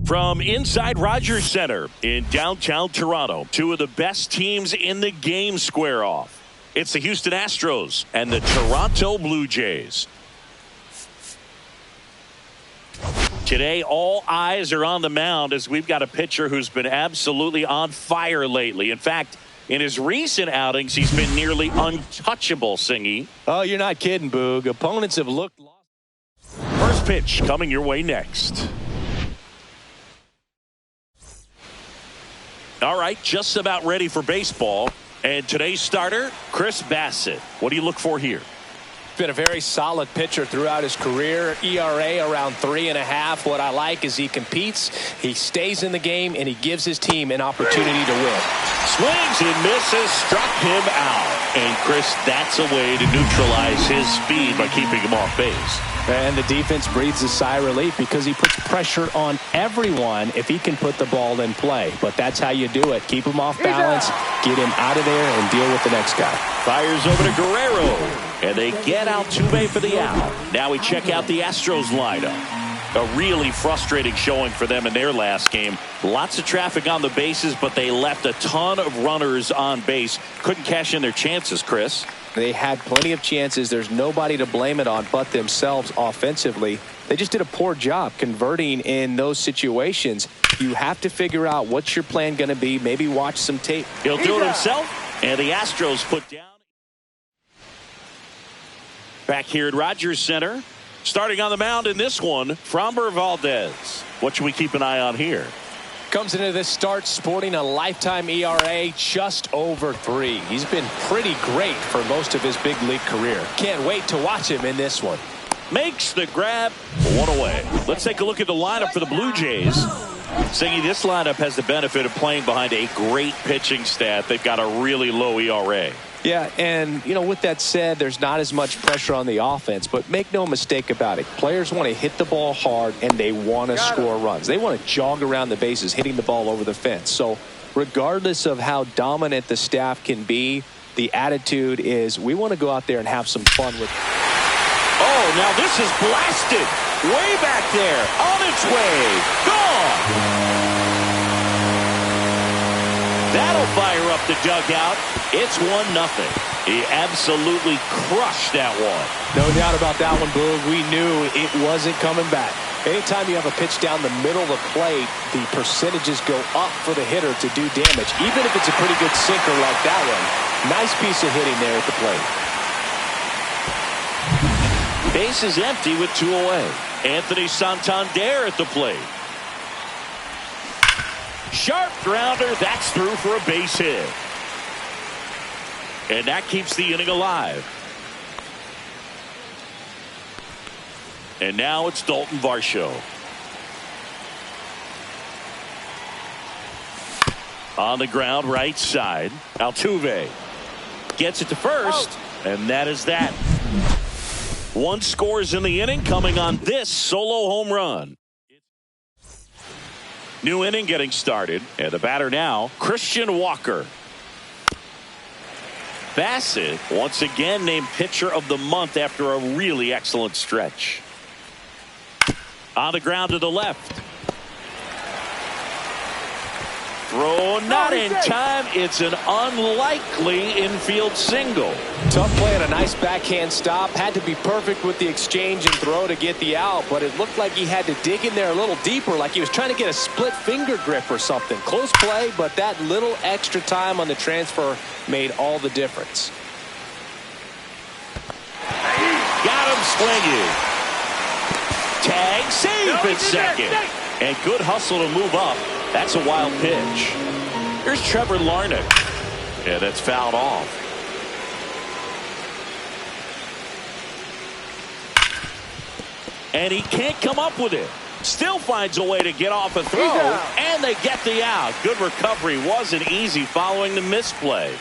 From inside Rogers Center in downtown Toronto, two of the best teams in the game square off. It's the Houston Astros and the Toronto Blue Jays. Today, all eyes are on the mound as we've got a pitcher who's been absolutely on fire lately. In fact, in his recent outings, he's been nearly untouchable, Singy. Oh, you're not kidding, Boog. Opponents have looked lost. First pitch coming your way next. All right, just about ready for baseball. And today's starter, Chris Bassitt. What do you look for here? Been a very solid pitcher throughout his career. ERA around 3.5. What I like is he competes, he stays in the game, and he gives his team an opportunity to win. Swings and misses, struck him out. And Chris, that's a way to neutralize his speed by keeping him off base. And the defense breathes a sigh of relief because he puts pressure on everyone if he can put the ball in play. But that's how you do it. Keep him off balance, get him out of there, and deal with the next guy. Fires over to Guerrero. And they get Altuve for the out. Now we check out the Astros lineup. A really frustrating showing for them in their last game. Lots of traffic on the bases, but they left a ton of runners on base. Couldn't cash in their chances, Chris. They had plenty of chances. There's nobody to blame it on but themselves offensively. They just did a poor job converting in those situations. You have to figure out what's your plan going to be. Maybe watch some tape. He'll do it himself. And the Astros put down. Back here at Rogers Center. Starting on the mound in this one, Framber Valdez. What should we keep an eye on here? Comes into this start sporting a lifetime ERA just over 3. He's been pretty great for most of his big league career. Can't wait to watch him in this one. Makes the grab, one away. Let's take a look at the lineup for the Blue Jays. Singy, this lineup has the benefit of playing behind a great pitching staff. They've got a really low ERA. Yeah, and, you know, with that said, there's not as much pressure on the offense, but make no mistake about it. Players want to hit the ball hard, and they want to score runs. They want to jog around the bases, hitting the ball over the fence. So regardless of how dominant the staff can be, the attitude is we want to go out there and have some fun with it. Oh, now this is blasted. Way back there. On its way. Gone. That'll fire up the dugout. It's 1-0. He absolutely crushed that one. No doubt about that one, Boog. We knew it wasn't coming back. Anytime you have a pitch down the middle of the plate, the percentages go up for the hitter to do damage, even if it's a pretty good sinker like that one. Nice piece of hitting there at the plate. Base is empty with 2 away. Anthony Santander at the plate. Sharp grounder. That's through for a base hit. And that keeps the inning alive. And now it's Dalton Varsho. On the ground, right side. Altuve gets it to first. And that is that. 1 scores in the inning coming on this solo home run. New inning getting started. And the batter now, Christian Walker. Bassitt once again named pitcher of the month after a really excellent stretch. On the ground to the left. Throw not in time. It's an unlikely infield single. Tough play and a nice backhand stop. Had to be perfect with the exchange and throw to get the out, but it looked like he had to dig in there a little deeper, like he was trying to get a split finger grip or something. Close play, but that little extra time on the transfer made all the difference. Got him swinging. Tag, save at second. And good hustle to move up. That's a wild pitch. Here's Trevor Larnach. Yeah, that's fouled off. And he can't come up with it. Still finds a way to get off a throw. And they get the out. Good recovery. Wasn't easy following the misplay.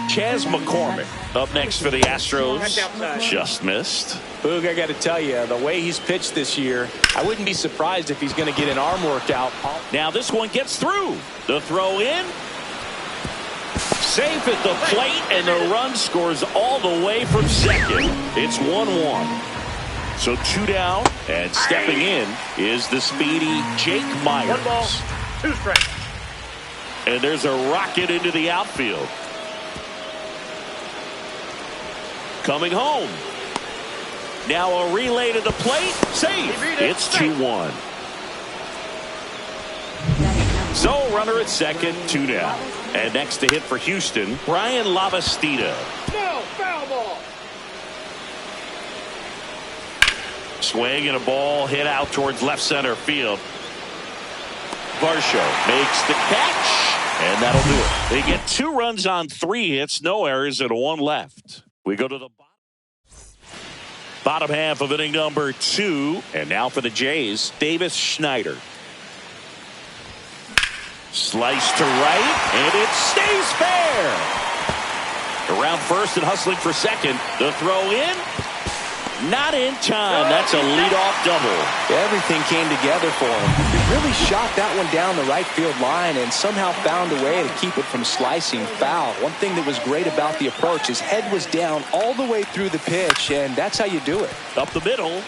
Chas McCormick up next for the Astros. Just missed. Boog, I got to tell you, the way he's pitched this year, I wouldn't be surprised if he's going to get an arm workout. Now this one gets through. The throw in. Safe at the plate, and the run scores all the way from second. It's 1-1. So 2 down, and stepping in is the speedy Jake Myers. 1 ball, 2 strikes. And there's a rocket into the outfield. Coming home. Now a relay to the plate. Save. It's 2-1. So runner at second, 2 down. And next to hit for Houston, Brian Lavastida. No, foul ball. Swing and a ball hit out towards left center field. Varsho makes the catch, and that'll do it. They get 2 runs on 3 hits, no errors, and 1 left. We go to the bottom half of inning number 2, and now for the Jays, Davis Schneider. Slice to right, and it stays fair. Around first and hustling for second. The throw in. Not in time. That's a leadoff double. Everything came together for him. He really shot that one down the right field line and somehow found a way to keep it from slicing foul. One thing that was great about the approach, his head was down all the way through the pitch, and that's how you do it. Up the middle.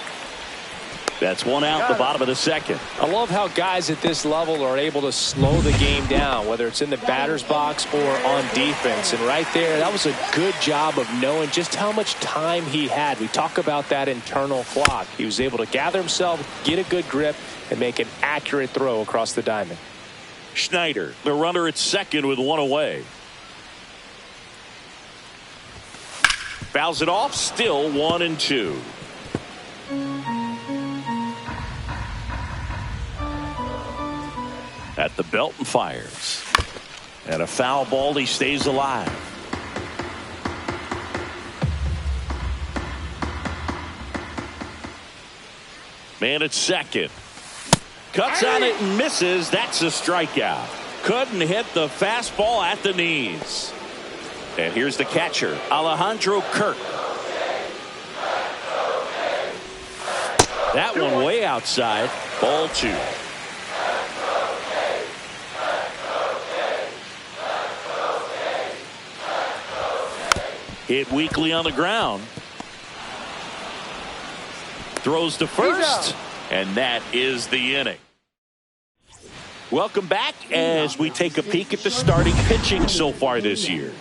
That's 1 out, the bottom of the second. I love how guys at this level are able to slow the game down, whether it's in the batter's box or on defense. And right there, that was a good job of knowing just how much time he had. We talk about that internal clock. He was able to gather himself, get a good grip, and make an accurate throw across the diamond. Schneider, the runner at second with 1 away. Fouls it off, still 1-2. At the belt and fires. And a foul ball, he stays alive. Man at second. Cuts on it and misses. That's a strikeout. Couldn't hit the fastball at the knees. And here's the catcher, Alejandro Kirk. That one way outside. Ball 2. Hit weakly on the ground. Throws to first. And that is the inning. Welcome back as we take a peek at the starting pitching so far this year.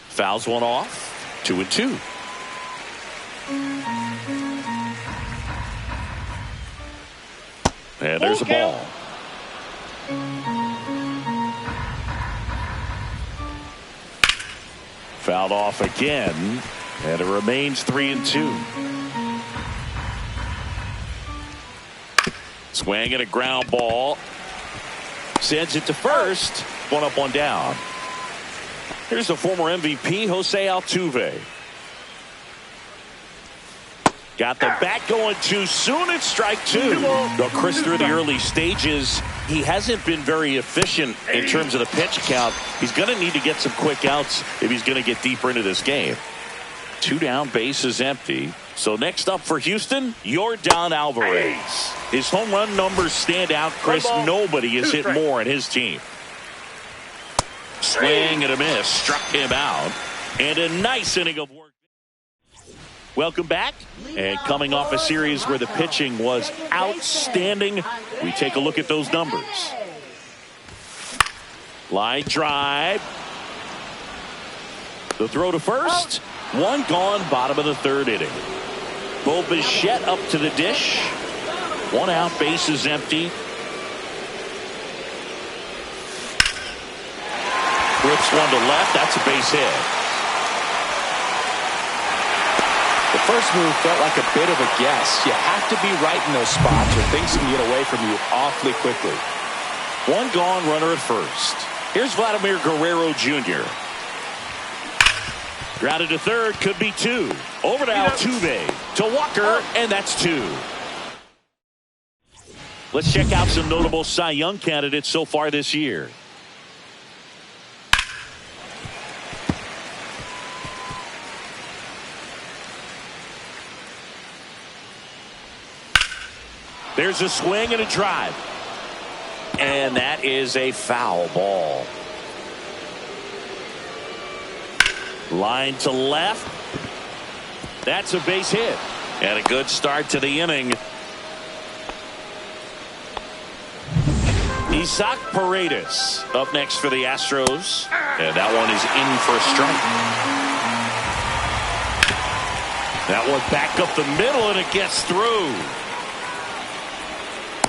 Fouls one off. 2-2. And there's a ball. Fouled off again, and it remains 3-2. Swing and a ground ball. Sends it to first. 1 up, 1 down. Here's the former MVP, Jose Altuve. Got the bat going too soon. It's strike 2. Though Chris, through the early stages, he hasn't been very efficient in terms of the pitch count. He's going to need to get some quick outs if he's going to get deeper into this game. 2 down, base is empty. So next up for Houston, Yordan Alvarez. His home run numbers stand out, Chris. Nobody has hit more in his team. Swing and a miss. Struck him out. And a nice inning of work. Welcome back. And coming off a series where the pitching was outstanding, we take a look at those numbers. Line drive. The throw to first. 1 gone, bottom of the 3rd inning. Bo Bichette up to the dish. 1 out, base is empty. Rips 1 to left. That's a base hit. The first move felt like a bit of a guess. You have to be right in those spots or things can get away from you awfully quickly. 1 gone, runner at first. Here's Vladimir Guerrero Jr. Grounded to third, could be 2. Over to Altuve, to Walker, and that's 2. Let's check out some notable Cy Young candidates so far this year. There's a swing and a drive. And that is a foul ball. Line to left. That's a base hit. And a good start to the inning. Isaac Paredes up next for the Astros. And that one is in for a strike. That one back up the middle, and it gets through.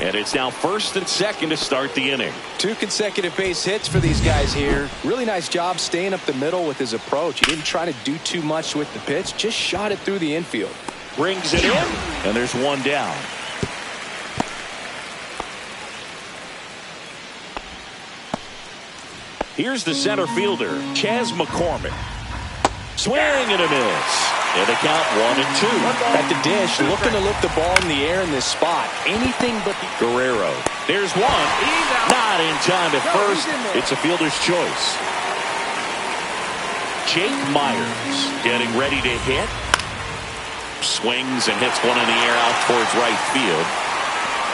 And it's now first and second to start the inning. 2 consecutive base hits for these guys here. Really nice job staying up the middle with his approach. He didn't try to do too much with the pitch, just shot it through the infield. Brings it in, and there's one down. Here's the center fielder, Chas McCormick. Swing and a miss. And the count 1-2. At the dish, looking to lift the ball in the air in this spot. Anything but the Guerrero. There's one. Not in time at first. It's a fielder's choice. Jake Myers getting ready to hit. Swings and hits one in the air out towards right field.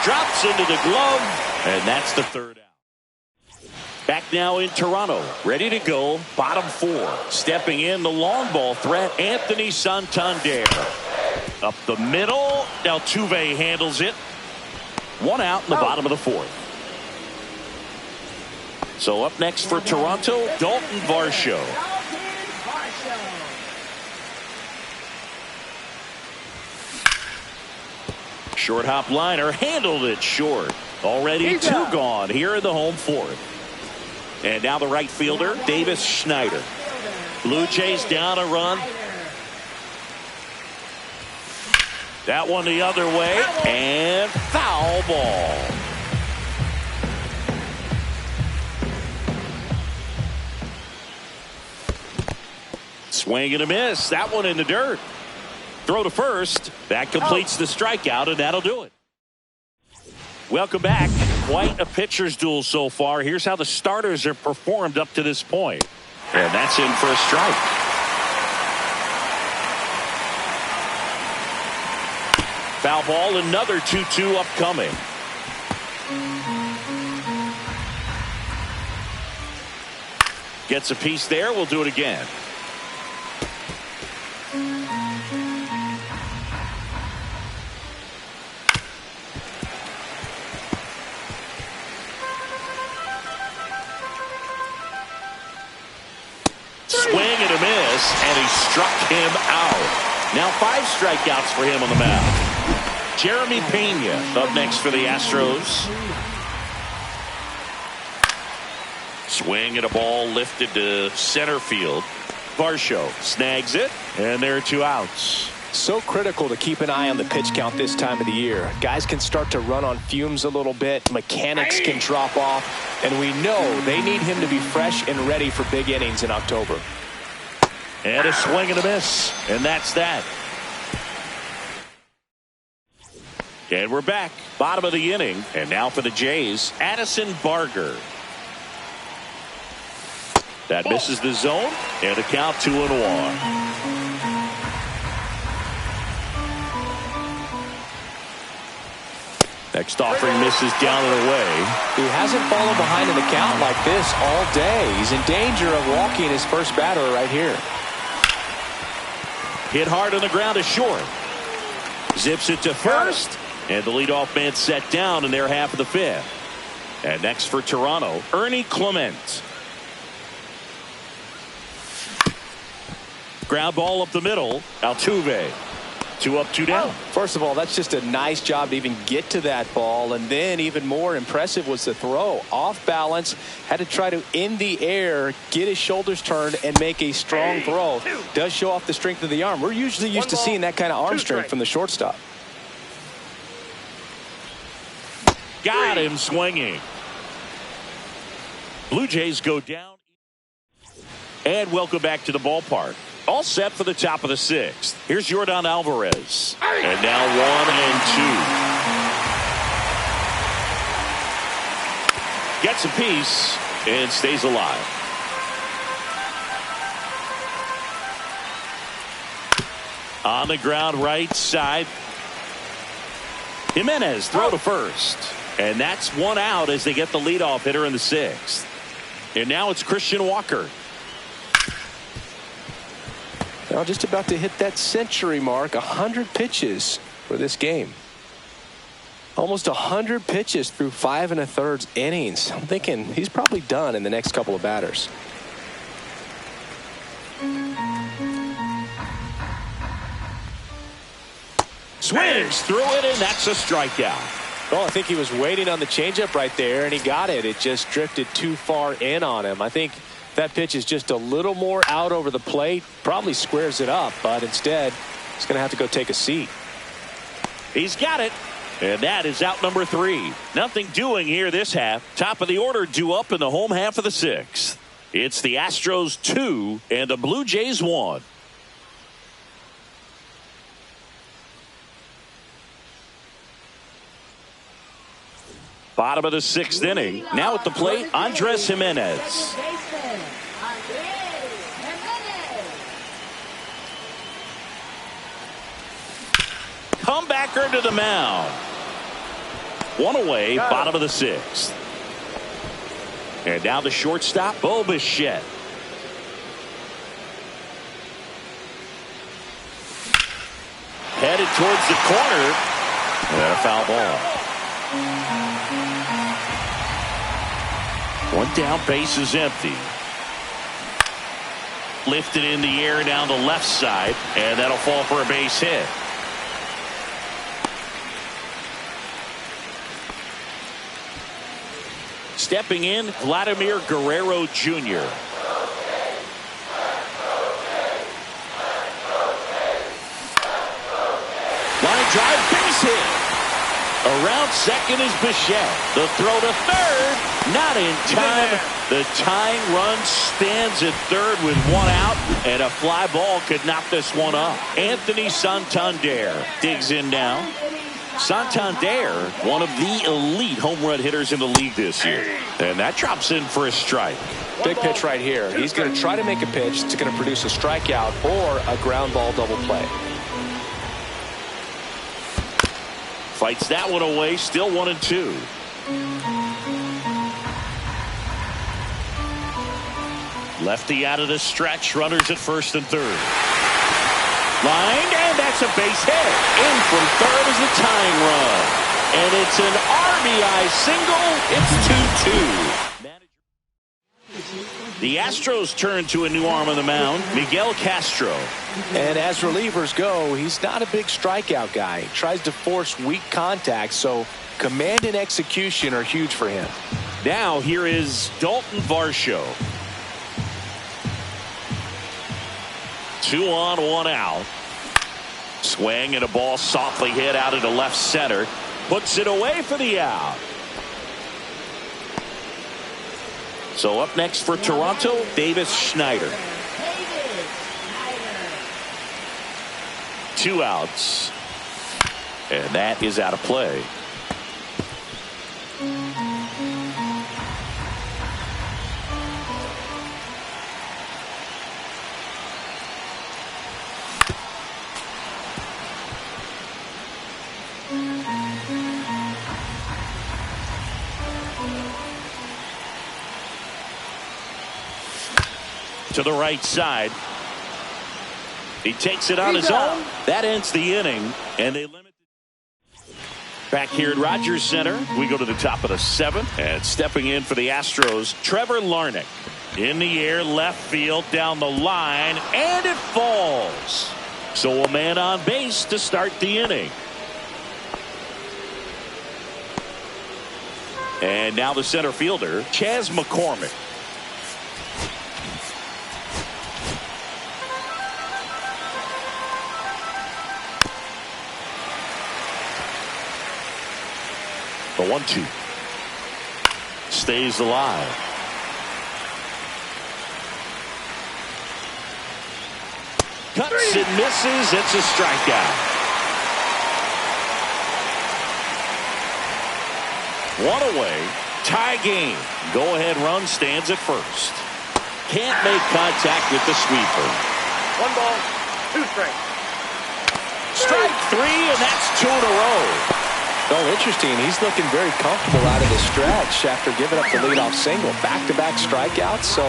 Drops into the glove. And that's the third out. Back now in Toronto, ready to go, bottom 4. Stepping in the long ball threat, Anthony Santander. Up the middle, Altuve handles it. 1 out in the bottom of the 4th. So up next for Toronto, Dalton Varsho. Short hop liner, handled it short. Already 2 gone here in the home 4th. And now the right fielder, Davis Schneider. Blue Jays down a run. That one the other way. And foul ball. Swing and a miss. That one in the dirt. Throw to first. That completes the strikeout, and that'll do it. Welcome back. Quite a pitcher's duel so far. Here's how the starters have performed up to this point. And that's in for a strike. Foul ball, another 2-2 upcoming. Gets a piece there. We'll do it again. And he struck him out. Now 5 strikeouts for him on the mound. Jeremy Pena up next for the Astros. Swing and a ball lifted to center field. Varsho snags it, and there are 2 outs. So critical to keep an eye on the pitch count this time of the year. Guys can start to run on fumes a little bit. Mechanics can drop off. And we know they need him to be fresh and ready for big innings in October. And a swing and a miss. And that's that. And we're back. Bottom of the inning. And now for the Jays, Addison Barger. That misses the zone. And the count 2-1. Next offering misses down and away. He hasn't fallen behind in the count like this all day. He's in danger of walking his first batter right here. Hit hard on the ground is short. Zips it to first. And the leadoff man set down in their half of the 5th. And next for Toronto, Ernie Clement. Ground ball up the middle. Altuve. 2 up, 2 down. First of all, that's just a nice job to even get to that ball. And then even more impressive was the throw. Off balance. Had to try to, in the air, get his shoulders turned and make a strong throw. Does show off the strength of the arm. We're usually used to seeing that kind of arm strength from the shortstop. Got him swinging. Blue Jays go down. And welcome back to the ballpark. All set for the top of the 6th. Here's Yordan Alvarez. And now 1 and 2. Gets a piece and stays alive. On the ground right side. Jimenez throw to first. And that's 1 out as they get the leadoff hitter in the 6th. And now it's Christian Walker. Well, just about to hit that century mark. 100 pitches for this game. Almost 100 pitches through 5 1/3 innings. I'm thinking he's probably done in the next couple of batters. Swings through it, and that's a strikeout. Well, I think he was waiting on the changeup right there, and he got it. It just drifted too far in on him. I think that pitch is just a little more out over the plate. Probably squares it up, but instead, he's going to have to go take a seat. He's got it. And that is out number 3. Nothing doing here this half. Top of the order due up in the home half of the 6th. It's the Astros 2 and the Blue Jays 1. Bottom of the 6th inning. Now at the plate, Andres Jimenez. Comebacker to the mound. One away, bottom of the 6th. And now the shortstop, Bo Bichette. Headed towards the corner. And a foul ball. One down, base is empty. Lifted in the air down the left side, and that'll fall for a base hit. Stepping in, Vladimir Guerrero Jr. Line drive, base hit. Around second is Bichette. The throw to third, not in time. The tying run stands at third with one out, and a fly ball could knock this one up. Anthony Santander digs in now. Santander, one of the elite home run hitters in the league this year. And that drops in for a strike. Big pitch right here. He's going to try to make a pitch that's going to produce a strikeout or a ground ball double play. Fights that one away, still 1-2. Lefty out of the stretch, runners at first and third. Lined, and that's a base hit. In from third is the tying run. And it's an RBI single. It's 2-2. The Astros turn to a new arm on the mound, Miguel Castro. And as relievers go, he's not a big strikeout guy. He tries to force weak contact, so command and execution are huge for him. Now here is Dalton Varsho. 2 on, 1 out. Swing and a ball softly hit out into left center. Puts it away for the out. So up next for Toronto, Davis Schneider. 2 outs. And that is out of play. To the right side. He takes it on his own. That ends the inning, and they limit. Back here at Rogers Center, we go to the top of the 7th, and stepping in for the Astros, Trevor Larnach. In the air, left field, down the line, and it falls. So a man on base to start the inning. And now the center fielder, Chas McCormick. The 1-2 stays alive. Cuts and misses. It's a strikeout. 1 away. Tie game. Go ahead run stands at first. Can't make contact with the sweeper. 1 ball, 2 strikes. Strike 3, and that's 2 in a row. Oh, interesting. He's looking very comfortable out of the stretch after giving up the leadoff single. Back-to-back strikeouts, so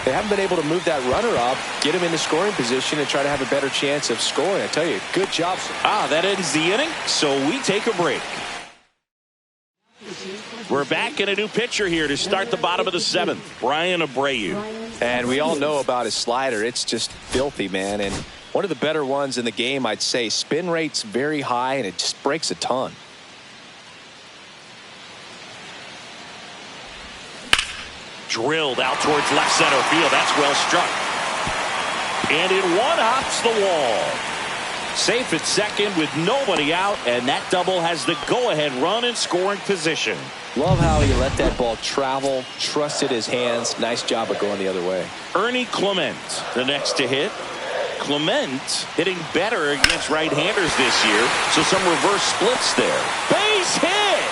they haven't been able to move that runner up, get him in the scoring position, and try to have a better chance of scoring. I tell you, good job. That ends the inning, so we take a break. We're back in a new pitcher here to start the bottom of the 7th, Brian Abreu. And we all know about his slider. It's just filthy, man. And one of the better ones in the game, I'd say. Spin rate's very high, and it just breaks a ton. Drilled out towards left center field. That's well struck. And in one hops the wall. Safe at second with nobody out, and that double has the go-ahead run in scoring position. Love how he let that ball travel, trusted his hands. Nice job of going the other way. Ernie Clement, the next to hit. Clement hitting better against right-handers this year, so some reverse splits there. Base hit!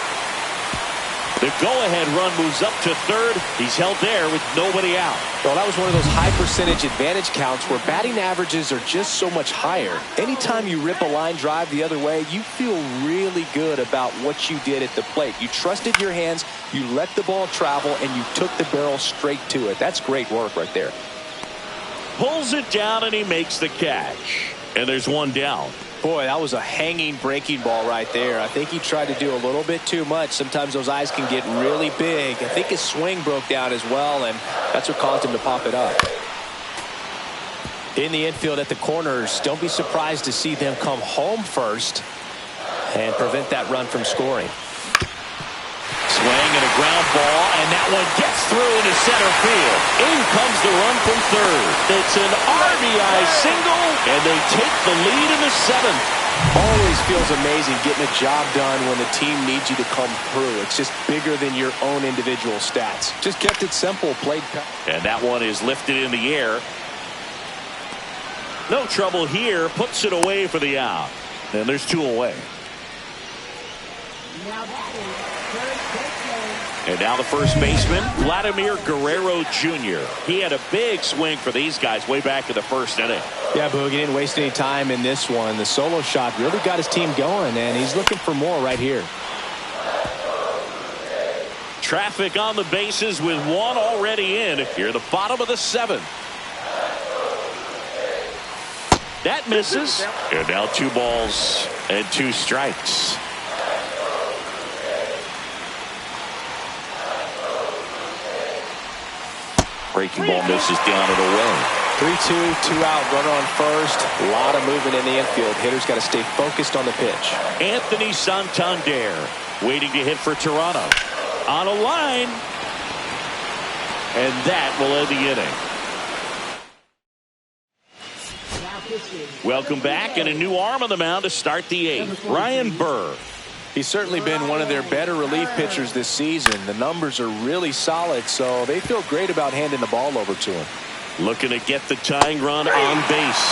The go-ahead run moves up to third. He's held there with nobody out. Well, that was one of those high percentage advantage counts where batting averages are just so much higher. Anytime you rip a line drive the other way, you feel really good about what you did at the plate. You trusted your hands, you let the ball travel, and you took the barrel straight to it. That's great work right there. Pulls it down, and he makes the catch. And there's one down. Boy, that was a hanging breaking ball right there. I think he tried to do a little bit too much. Sometimes those eyes can get really big. I think his swing broke down as well, and that's what caused him to pop it up. In the infield at the corners, don't be surprised to see them come home first and prevent that run from scoring. Swing and a ground ball, and that one gets through into center field. In comes the run from third. It's an RBI single, and they take the lead in the 7th. Always feels amazing getting a job done when the team needs you to come through. It's just bigger than your own individual stats. Just kept it simple, played. And that one is lifted in the air. No trouble here, puts it away for the out. And there's 2 away. And now the first baseman, Vladimir Guerrero Jr. He had a big swing for these guys way back in the first inning. Yeah, Boog, he didn't waste any time in this one. The solo shot really got his team going, and he's looking for more right here. Traffic on the bases with one already in here at the bottom of the 7th. That misses. And now 2 balls and 2 strikes. Breaking ball misses down and away. 3-2, 2 out, runner on first. A lot of movement in the infield. Hitters got to stay focused on the pitch. Anthony Santander waiting to hit for Toronto. On a line. And that will end the inning. Welcome back, and a new arm on the mound to start the 8th. Ryan Burr. He's certainly been one of their better relief pitchers this season. The numbers are really solid, so they feel great about handing the ball over to him. Looking to get the tying run on base.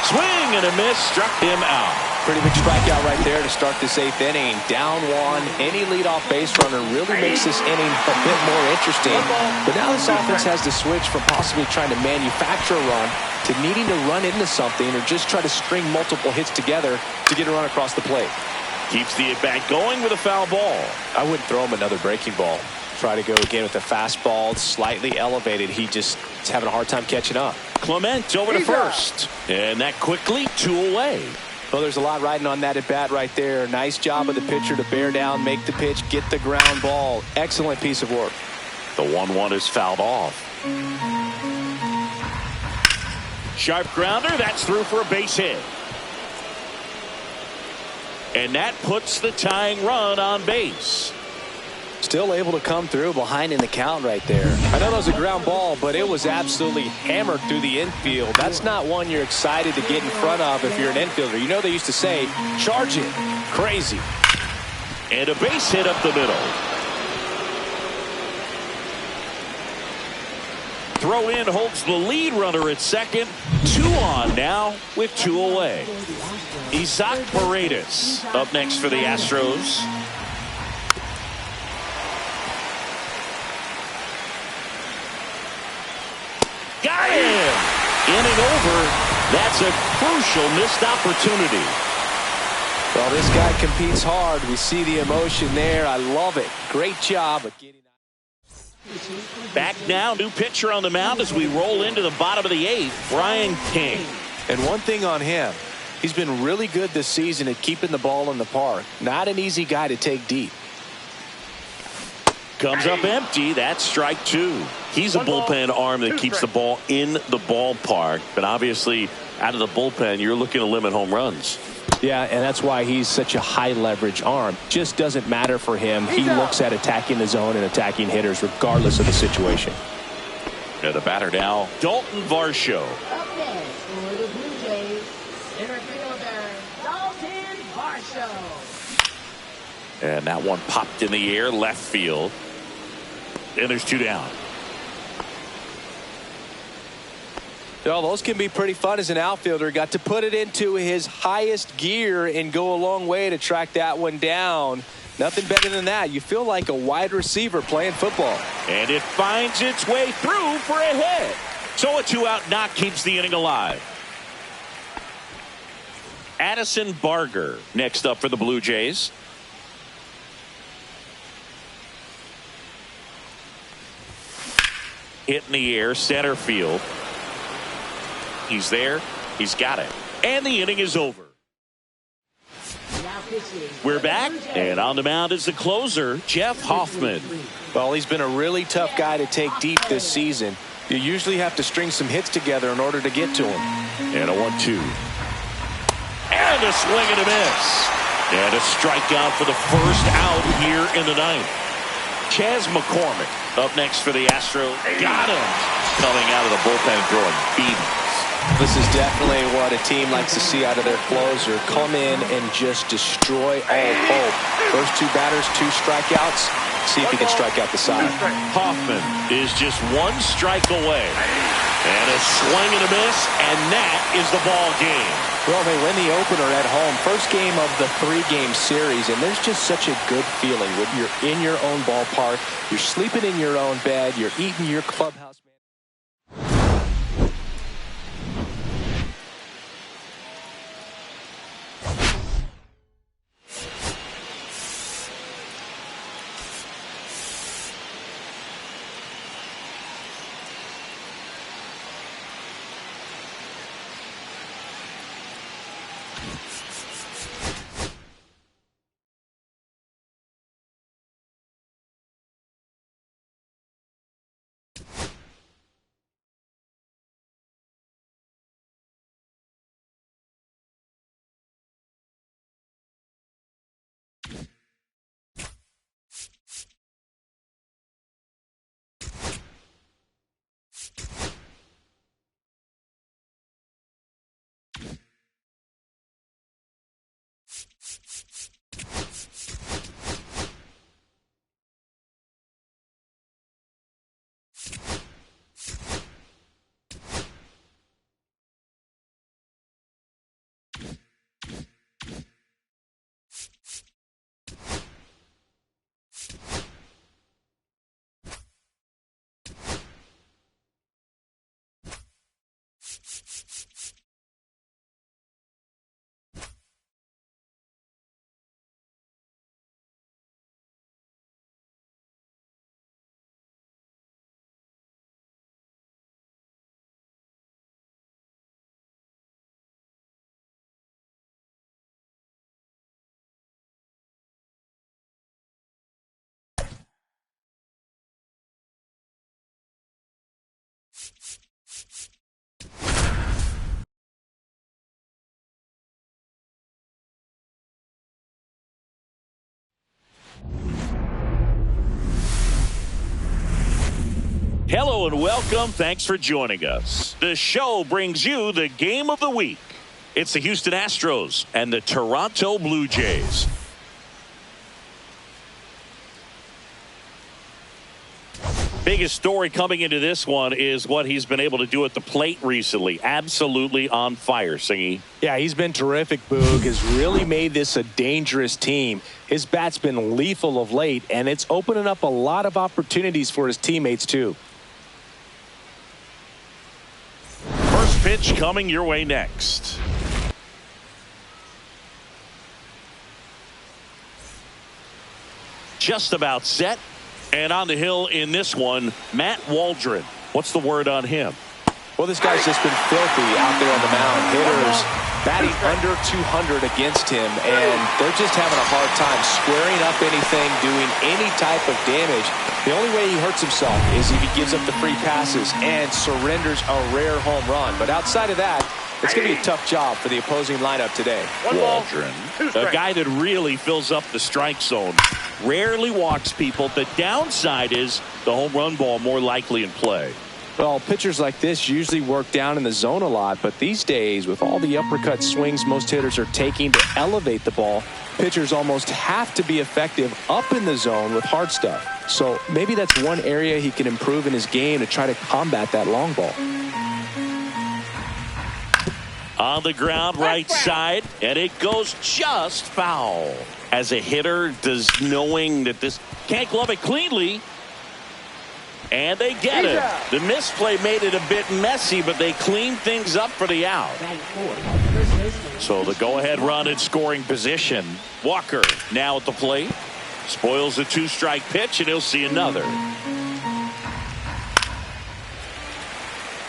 Swing and a miss, struck him out. Pretty big strikeout right there to start this 8th inning. Down 1, any leadoff base runner really makes this inning a bit more interesting. But now this offense has to switch from possibly trying to manufacture a run to needing to run into something or just try to string multiple hits together to get a run across the plate. Keeps the at-bat going with a foul ball. I wouldn't throw him another breaking ball. Try to go again with a fastball, slightly elevated. He just is having a hard time catching up. Clement over to first. And that quickly 2 away. Well, there's a lot riding on that at-bat right there. Nice job of the pitcher to bear down, make the pitch, get the ground ball. Excellent piece of work. The 1-1 is fouled off. Sharp grounder. That's through for a base hit. And that puts the tying run on base. Still able to come through behind in the count right there. I know that was a ground ball, but it was absolutely hammered through the infield. That's not one you're excited to get in front of if you're an infielder. You know they used to say, charge it. Crazy. And a base hit up the middle. Throw in holds the lead runner at second. 2 on now with 2 away. Isaac Paredes up next for the Astros. Got him! Inning over. That's a crucial missed opportunity. Well, this guy competes hard. We see the emotion there. I love it. Great job of getting out. Back now, new pitcher on the mound as we roll into the bottom of the 8th, Brian King. And one thing on him, he's been really good this season at keeping the ball in the park. Not an easy guy to take deep. Comes up empty. That's strike 2. He's a bullpen arm that keeps the ball in the ballpark. But obviously, out of the bullpen, you're looking to limit home runs. Yeah, and that's why he's such a high leverage arm. Just doesn't matter for him. He looks at attacking the zone and attacking hitters regardless of the situation. Yeah, the batter now, Dalton Varsho. Up next for the Blue Jays, center fielder, Dalton Varsho. And that one popped in the air, left field. And there's 2 down. Well, those can be pretty fun as an outfielder. Got to put it into his highest gear and go a long way to track that one down. Nothing better than that. You feel like a wide receiver playing football. And it finds its way through for a hit. So a 2-out knock keeps the inning alive. Addison Barger next up for the Blue Jays. Hit in the air, center field. He's there. He's got it. And the inning is over. We're back. And on the mound is the closer, Jeff Hoffman. Well, he's been a really tough guy to take deep this season. You usually have to string some hits together in order to get to him. And a 1-2. And a swing and a miss. And a strikeout for the first out here in the 9th. Chas McCormick up next for the Astros. Got him. Coming out of the bullpen throwing beatings. This is definitely what a team likes to see out of their closer. Come in and just destroy all hope. First 2 batters, 2 strikeouts. See if he can strike out the side. Hoffman is just 1 strike away. And a swing and a miss, and that is the ball game. Well, they win the opener at home. First game of the 3-game series, and there's just such a good feeling when you're in your own ballpark, you're sleeping in your own bed, you're eating your clubhouse. Hello and welcome. Thanks for joining us. The show brings you the game of the week. It's the Houston Astros and the Toronto Blue Jays. Biggest story coming into this one is what he's been able to do at the plate recently. Absolutely on fire, Singy. Yeah, he's been terrific, Boog. Has really made this a dangerous team. His bat's been lethal of late, and it's opening up a lot of opportunities for his teammates, too. First pitch coming your way next. just about set. And on the hill in this one, Matt Waldron. What's the word on him? Well, this guy's just been filthy out there on the mound. Hitters batting under 200 against him, and they're just having a hard time squaring up anything, doing any type of damage. The only way he hurts himself is if he gives up the free passes and surrenders a rare home run. But outside of that, it's going to be a tough job for the opposing lineup today. Waldron, a guy that really fills up the strike zone. Rarely walks people. The downside is the home run ball more likely in play. Well, pitchers like this usually work down in the zone a lot, but these days, with all the uppercut swings most hitters are taking to elevate the ball, pitchers almost have to be effective up in the zone with hard stuff. So maybe that's one area he can improve in his game to try to combat that long ball. On the ground, right side, and it goes just foul. As a hitter, does knowing that this can't glove it cleanly, and they get it. The misplay made it a bit messy, but they clean things up for the out. So the go-ahead run in scoring position. Walker now at the plate. Spoils the two-strike pitch, and he'll see another.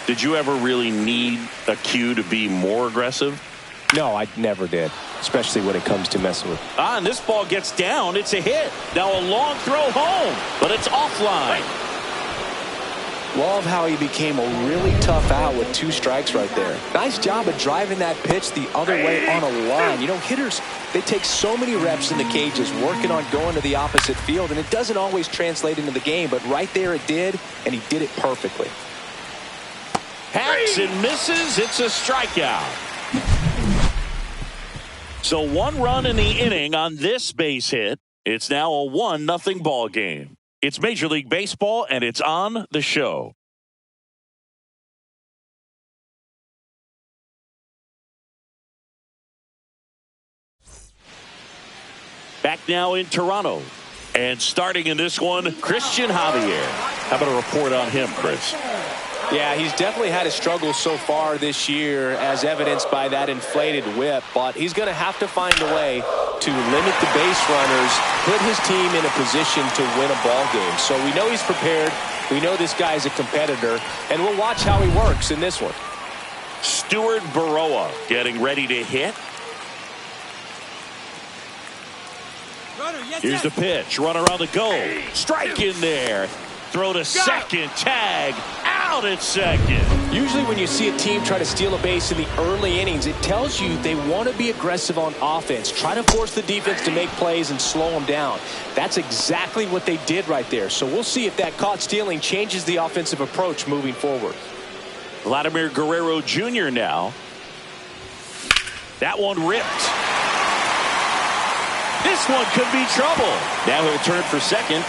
Did you ever really need a cue to be more aggressive? No, I never did, especially when it comes to messing with. And this ball gets down. It's a hit. Now a long throw home, but it's offline. Love how he became a really tough out with 2 strikes right there. Nice job of driving that pitch the other way on a line. You know, hitters, they take so many reps in the cages working on going to the opposite field, and it doesn't always translate into the game, but right there it did, and he did it perfectly. Hacks and misses. It's a strikeout. So 1 run in the inning on this base hit. It's now a 1-0 ball game. It's Major League Baseball, and it's on the show. Back now in Toronto. And starting in this one, Christian Javier. How about a report on him, Chris? Yeah, he's definitely had a struggle so far this year, as evidenced by that inflated whip. But he's going to have to find a way to limit the base runners, put his team in a position to win a ball game. So we know he's prepared. We know this guy's a competitor, and we'll watch how he works in this one. Stuart Baroa getting ready to hit. Here's the pitch. Runner on the go. Strike in there. Throw to second. Tag. Out at second. Usually when you see a team try to steal a base in the early innings, it tells you they want to be aggressive on offense. Try to force the defense to make plays and slow them down. That's exactly what they did right there. So we'll see if that caught stealing changes the offensive approach moving forward. Vladimir Guerrero Jr. now. That one ripped. This one could be trouble. Now he'll turn for second.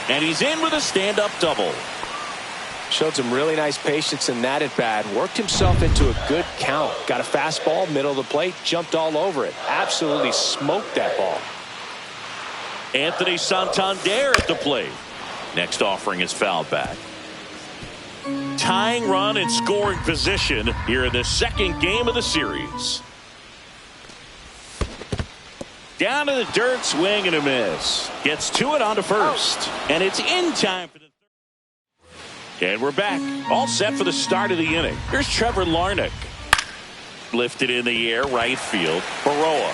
And he's in with a stand-up double. Showed some really nice patience in that at-bat. Worked himself into a good count. Got a fastball, middle of the plate, jumped all over it. Absolutely smoked that ball. Anthony Santander at the plate. Next offering is fouled back. Tying run in scoring position here in the second game of the series. Down to the dirt, swing and a miss. Gets to it onto first. And it's in time for the third. And we're back. All set for the start of the inning. Here's Trevor Larnach. Lifted in the air, right field. Baroa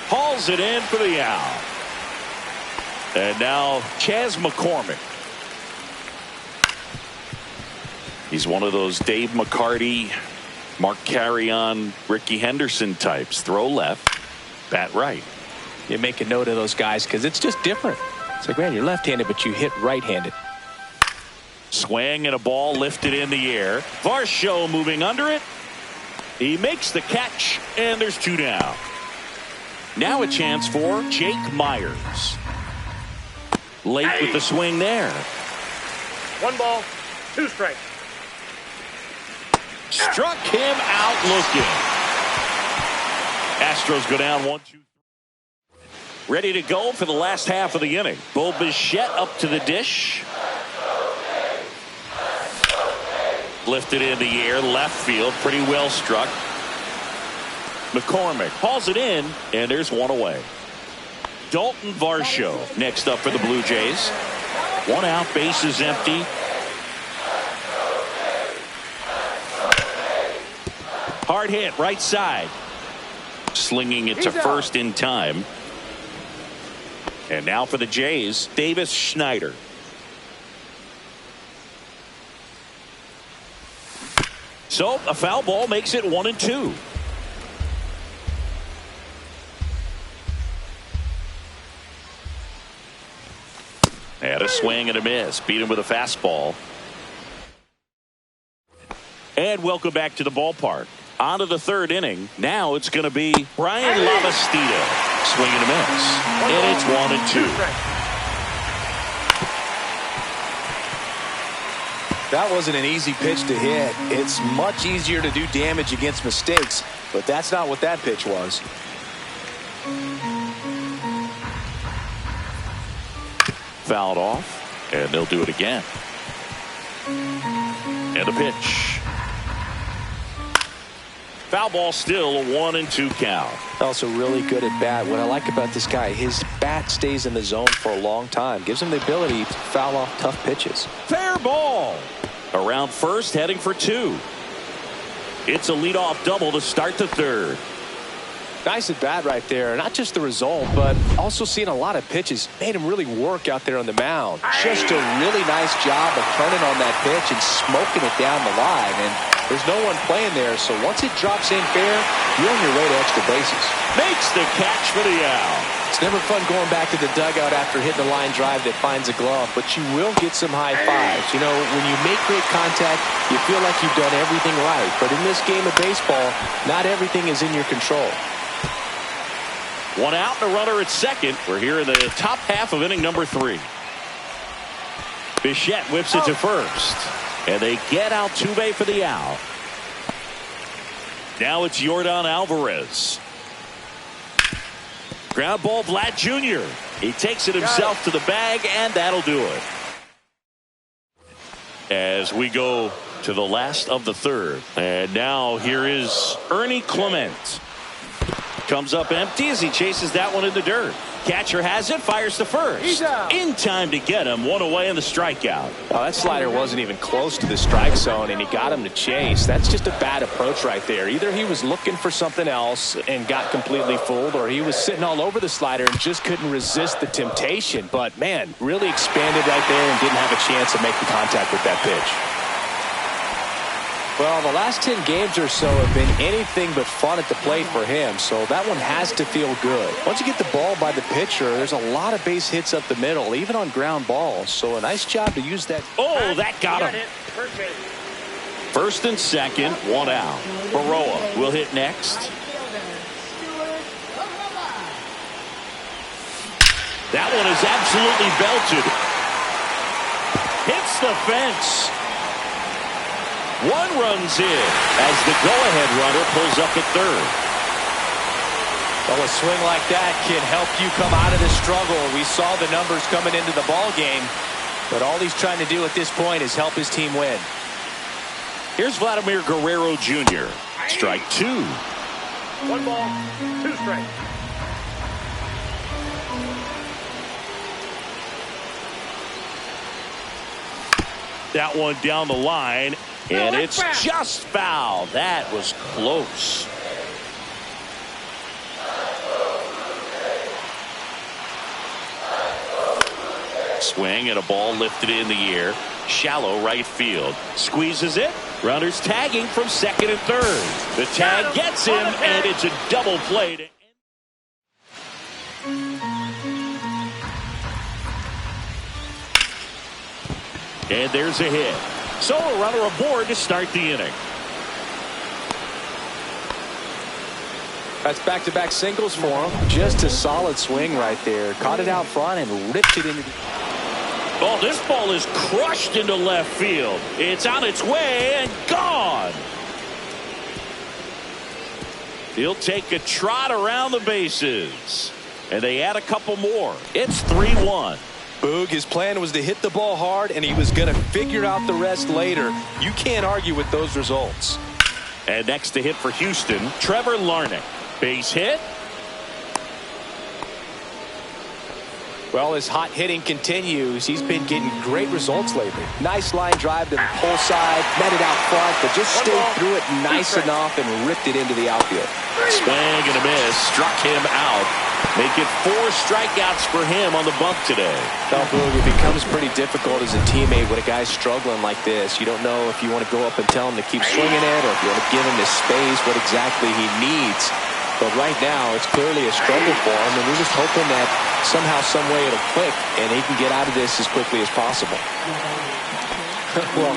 hauls it in for the out. And now Chas McCormick. He's one of those Dave McCarty, Mark Carrion, Ricky Henderson types. Throw left, bat right. You make a note of those guys because it's just different. It's like, man, you're left-handed, but you hit right-handed. Swing and a ball lifted in the air. Varsho moving under it. He makes the catch, and there's 2 down. Now a chance for Jake Myers. Late with the swing there. 1 ball, 2 strikes. Struck him out looking. Astros go down 1-2. Ready to go for the last half of the inning. Bo Bichette up to the dish. Lifted in the air, left field, pretty well struck. McCormick hauls it in, and there's 1 away. Dalton Varsho next up for the Blue Jays. 1 out, bases empty. Hard hit, right side. Slinging it to first in time. And now for the Jays, Davis Schneider. So a foul ball makes it 1-2. And a swing and a miss. Beat him with a fastball. And welcome back to the ballpark. On to the third inning. Now it's going to be Brian Lavastida. Swing and a miss. And it's 1-2. That wasn't an easy pitch to hit. It's much easier to do damage against mistakes, but that's not what that pitch was. Fouled off, and they'll do it again. And a pitch. Foul ball, still a 1-2 count. Also really good at bat. What I like about this guy, his bat stays in the zone for a long time. Gives him the ability to foul off tough pitches. Fair ball. Around first, heading for 2. It's a leadoff double to start the third. Nice at bat right there. Not just the result, but also seeing a lot of pitches. Made him really work out there on the mound. Just a really nice job of turning on that pitch and smoking it down the line. And there's no one playing there, so once it drops in fair, you're on your way to extra bases. Makes the catch for the out. It's never fun going back to the dugout after hitting a line drive that finds a glove, but you will get some high fives. You know, when you make great contact, you feel like you've done everything right. But in this game of baseball, not everything is in your control. 1 out and a runner at second. We're here in the top half of inning number 3. Bichette whips it to first. And they get Altuve for the out. Now it's Yordan Alvarez. Ground ball, Vlad Jr. He takes it himself to the bag, and that'll do it. As we go to the last of the third. And now here is Ernie Clement. Comes up empty as he chases that one in the dirt. Catcher has it, fires to first. In time to get him. 1 away in the strikeout. Oh, that slider wasn't even close to the strike zone, and he got him to chase. That's just a bad approach right there. Either he was looking for something else and got completely fooled, or he was sitting all over the slider and just couldn't resist the temptation. But, man, really expanded right there and didn't have a chance to make the contact with that pitch. Well, the last 10 games or so have been anything but fun at the plate for him, so that one has to feel good. Once you get the ball by the pitcher, there's a lot of base hits up the middle, even on ground balls, so a nice job to use that. Oh, that got him. First and second, 1 out. Baroa will hit next. That one is absolutely belted. Hits the fence. 1 runs in as the go-ahead runner pulls up at third. Well, a swing like that can help you come out of the struggle. We saw the numbers coming into the ball game, but all he's trying to do at this point is help his team win. Here's Vladimir Guerrero Jr. Strike 2. 1 ball, 2 strikes. That one down the line, and it's just foul. That was close. Swing and a ball lifted in the air. Shallow right field. Squeezes it. Runners tagging from second and third. The tag gets him, and it's a double play. And there's a hit. So a runner aboard to start the inning. That's back-to-back singles for him. Just a solid swing right there. Caught it out front and ripped it into the... Oh, this ball is crushed into left field. It's on its way and gone. He'll take a trot around the bases. And they add a couple more. It's 3-1. Boog, his plan was to hit the ball hard, and he was going to figure out the rest later. You can't argue with those results. And next to hit for Houston, Trevor Larnach. Base hit. Well, his hot hitting continues. He's been getting great results lately. Nice line drive to the pull side, met it out front, but just stayed through it nice enough and ripped it into the outfield. Swing and a miss, struck him out. Make it 4 strikeouts for him on the bump today. Well, Boog, it becomes pretty difficult as a teammate when a guy's struggling like this. You don't know if you want to go up and tell him to keep swinging it or if you want to give him the space, what exactly he needs. But right now, it's clearly a struggle for him, and we're just hoping that somehow, some way it'll click, and he can get out of this as quickly as possible. Well,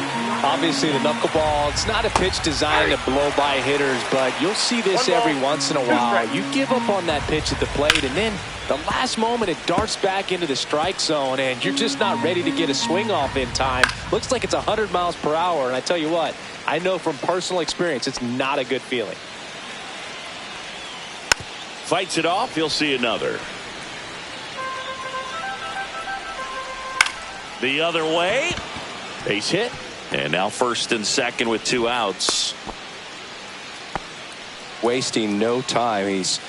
obviously the knuckleball, it's not a pitch designed to blow by hitters, but you'll see this every once in a while. You give up on that pitch at the plate, and then the last moment it darts back into the strike zone, and you're just not ready to get a swing off in time. Looks like it's 100 miles per hour, and I tell you what, I know from personal experience it's not a good feeling. Fights it off. He'll see another. The other way. Base hit. And now first and second with 2 outs. Wasting no time. He's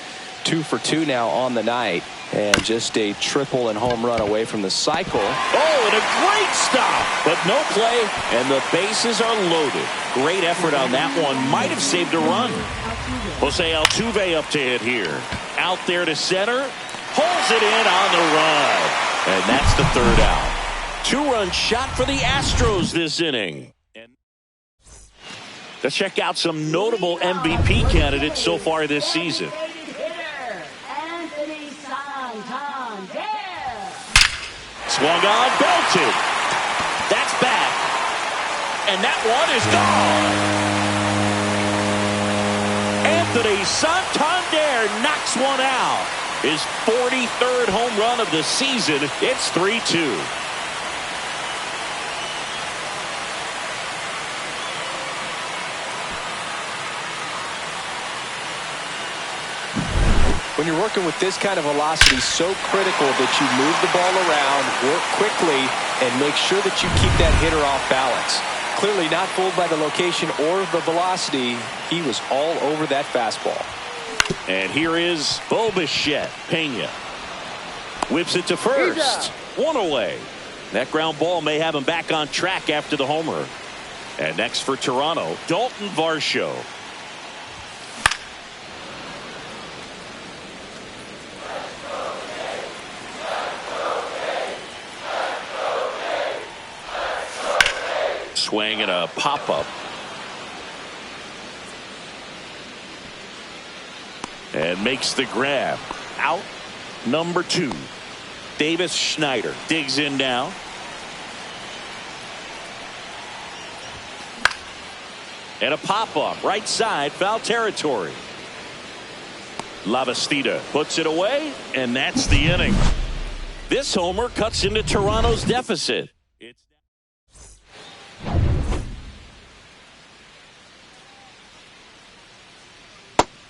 2 for 2 now on the night. And just a triple and home run away from the cycle. Oh, and a great stop. But no play. And the bases are loaded. Great effort on that one. Might have saved a run. Jose Altuve up to hit here. Out there to center. Pulls it in on the run. And that's the 3rd out. 2-run shot for the Astros this inning. Let's check out some notable MVP candidates so far this season. Swung on, belted. That's back. And that one is gone. Anthony Santander knocks one out. His 43rd home run of the season. It's 3-2. When you're working with this kind of velocity, so critical that you move the ball around, work quickly, and make sure that you keep that hitter off balance. Clearly not fooled by the location or the velocity. He was all over that fastball. And here is Bo Bichette. Pena whips it to first. 1 away. That ground ball may have him back on track after the homer. And next for Toronto, Dalton Varsho. Swing and a pop-up. And makes the grab. Out number 2. Davis Schneider digs in now. And a pop-up. Right side. Foul territory. Lavastida puts it away. And that's the inning. This homer cuts into Toronto's deficit.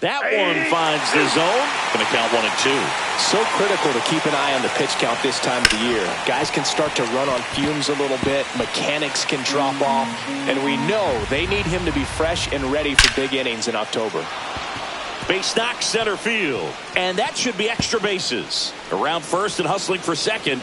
That one finds the zone. Going to count 1 and 2. So critical to keep an eye on the pitch count this time of the year. Guys can start to run on fumes a little bit. Mechanics can drop off. And we know they need him to be fresh and ready for big innings in October. Base knock center field. And that should be extra bases. Around first and hustling for second.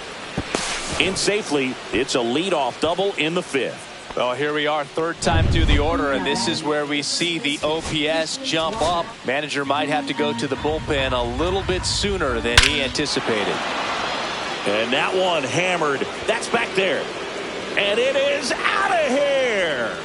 In safely. It's a leadoff double in the 5th. Well, here we are, 3rd time through the order, and this is where we see the OPS jump up. Manager might have to go to the bullpen a little bit sooner than he anticipated. And that one hammered. That's back there. And it is out of here.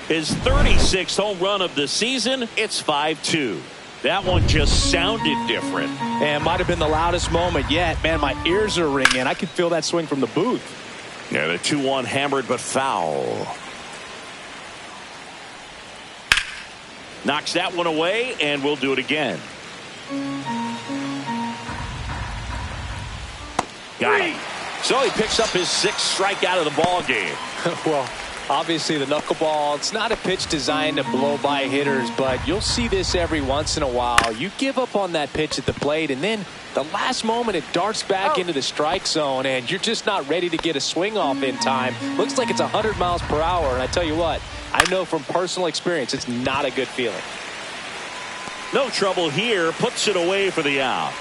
His 36th home run of the season. It's 5-2. That one just sounded different. And might have been the loudest moment yet. Man, my ears are ringing. I could feel that swing from the booth. Yeah, the 2-1 hammered but foul. Knocks that one away, and we'll do it again. Got him. So he picks up his 6th strikeout of the ball game. Well, obviously the knuckleball, it's not a pitch designed to blow by hitters, but you'll see this every once in a while. You give up on that pitch at the plate, and then the last moment it darts back into the strike zone, and you're just not ready to get a swing off in time. Looks like it's 100 miles per hour, and I tell you what, I know from personal experience it's not a good feeling. No trouble here. Puts it away for the out.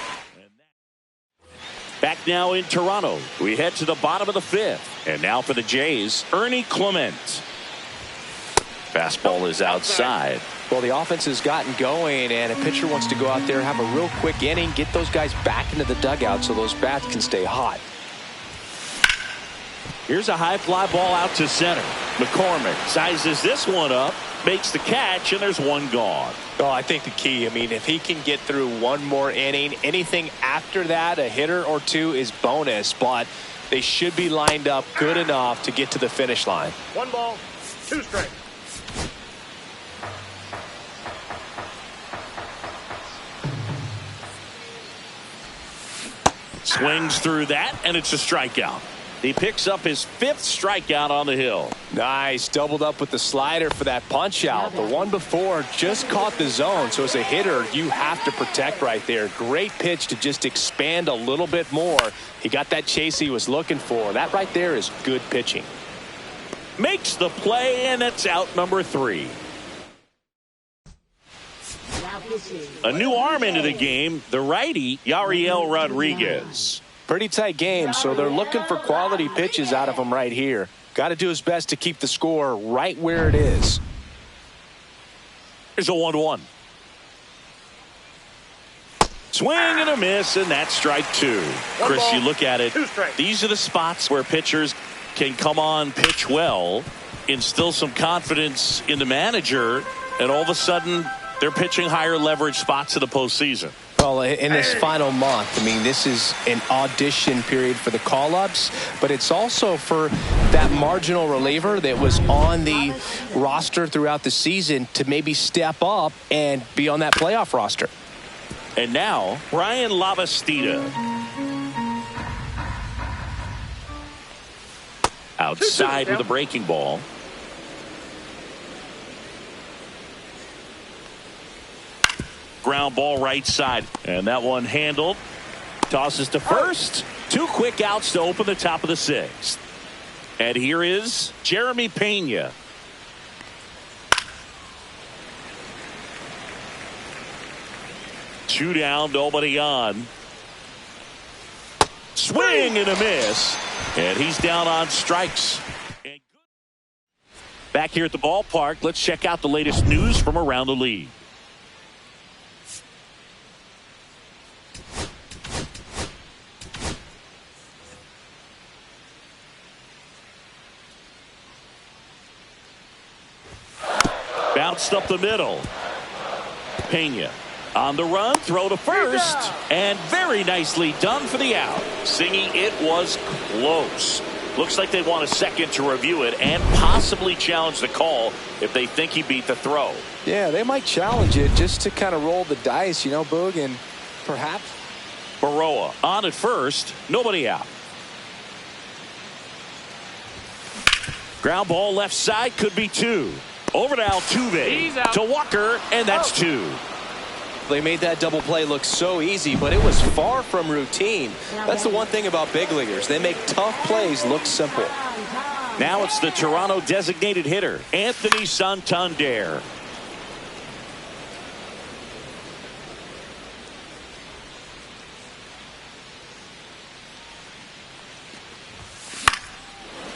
Back now in Toronto. We head to the bottom of the fifth. And now for the Jays, Ernie Clement. Fastball is outside. Well, the offense has gotten going, and a pitcher wants to go out there, have a real quick inning, get those guys back into the dugout so those bats can stay hot. Here's a high fly ball out to center. McCormick sizes this one up, makes the catch, and there's one gone. Well, I think the key, if he can get through one more inning, anything after that, a hitter or two is bonus, but they should be lined up good enough to get to the finish line. 1 ball, 2 strikes. Swings through that, and it's a strikeout. He picks up his 5th strikeout on the hill. Nice. Doubled up with the slider for that punch out. The one before just caught the zone. So as a hitter, you have to protect right there. Great pitch to just expand a little bit more. He got that chase he was looking for. That right there is good pitching. Makes the play, and it's out number 3. A new arm into the game, the righty, Yariel Rodriguez. Pretty tight game, so they're looking for quality pitches out of him right here. Got to do his best to keep the score right where it is. Here's a 1-1. Swing and a miss, and that's strike 2. Chris, you look at it, these are the spots where pitchers can come on, pitch well, instill some confidence in the manager, and all of a sudden they're pitching higher leverage spots in the postseason. Well, in this final month, this is an audition period for the call-ups, but it's also for that marginal reliever that was on the roster throughout the season to maybe step up and be on that playoff roster. And now, Brian Lavastida. Outside with a breaking ball. Ground ball right side, and that one handled. Tosses to first. 2 quick outs to open the top of the 6th. And here is Jeremy Pena. Two down, nobody on. Swing and a miss, and he's down on strikes. Back here at the ballpark, let's check out the latest news from around the league. Bounced up the middle. Pena on the run, throw to first, and very nicely done for the out. Singy, it was close. Looks like they want a second to review it and possibly challenge the call if they think he beat the throw. Yeah, they might challenge it just to kind of roll the dice, Boog, and perhaps. Baroa on at first, nobody out. Ground ball left side, could be 2. Over to Altuve, to Walker, and that's 2. They made that double play look so easy, but it was far from routine. That's the one thing about big leaguers. They make tough plays look simple. Now it's the Toronto designated hitter, Anthony Santander.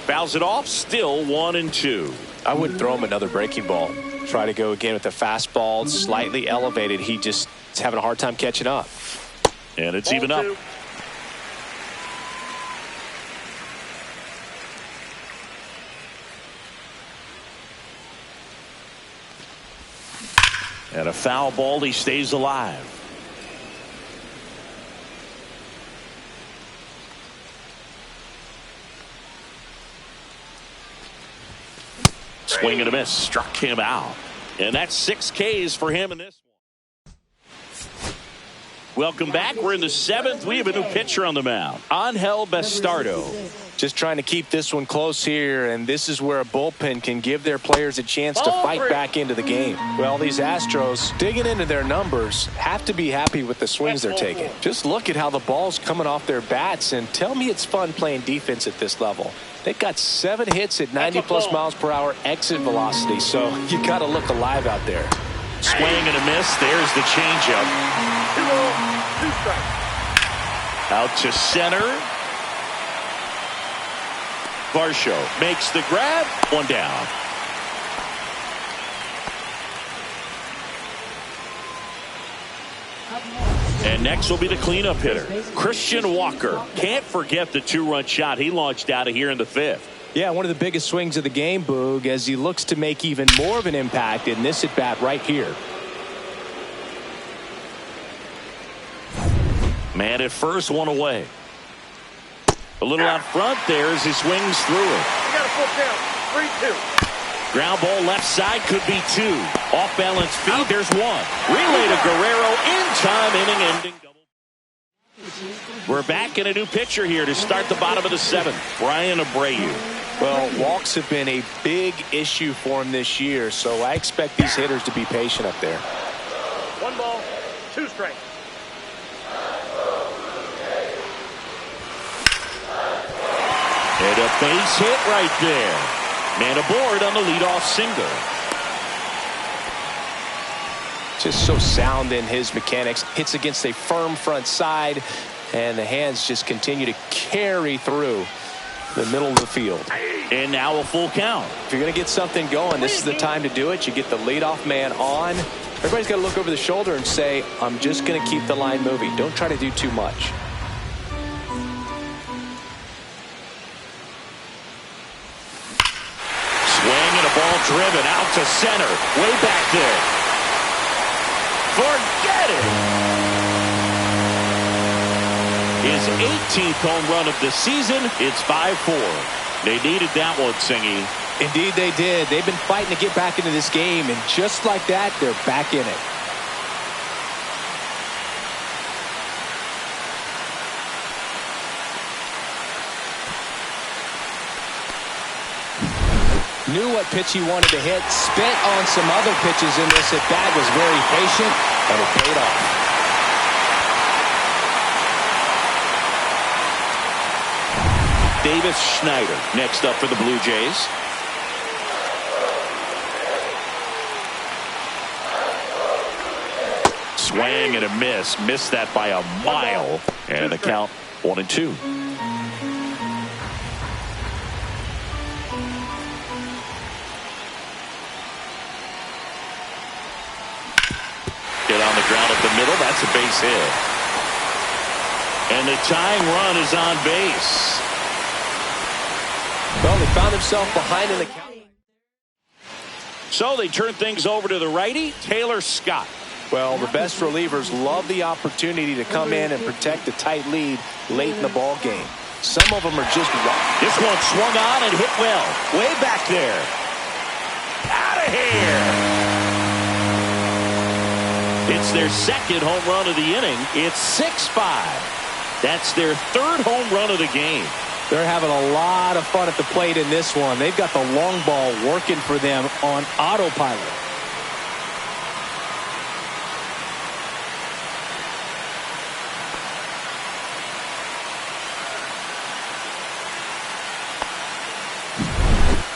Fouls it off, still 1-2. I wouldn't throw him another breaking ball. Try to go again with the fastball, slightly elevated. He just is having a hard time catching up. And it's even up. And a foul ball, he stays alive. Swing and a miss, struck him out. And that's 6 Ks for him in this one. Welcome back. We're in the 7th. We have a new pitcher on the mound, Angel Bastardo. Just trying to keep this one close here, and this is where a bullpen can give their players a chance to fight back into the game. Well, these Astros, digging into their numbers, have to be happy with the swings they're taking. Just look at how the ball's coming off their bats, and tell me it's fun playing defense at this level. They've got 7 hits at 90+ miles per hour exit velocity, so you got to look alive out there. Swing and a miss. There's the changeup. 2 balls, 2 strikes. Out to center. Varsho makes the grab. One down. And next will be the cleanup hitter, Christian Walker. Can't forget the 2-run shot he launched out of here in the 5th. Yeah, one of the biggest swings of the game, Boog, as he looks to make even more of an impact in this at-bat right here. Man at first, one away. A little out front there as he swings through it. You got a full count. 3-2. Ground ball left side, could be 2. Off balance feed, there's 1. Relay to Guerrero, in time, inning ending double. We're back in a new pitcher here to start the bottom of the 7th. Brian Abreu. Well, walks have been a big issue for him this year, so I expect these hitters to be patient up there. 1 ball, 2 strikes. And a base hit right there. Man aboard on the leadoff single. Just so sound in his mechanics. Hits against a firm front side, and the hands just continue to carry through the middle of the field. And now a full count. If you're going to get something going, this is the time to do it. You get the leadoff man on. Everybody's got to look over the shoulder and say, I'm just going to keep the line moving. Don't try to do too much. Swing and a ball driven out to center. Way back there. Forget it. His 18th home run of the season. It's 5-4. They needed that one, Singy. Indeed they did. They've been fighting to get back into this game, and just like that, they're back in it. Knew what pitch he wanted to hit, spent on some other pitches in this at bat, was very patient, and it paid off. Davis Schneider next up for the Blue Jays. Swing and a miss. Missed that by a mile. And the count 1-2. On the ground up the middle. That's a base hit. And the tying run is on base. Well, they found themselves behind in the count. So they turn things over to the righty, Taylor Scott. Well, the best relievers love the opportunity to come in and protect a tight lead late in the ball game. Some of them are just wild. This one swung on and hit well. Way back there. Out of here. It's their second home run of the inning. It's 6-5. That's their 3rd home run of the game. They're having a lot of fun at the plate in this one. They've got the long ball working for them on autopilot.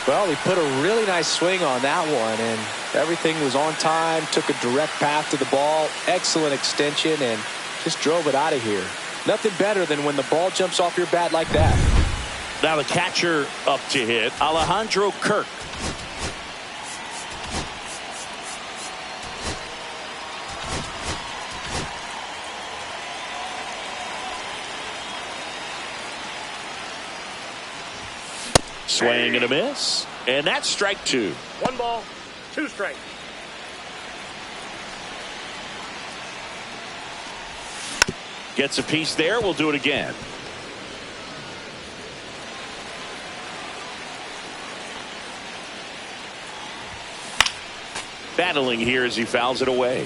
Well, he put a really nice swing on that one, and everything was on time, took a direct path to the ball, excellent extension, and just drove it out of here. Nothing better than when the ball jumps off your bat like that. Now the catcher up to hit, Alejandro Kirk. Swing and a miss. And that's strike 2. 1 ball, 2 strikes. Gets a piece there. We'll do it again. Battling here as he fouls it away.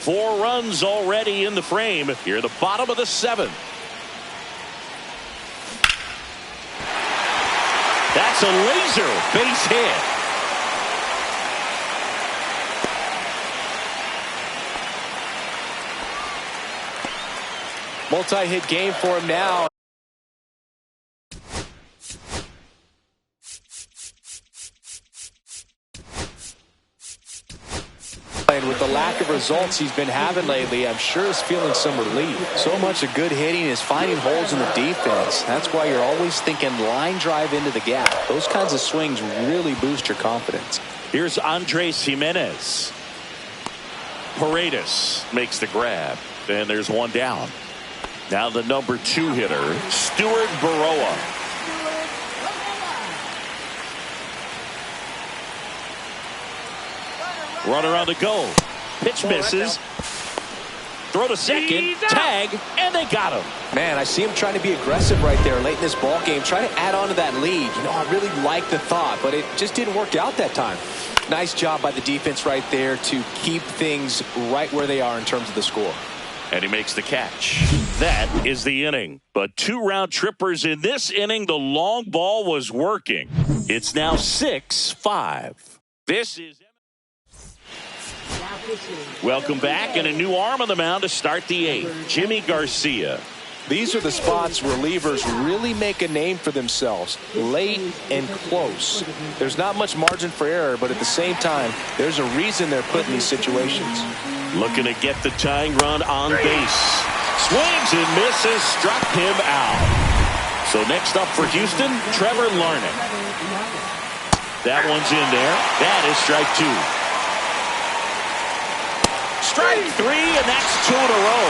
4 runs already in the frame. Here at the bottom of the 7th. That's a laser base hit. Multi-hit game for him now. And with the lack of results he's been having lately, I'm sure he's feeling some relief. So much of good hitting is finding holes in the defense. That's why you're always thinking line drive into the gap. Those kinds of swings really boost your confidence. Here's Andres Jimenez. Paredes makes the grab. And there's one down. Now the number 2 hitter, Stuart Baroa. Runner on the go. Pitch misses. Throw to second. Tag. And they got him. Man, I see him trying to be aggressive right there late in this ball game. Trying to add on to that lead. You know, I really like the thought, but it just didn't work out that time. Nice job by the defense right there to keep things right where they are in terms of the score. And he makes the catch. That is the inning. But 2 round trippers in this inning. The long ball was working. It's now 6-5. This is... Welcome back, and a new arm on the mound to start the 8th. Jimmy Garcia. These are the spots relievers really make a name for themselves, late and close. There's not much margin for error, but at the same time, there's a reason they're put in these situations. Looking to get the tying run on base. Swings and misses, struck him out. So next up for Houston, Trevor Larnach. That one's in there. That is strike 2. Strike 3, and that's 2 in a row.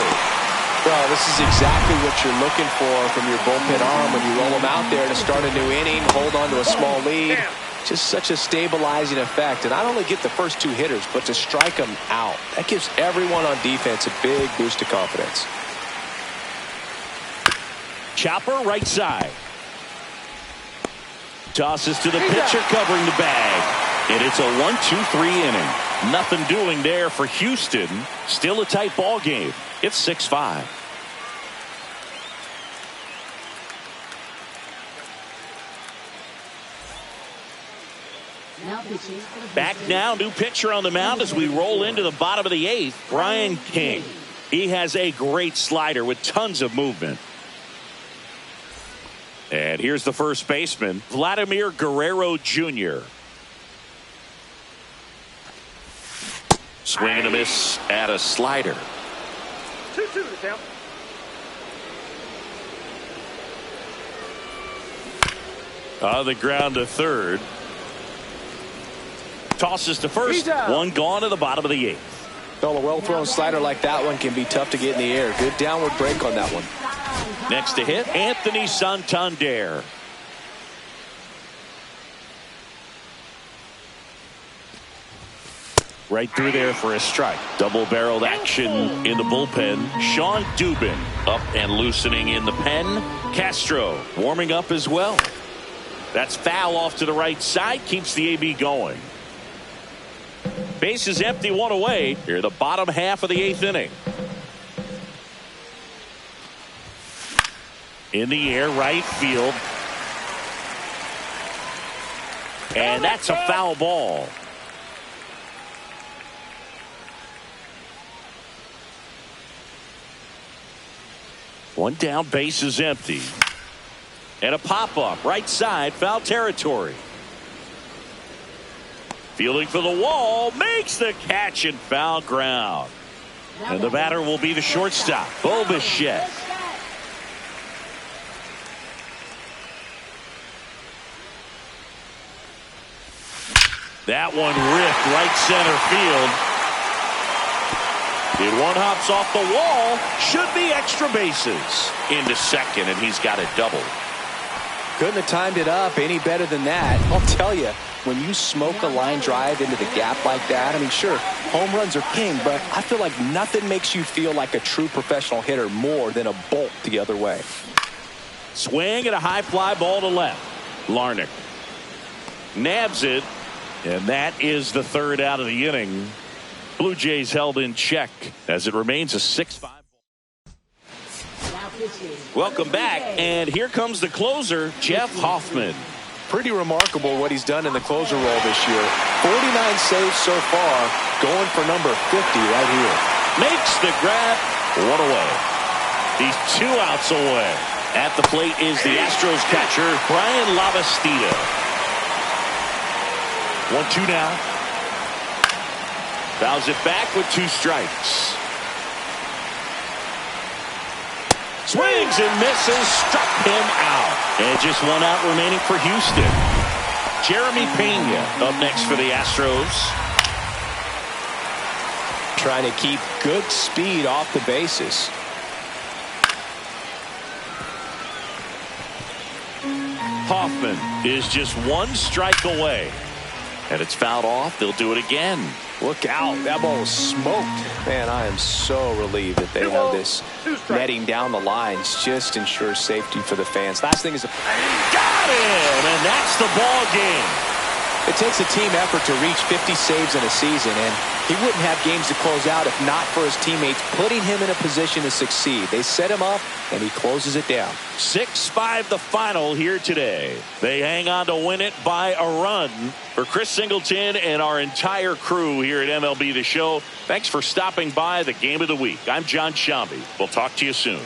Well, this is exactly what you're looking for from your bullpen arm when you roll them out there to start a new inning, hold on to a small lead. Just such a stabilizing effect. And not only get the first 2 hitters, but to strike them out. That gives everyone on defense a big boost of confidence. Chopper right side. Tosses to the pitcher covering the bag. And it's a 1-2-3 inning. Nothing doing there for Houston. Still a tight ball game. It's 6-5. Back now, new pitcher on the mound as we roll into the bottom of the 8th, Brian King. He has a great slider with tons of movement. And here's the first baseman, Vladimir Guerrero Jr. Swing and a miss at a slider. 2-2 to count. On the ground to third. Tosses to first. One gone to the bottom of the 8th. Well, a well-thrown slider like that one can be tough to get in the air. Good downward break on that one. Next to hit, Anthony Santander. Right through there for a strike. Double-barreled action in the bullpen. Sean Dubin up and loosening in the pen. Castro warming up as well. That's foul off to the right side. Keeps the AB going. Base is empty, 1 away. Here the bottom half of the 8th inning. In the air, right field. And that's a foul ball. One down, base is empty. And a pop-up, right side, foul territory. Fielding for the wall, makes the catch in foul ground. And the batter will be the shortstop, Bo Bichette. That one ripped right center field. And one hops off the wall. Should be extra bases. Into second, and he's got a double. Couldn't have timed it up any better than that. I'll tell you, when you smoke a line drive into the gap like that, I mean, sure, home runs are king, but I feel like nothing makes you feel like a true professional hitter more than a bolt the other way. Swing and a high fly ball to left. Larnach nabs it, and that is the 3rd out of the inning. Blue Jays held in check as it remains a 6-5. Welcome back, and here comes the closer, Jeff Hoffman. Pretty remarkable what he's done in the closer role this year. 49 saves so far, going for number 50 right here. Makes the grab, 1 away. He's 2 outs away. At the plate is the Astros catcher, Brian Lavastida. 1-2 now. Fouls it back with 2 strikes. Swings and misses, struck him out. And just 1 out remaining for Houston. Jeremy Pena up next for the Astros. Trying to keep good speed off the bases. Hoffman is just 1 strike away. And it's fouled off. They'll do it again. Look out. That ball was smoked. Man, I am so relieved that they have this netting down the lines. Just ensures safety for the fans. Last thing is got him, and that's the ball game. It takes a team effort to reach 50 saves in a season, and he wouldn't have games to close out if not for his teammates putting him in a position to succeed. They set him up, and he closes it down. 6-5 the final here today. They hang on to win it by a run. For Chris Singleton and our entire crew here at MLB The Show, thanks for stopping by the Game of the Week. I'm John Shambi. We'll talk to you soon.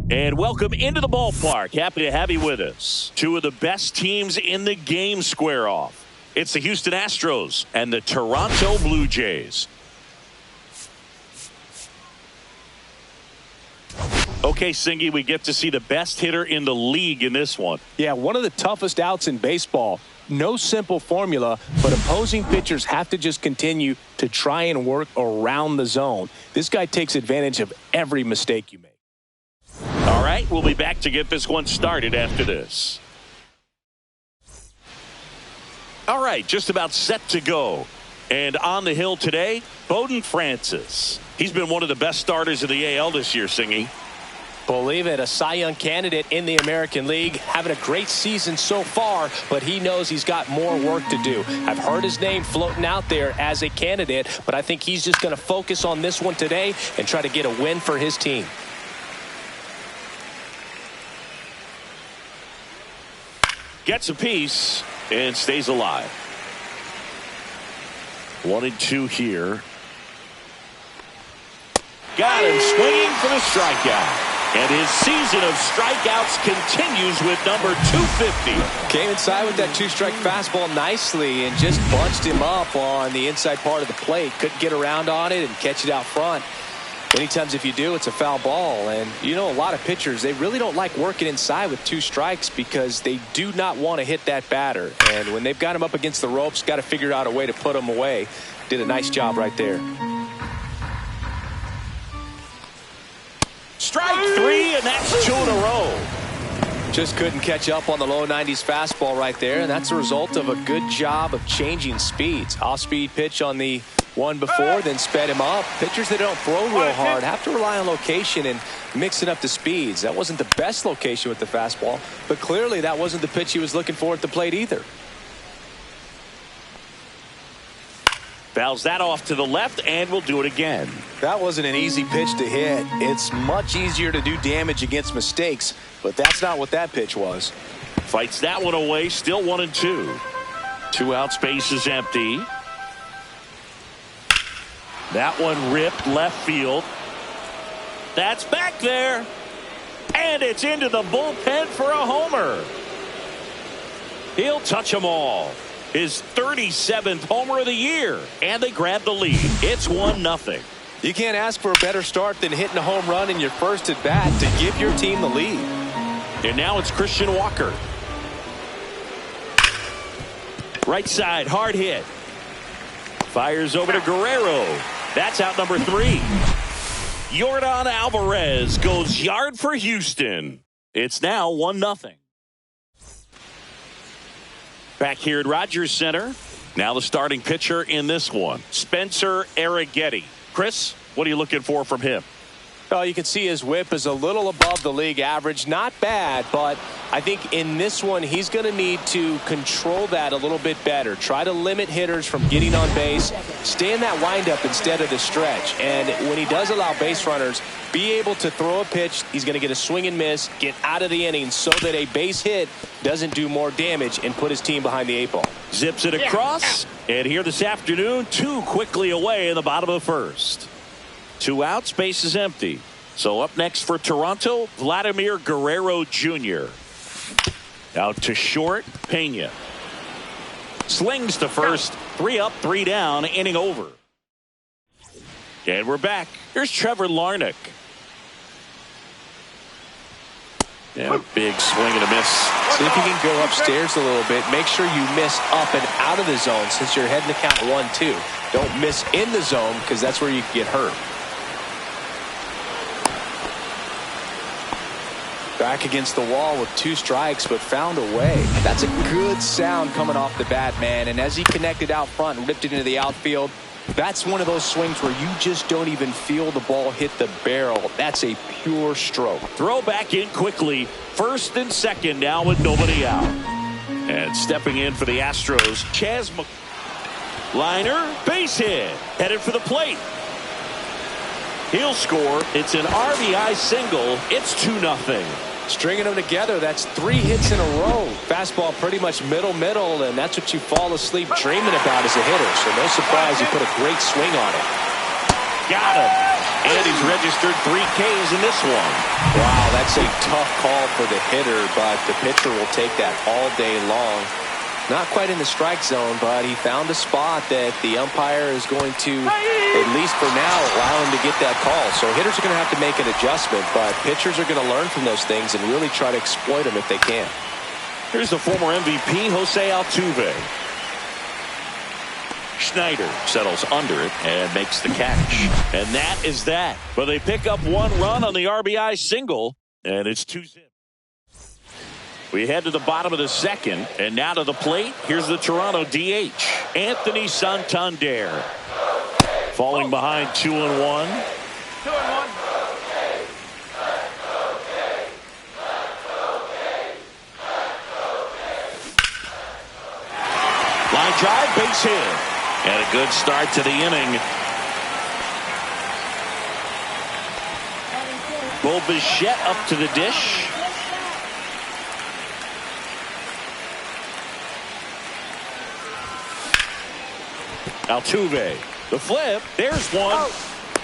And welcome into the ballpark. Happy to have you with us. 2 of the best teams in the game square off. It's the Houston Astros and the Toronto Blue Jays. Okay, Singy, we get to see the best hitter in the league in this one. Yeah, one of the toughest outs in baseball. No simple formula, but opposing pitchers have to just continue to try and work around the zone. This guy takes advantage of every mistake you make. All right, we'll be back to get this one started after this. All right, just about set to go. And on the hill today, Bowden Francis. He's been one of the best starters of the AL this year, Singy. Believe it, a Cy Young candidate in the American League, having a great season so far, but he knows he's got more work to do. I've heard his name floating out there as a candidate, but I think he's just going to focus on this one today and try to get a win for his team. Gets a piece and stays alive. 1-2 here. Got him swinging for the strikeout. And his season of strikeouts continues with number 250. Came inside with that 2-strike fastball nicely and just bunched him up on the inside part of the plate. Couldn't get around on it and catch it out front. Many times if you do, it's a foul ball. And you know, a lot of pitchers, they really don't like working inside with 2 strikes because they do not want to hit that batter. And when they've got him up against the ropes, got to figure out a way to put him away. Did a nice job right there. Strike 3, and that's 2 in a row. Just couldn't catch up on the low 90s fastball right there, and that's a result of a good job of changing speeds. Off-speed pitch on the one before, then sped him up. Pitchers that don't throw real hard have to rely on location and mix it up to speeds. That wasn't the best location with the fastball, but clearly that wasn't the pitch he was looking for at the plate either. Fouls that off to the left, and we'll do it again. That wasn't an easy pitch to hit. It's much easier to do damage against mistakes, but that's not what that pitch was. Fights that one away, still 1-2. 2 outs, base is empty. That one ripped left field. That's back there. And it's into the bullpen for a homer. He'll touch them all. His 37th homer of the year. And they grab the lead. It's 1-0. You can't ask for a better start than hitting a home run in your first at bat to give your team the lead. And now it's Christian Walker. Right side, hard hit. Fires over to Guerrero. That's out number 3. Yordan Alvarez goes yard for Houston. It's now 1-0. Back here at Rogers Center. Now the starting pitcher in this one, Spencer Arrighetti. Chris, what are you looking for from him? Well, you can see his whip is a little above the league average. Not bad, but I think in this one he's going to need to control that a little bit better. Try to limit hitters from getting on base. Stay in that windup instead of the stretch. And when he does allow base runners, be able to throw a pitch. He's going to get a swing and miss, get out of the inning so that a base hit doesn't do more damage and put his team behind the 8 ball. Zips it across. And here this afternoon, 2 quickly away in the bottom of the first. 2 outs, base is empty. So up next for Toronto, Vladimir Guerrero Jr. Out to short, Pena. Slings to first, 3 up, 3 down, inning over. And we're back. Here's Trevor Larnach. Yeah, big swing and a miss. See if you can go upstairs a little bit. Make sure you miss up and out of the zone since you're heading to count 1-2. Don't miss in the zone because that's where you can get hurt. Back against the wall with 2 strikes, but found a way. That's a good sound coming off the bat, man. And as he connected out front and ripped it into the outfield, that's one of those swings where you just don't even feel the ball hit the barrel. That's a pure stroke. Throw back in quickly. First and second now with nobody out. And stepping in for the Astros, Chas Liner, base hit. Headed for the plate. He'll score. It's an RBI single. It's 2-0. Stringing them together, that's 3 hits in a row. Fastball pretty much middle, and that's what you fall asleep dreaming about as a hitter. So no surprise you put a great swing on it. Got him. And he's registered 3 Ks in this one. Wow, that's a tough call for the hitter, but the pitcher will take that all day long. Not quite in the strike zone, but he found a spot that the umpire is going to, at least for now, allow him to get that call. So hitters are going to have to make an adjustment, but pitchers are going to learn from those things and really try to exploit them if they can. Here's the former MVP, Jose Altuve. Schneider settles under it and makes the catch. And that is that. But they pick up 1 run on the RBI single, and it's 2-0. We head to the bottom of the second, and now to the plate. Here's the Toronto DH, Anthony Santander. Falling behind 2-1. 2-1. Line drive, base hit. And a good start to the inning. Bo Bichette up to the dish. Altuve, the flip, there's one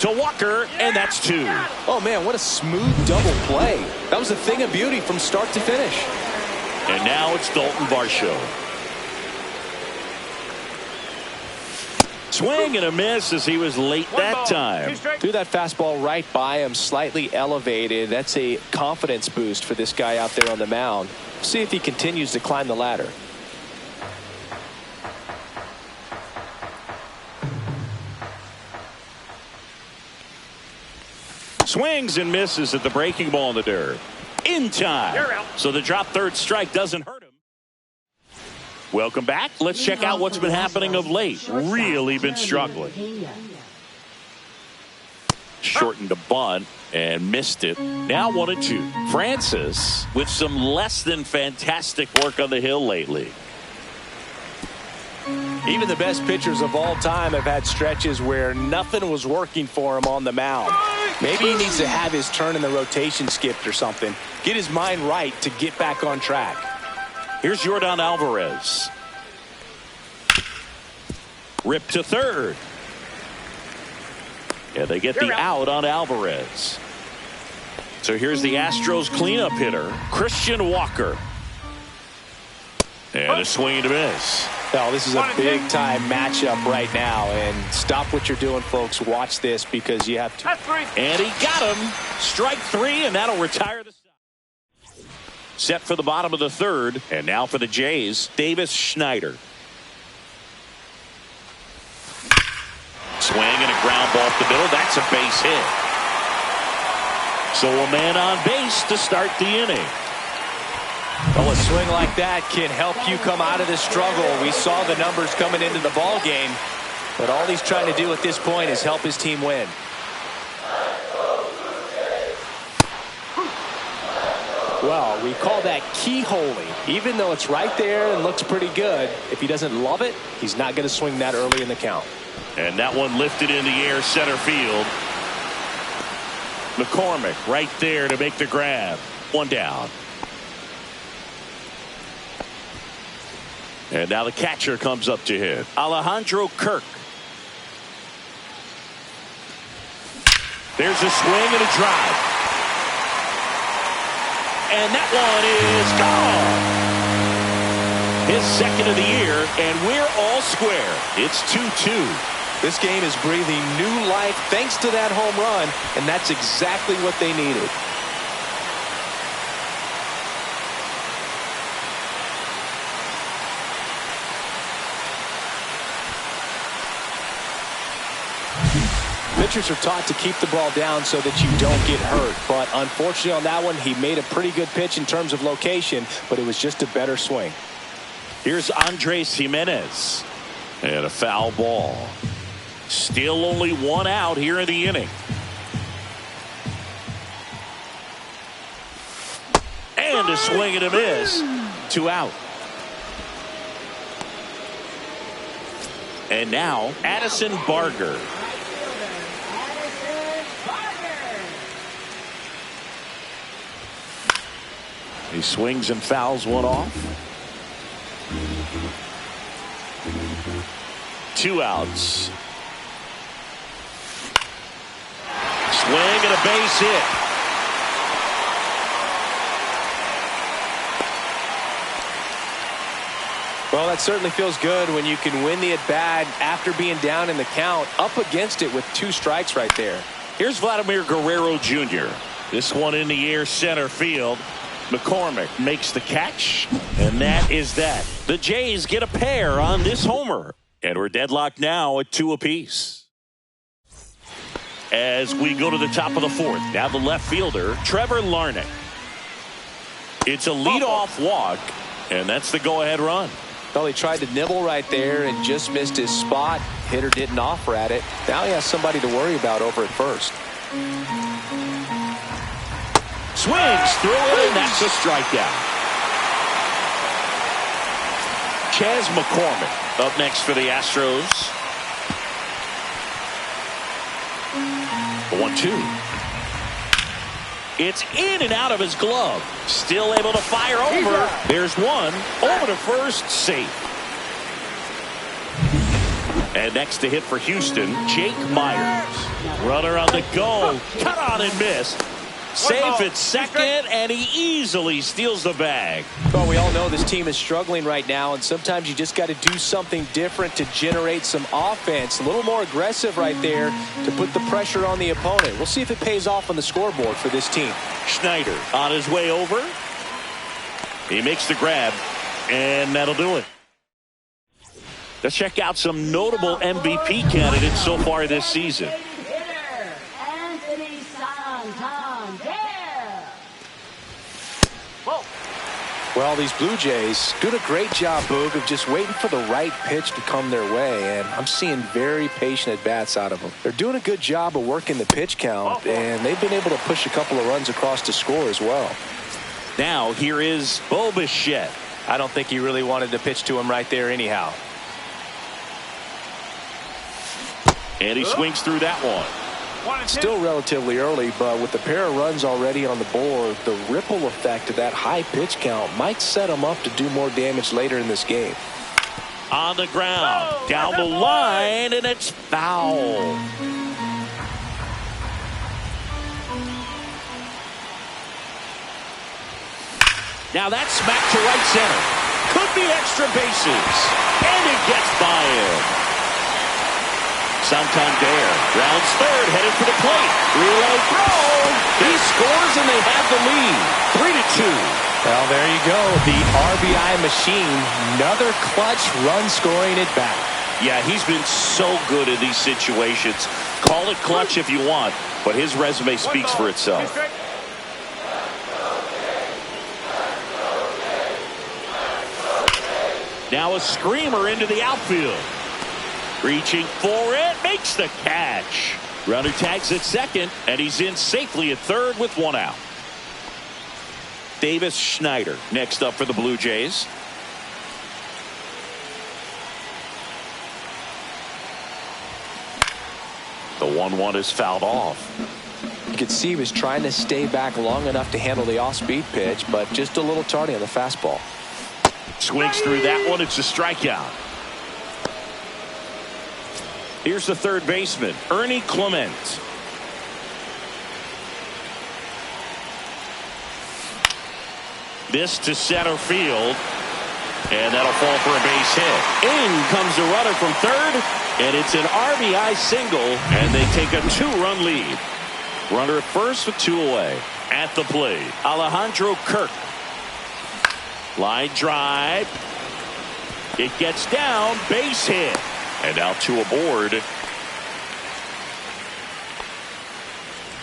to Walker, and that's 2. Oh man, what a smooth double play. That was a thing of beauty from start to finish. And now it's Dalton Varsho. Swing and a miss as he was late that time. Threw that fastball right by him, slightly elevated. That's a confidence boost for this guy out there on the mound. See if he continues to climb the ladder. Swings and misses at the breaking ball in the dirt. In time. So the drop third strike doesn't hurt him. Welcome back. Let's check out what's been happening of late. Really been struggling. Shortened the bunt and missed it. Now 1-2. Francis with some less than fantastic work on the hill lately. Even the best pitchers of all time have had stretches where nothing was working for him on the mound. Maybe he needs to have his turn in the rotation skipped or something. Get his mind right to get back on track. Here's Yordan Alvarez. Rip to third. Yeah, they get the out on Alvarez. So here's the Astros cleanup hitter, Christian Walker. And a swing and a miss. Oh, this is a big-time matchup right now. And stop what you're doing, folks. Watch this because you have to. And he got him. Strike three, and that'll retire the side. Set for the bottom of the third. And now for the Jays, Davis Schneider. Swing and a ground ball up the middle. That's a base hit. So a man on base to start the inning. Well, a swing like that can help you come out of this struggle. We saw the numbers coming into the ball game, but all he's trying to do at this point is help his team win. Well, we call that keyholing. Even though it's right there and looks pretty good, if he doesn't love it, he's not going to swing that early in the count. And that one lifted in the air, center field. McCormick right there to make the grab. One down. And now the catcher comes up to hit. Alejandro Kirk. There's a swing and a drive. And that one is gone. His second of the year, and we're all square. It's 2-2. This game is breathing new life thanks to that home run, and that's exactly what they needed. Pitchers are taught to keep the ball down so that you don't get hurt. But unfortunately on that one, he made a pretty good pitch in terms of location, but it was just a better swing. Here's Andres Jimenez. And a foul ball. Still only one out here in the inning. And a swing and a miss. 2 out. And now Addison Barger. He swings and fouls one off. 2 outs. Swing and a base hit. Well, that certainly feels good when you can win the at-bat after being down in the count, up against it with 2 strikes right there. Here's Vladimir Guerrero Jr. This one in the air, center field. McCormick makes the catch, and that is that. The Jays get a pair on this homer, and we're deadlocked now at 2 apiece. As we go to the top of the 4th, now the left fielder, Trevor Larnach. It's a leadoff walk, and that's the go-ahead run. Well, he tried to nibble right there and just missed his spot. Hitter didn't offer at it. Now he has somebody to worry about over at first. Swings through it, and that's a strikeout. Chas McCormick up next for the Astros. 1-2. It's in and out of his glove. Still able to fire over. There's one. Over to first, safe. And next to hit for Houston, Jake Myers. Runner on the go. Cut on and miss. Safe at second, and he easily steals the bag. Well, we all know this team is struggling right now, and sometimes you just got to do something different to generate some offense. A little more aggressive right there to put the pressure on the opponent. We'll see if it pays off on the scoreboard for this team. Schneider on his way over. He makes the grab, and that'll do it. Let's check out some notable MVP candidates so far this season. Well, these Blue Jays doing a great job, Boog, of just waiting for the right pitch to come their way, and I'm seeing very patient at-bats out of them. They're doing a good job of working the pitch count, and they've been able to push a couple of runs across to score as well. Now, here is Bo Bichette. I don't think he really wanted to pitch to him right there anyhow. And he swings through that one. Still relatively early, but with the pair of runs already on the board, the ripple effect of that high pitch count might set them up to do more damage later in this game. On the ground, down the line, and it's foul. Now that's smacked to right center. Could be extra bases. And it gets by him. Santander rounds third, headed for the plate. Relay throw. He scores, and they have the lead. 3-2. Well, there you go. The RBI machine. Another clutch run scoring at bat. Yeah, he's been so good in these situations. Call it clutch if you want, but his resume speaks for itself. Now a screamer into the outfield. Reaching for it, makes the catch. Runner tags at second, and he's in safely at third with one out. Davis Schneider next up for the Blue Jays. The 1-1 is fouled off. You could see he was trying to stay back long enough to handle the off-speed pitch, but just a little tardy on the fastball. Swings through that one. It's a strikeout. Here's the third baseman, Ernie Clement. This to center field, and that'll fall for a base hit. In comes the runner from third, and it's an RBI single, and they take a 2-run lead. Runner at first with 2 away. At the plate, Alejandro Kirk. Line drive. It gets down, base hit. And now 2 aboard.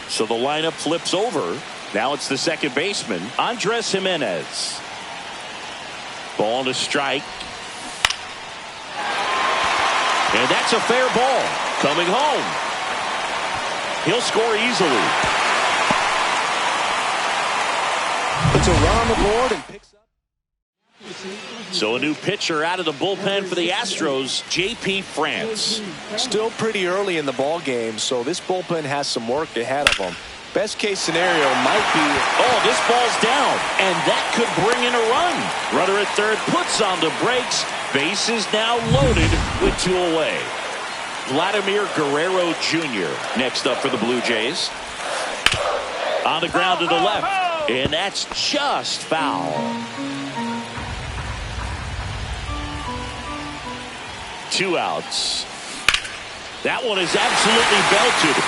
So the lineup flips over. Now it's the second baseman, Andres Jimenez. Ball to strike. And that's a fair ball. Coming home. He'll score easily. Puts a run on the board and picks up. So a new pitcher out of the bullpen for the Astros, J.P. France. Still pretty early in the ball game, so this bullpen has some work ahead of them. Best case scenario might be, oh, this ball's down, and that could bring in a run. Runner at third puts on the brakes. Bases now loaded with 2 away. Vladimir Guerrero Jr. next up for the Blue Jays. On the ground to the left, and that's just foul. 2 outs. That one is absolutely belted.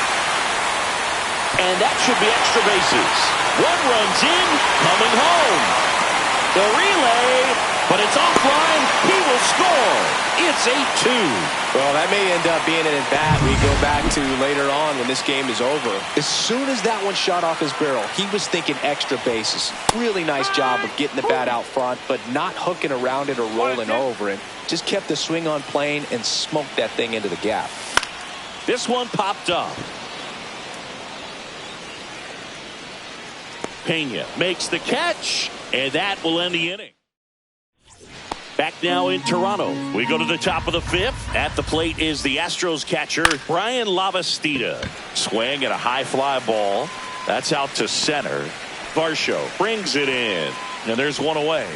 And that should be extra bases. 1 run's in, coming home. The relay, but it's offline. He will score. It's 8-2. Well, that may end up being an at-bat we go back to later on when this game is over. As soon as that one shot off his barrel, he was thinking extra bases. Really nice job of getting the bat out front, but not hooking around it or rolling over it. Just kept the swing on plane and smoked that thing into the gap. This one popped up. Pena makes the catch, and that will end the inning. Back now in Toronto. We go to the top of the 5th. At the plate is the Astros catcher, Brian Lavastida. Swing at a high fly ball. That's out to center. Varsho brings it in, and there's 1 away.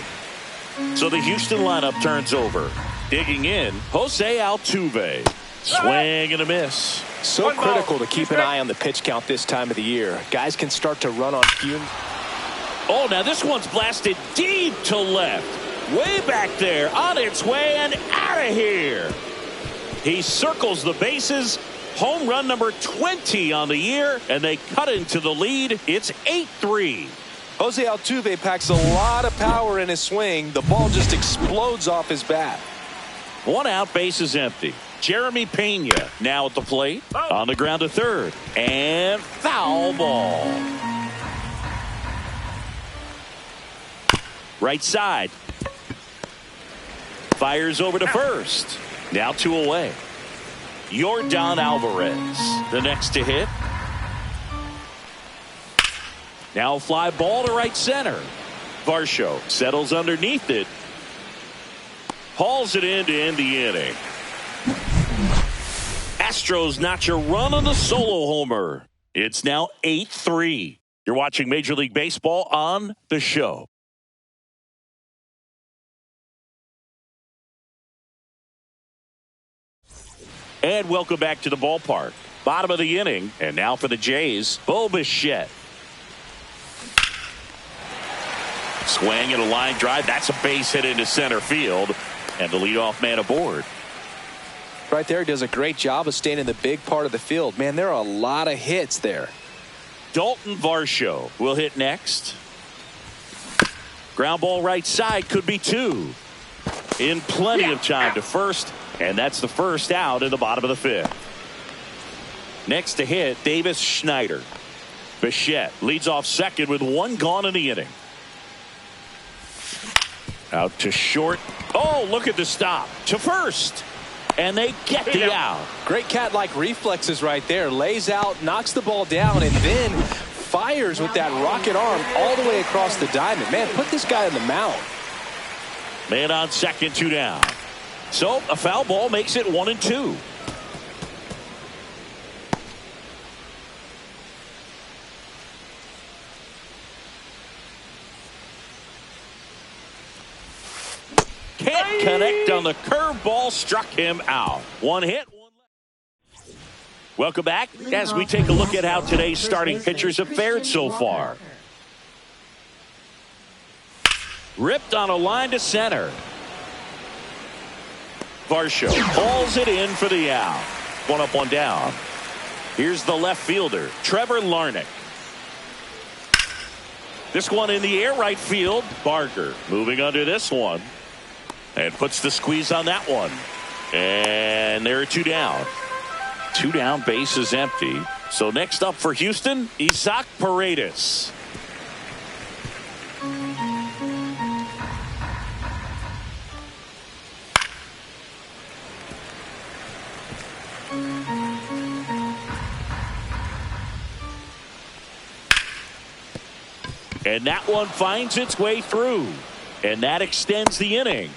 So the Houston lineup turns over. Digging in, Jose Altuve. Swing and a miss. So critical to keep an eye on the pitch count this time of the year. Guys can start to run on fumes. Oh, now this one's blasted deep to left. Way back there, on its way and out of here. He circles the bases. Home run number 20 on the year, and they cut into the lead. It's 8-3. Jose Altuve packs a lot of power in his swing. The ball just explodes off his bat. 1 out, bases empty. Jeremy Pena now at the plate. On the ground to third. And foul ball. Right side. Fires over to first. Now 2 away. Yordan Alvarez, the next to hit. Now a fly ball to right center. Varsho settles underneath it. Hauls it in to end the inning. Astros notch a run on the solo homer. It's now 8-3. You're watching Major League Baseball on The Show. And welcome back to the ballpark. Bottom of the inning. And now for the Jays, Bo Bichette. Swing and a line drive. That's a base hit into center field. And the leadoff man aboard. Right there, he does a great job of staying in the big part of the field. Man, there are a lot of hits there. Dalton Varsho will hit next. Ground ball right side, could be 2. In plenty of time to first. And that's the first out in the bottom of the 5th. Next to hit, Davis Schneider. Bichette leads off second with 1 gone in the inning. Out to short. Oh, look at the stop. To first. And they get the out. Great cat-like reflexes right there. Lays out, knocks the ball down, and then fires with that rocket arm all the way across the diamond. Man, put this guy in the mound. Man on second, 2 down. So a foul ball makes it 1-2. Can't connect on the curveball, struck him out. 1 hit, 1 left. Welcome back as we take a look at how today's starting pitchers have fared so far. Ripped on a line to center. Varsho hauls it in for the out. 1 up, 1 down. Here's the left fielder, Trevor Larnach. This one in the air, right field. Barker moving under this one. And puts the squeeze on that one. And there are 2 down. 2 down, base is empty. So next up for Houston, Isaac Paredes. And that one finds its way through. And that extends the inning.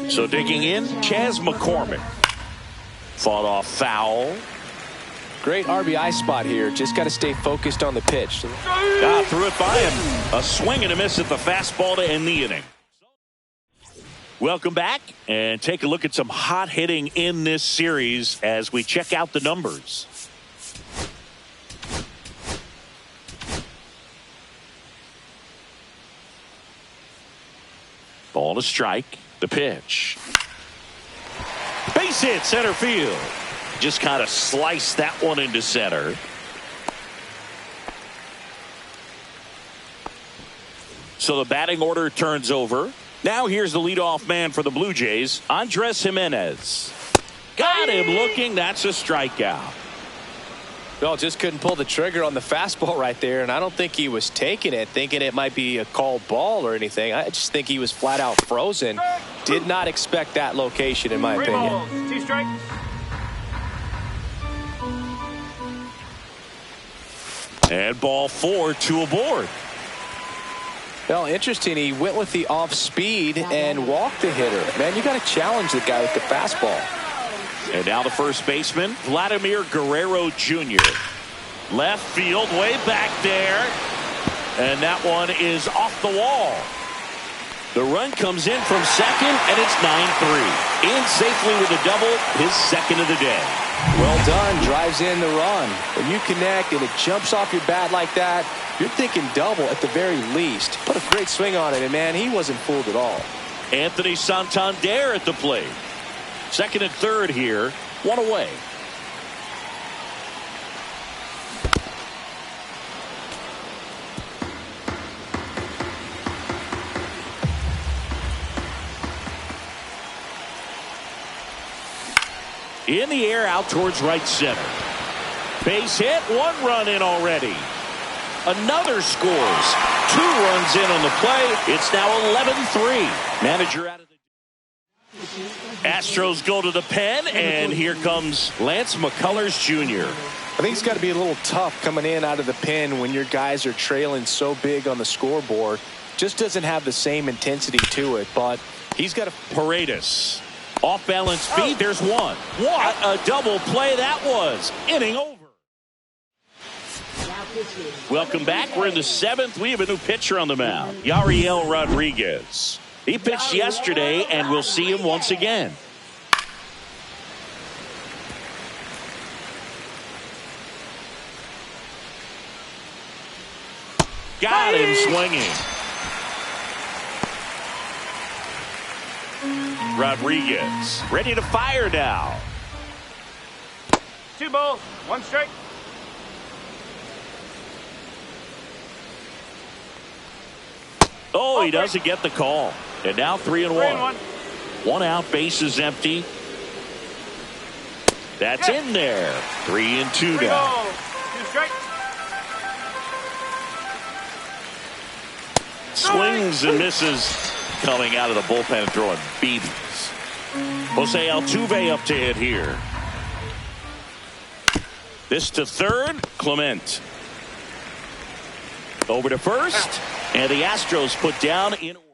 So digging in, Chas McCormick. Fought off foul. Great RBI spot here. Just got to stay focused on the pitch. Threw it by him. A swing and a miss at the fastball to end the inning. Welcome back and take a look at some hot hitting in this series as we check out the numbers. Ball to strike. The pitch. Base hit, center field. Just kind of sliced that one into center. So the batting order turns over. Now here's the leadoff man for the Blue Jays, Andres Jimenez. Got him looking. That's a strikeout. Well, just couldn't pull the trigger on the fastball right there, and I don't think he was taking it, thinking it might be a called ball or anything. I just think he was flat out frozen. Did not expect that location, in my opinion. 2 strikes. And ball 4, 2 aboard. Well, interesting. He went with the off speed and walked the hitter. Man, you got to challenge the guy with the fastball. And now the first baseman, Vladimir Guerrero Jr. Left field, way back there. And that one is off the wall. The run comes in from second, and it's 9-3. In safely with a double, his second of the day. Well done. Drives in the run. When you connect and it jumps off your bat like that, you're thinking double at the very least. Put a great swing on it, and man, he wasn't fooled at all. Anthony Santander at the plate. Second and third here. One away. In the air out towards right center. Base hit. One run in already. Another scores. 2 runs in on the play. It's now 11-3. Manager out of the Astros go to the pen, and here comes Lance McCullers Jr. I think it's got to be a little tough coming in out of the pen when your guys are trailing so big on the scoreboard. Just doesn't have the same intensity to it, but he's got a Paredes. Off balance feet. There's one. What a double play that was. Inning over. Welcome back. We're in the 7th. We have a new pitcher on the mound, Yariel Rodriguez. He pitched yesterday, and we'll see him once again. Got him swinging. Rodriguez ready to fire now. 2 balls, 1 strike. Oh, he doesn't get the call. And now 3-1. 1 out, base is empty. That's in there. 3-2 now. 2 strikes. Swings and misses coming out of the bullpen and throwing BBs. Jose Altuve up to hit here. This to third. Clement. Over to first. And the Astros put down in order.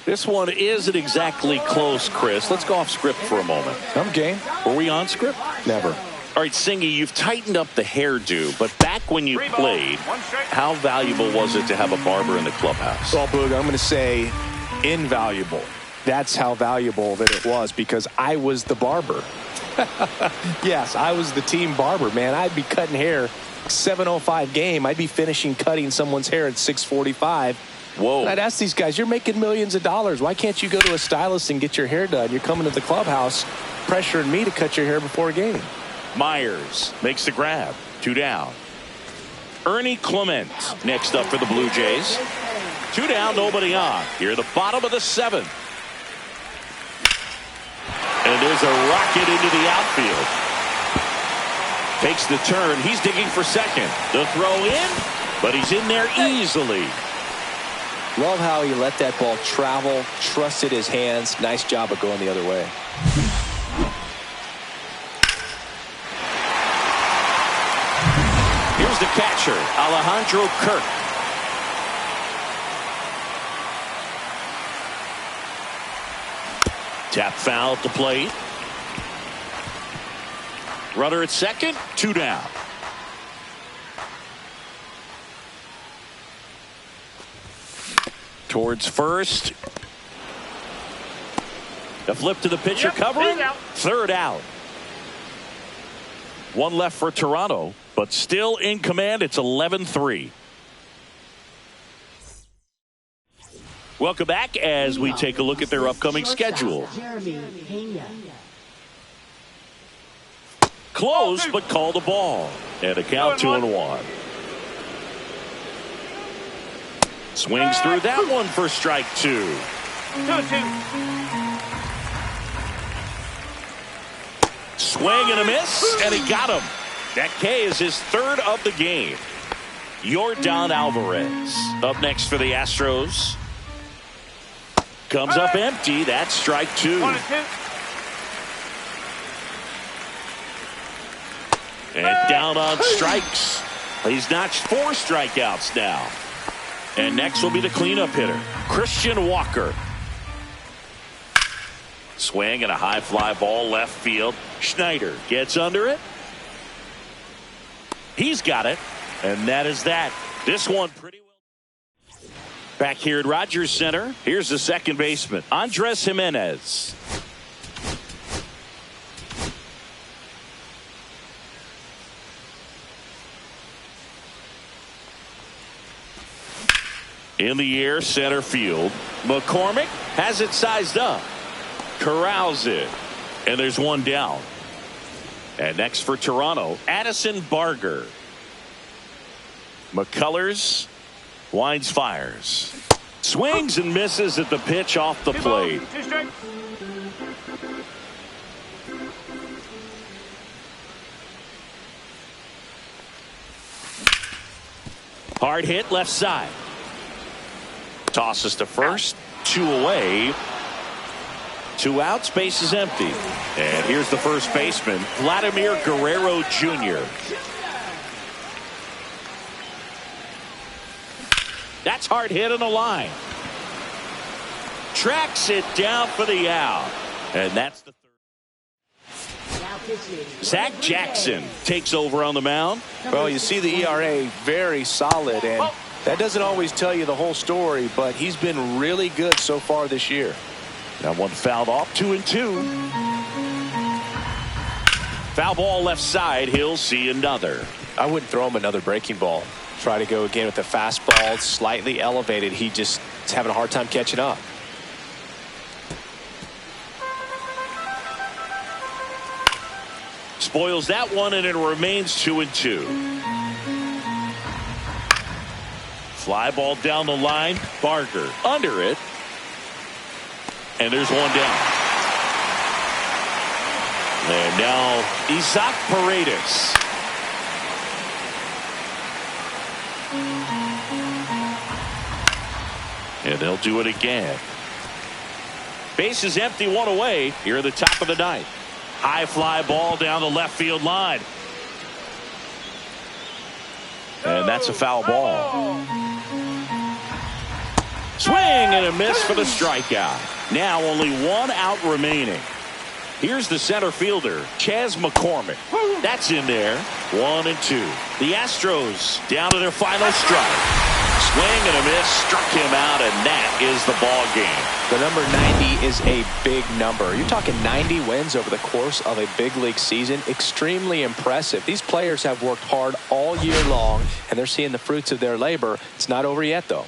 This one isn't exactly close, Chris. Let's go off script for a moment. I'm game. Were we on script? Never. All right, Singy, you've tightened up the hairdo, but back when you played, how valuable was it to have a barber in the clubhouse? Well, Boog, I'm going to say invaluable. That's how valuable that it was, because I was the barber. Yes, I was the team barber, man. I'd be cutting hair 7:05 game. I'd be finishing cutting someone's hair at 6:45. Whoa. And I'd ask these guys, you're making millions of dollars. Why can't you go to a stylist and get your hair done? You're coming to the clubhouse pressuring me to cut your hair before a game. Myers makes the grab. 2 down. Ernie Clement next up for the Blue Jays. 2 down, nobody on. Here at the bottom of the 7th. And there's a rocket into the outfield. Takes the turn. He's digging for second. The throw in, but he's in there easily. Love how he let that ball travel, trusted his hands. Nice job of going the other way. Here's the catcher, Alejandro Kirk. Tap foul at the plate. Runner at second, 2 down. Towards first. The flip to the pitcher, covering. 3rd out. 1 left for Toronto, but still in command. It's 11-3. Welcome back as we take a look at their upcoming schedule. Close, but called a ball. And a count 2-1. Swings through that one for strike 2. 2-2. Swing and a miss, and he got him. That K is his 3rd of the game. Yordan Alvarez up next for the Astros. Comes up empty. That's strike 2. 1-2. And down on strikes. He's notched 4 strikeouts now. And next will be the cleanup hitter, Christian Walker. Swing and a high fly ball left field. Schneider gets under it. He's got it. And that is that. This one pretty well. Back here at Rogers Center, here's the second baseman, Andres Jimenez. In the air, center field. McCormick has it sized up. Corrals it. And there's one down. And next for Toronto, Addison Barger. McCullers winds, fires. Swings and misses at the pitch off the plate. Hard hit left side. Tosses to first. 2 away. 2 outs. Base is empty. And here's the first baseman, Vladimir Guerrero Jr. That's hard hit on the line. Tracks it down for the out. And that's the third. Zach Jackson takes over on the mound. Well, you see the ERA very solid, and that doesn't always tell you the whole story, but he's been really good so far this year. Now one fouled off, 2-2. Foul ball left side. He'll see another. I wouldn't throw him another breaking ball. Try to go again with the fastball, slightly elevated. He just is having a hard time catching up. Spoils that one, and it remains 2-2. Fly ball down the line. Barger under it. And there's one down. And now Isaac Paredes. And they'll do it again. Base is empty, 1 away here at the top of the ninth. High fly ball down the left field line. And that's a foul ball. Swing and a miss for the strikeout. Now only 1 out remaining. Here's the center fielder, Chas McCormick. That's in there. 1-2. The Astros down to their final strike. Swing and a miss, struck him out, and that is the ball game. The number 90 is a big number. You're talking 90 wins over the course of a big league season. Extremely impressive. These players have worked hard all year long, and they're seeing the fruits of their labor. It's not over yet, though.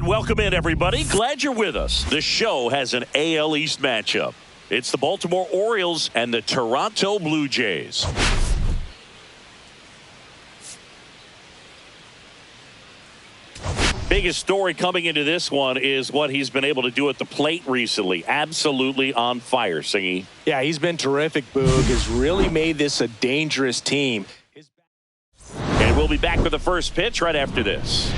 And welcome in, everybody. Glad you're with us. The show has an AL East matchup. It's the Baltimore Orioles and the Toronto Blue Jays. Biggest story coming into this one is what he's been able to do at the plate recently. Absolutely on fire, Singy. Yeah, he's been terrific, Boog. Has really made this a dangerous team. And we'll be back with the first pitch right after this.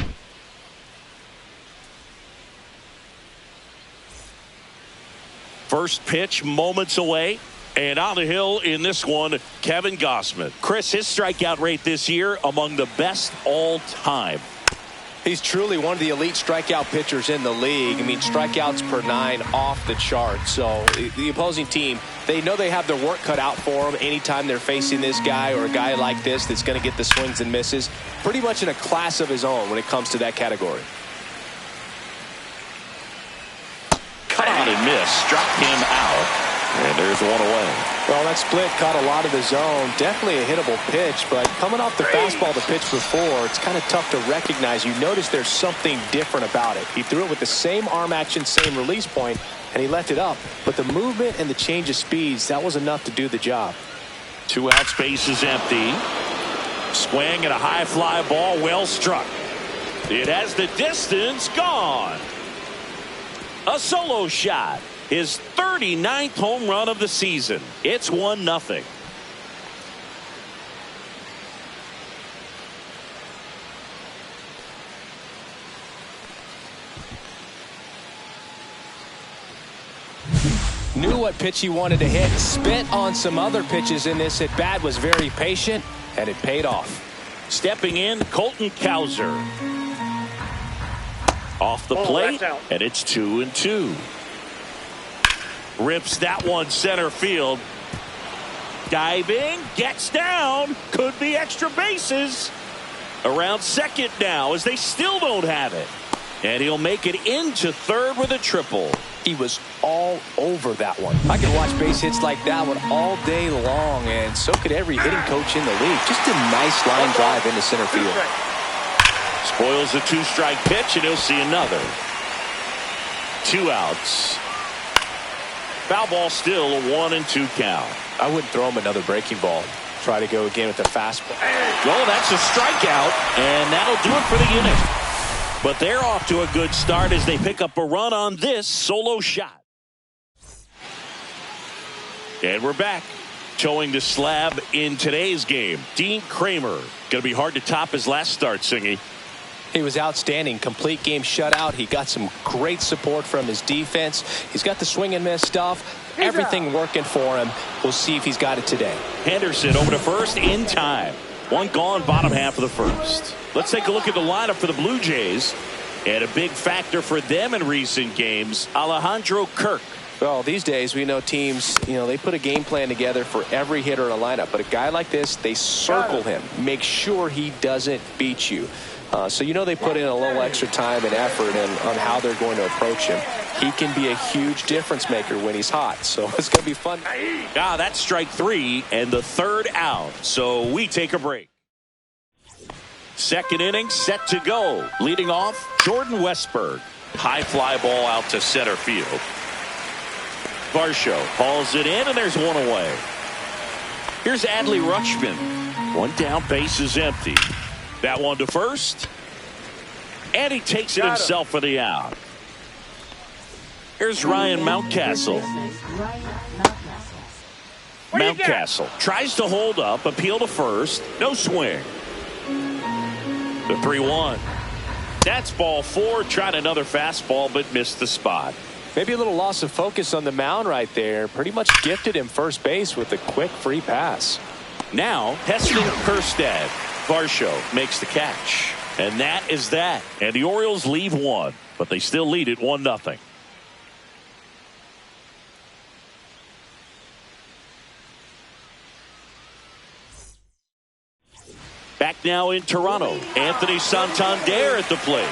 First pitch moments away. And on the hill in this one, Kevin Gausman. Chris, his strikeout rate this year among the best all time. He's truly one of the elite strikeout pitchers in the league. I mean, strikeouts per 9 off the chart. So the opposing team, they know they have their work cut out for them anytime they're facing this guy or a guy like this that's going to get the swings and misses. Pretty much in a class of his own when it comes to that category. Cut on and miss. Struck him out. And there's one away. Well, that split caught a lot of the zone. Definitely a hittable pitch, but coming off the fastball the pitch before, it's kind of tough to recognize. You notice there's something different about it. He threw it with the same arm action, same release point, and he left it up. But the movement and the change of speeds, that was enough to do the job. 2 out, space is empty. Swing and a high fly ball, well struck. It has the distance, gone. A solo shot. His 39th home run of the season. It's 1-0. Knew what pitch he wanted to hit. Spit on some other pitches in this at bat. Was very patient, and it paid off. Stepping in, Colton Cowser. Off the plate, and it's 2-2. Rips that one center field. Diving, gets down, could be extra bases. Around second now as they still don't have it. And he'll make it into third with a triple. He was all over that one. I could watch base hits like that one all day long, and so could every hitting coach in the league. Just a nice line drive into center field. Spoils a 2-strike pitch, and he'll see another. 2 outs. Foul ball, still a 1-2 count. I wouldn't throw him another breaking ball. Try to go again with the fastball. Well, that's a strikeout, and that'll do it for the inning. But they're off to a good start as they pick up a run on this solo shot. And we're back. Towing the slab in today's game, Dean Kramer. Going to be hard to top his last start, Singy. He was outstanding. Complete game shutout. He got some great support from his defense. He's got the swing and miss stuff. Everything working for him. We'll see if he's got it today. Henderson over to first in time. 1 gone, bottom half of the first. Let's take a look at the lineup for the Blue Jays. And a big factor for them in recent games, Alejandro Kirk. Well, these days we know teams, they put a game plan together for every hitter in a lineup. But a guy like this, they circle him. Make sure he doesn't beat you. So they put in a little extra time and effort on how they're going to approach him. He can be a huge difference maker when he's hot. So it's going to be fun. That's strike 3 and the 3rd out. So we take a break. Second inning set to go. Leading off, Jordan Westburg. High fly ball out to center field. Varsho hauls it in, and there's one away. Here's Adley Rutschman. 1 down, base is empty. That one to first. And he takes it himself for the out. Here's Ryan Mountcastle. Mountcastle tries to hold up, appeal to first. No swing. The 3-1. That's ball 4. Tried another fastball, but missed the spot. Maybe a little loss of focus on the mound right there. Pretty much gifted him first base with a quick free pass. Now, Heston Kjerstad. Varsho makes the catch. And that is that. And the Orioles leave 1, but they still lead it 1-0. Back now in Toronto. Anthony Santander at the plate.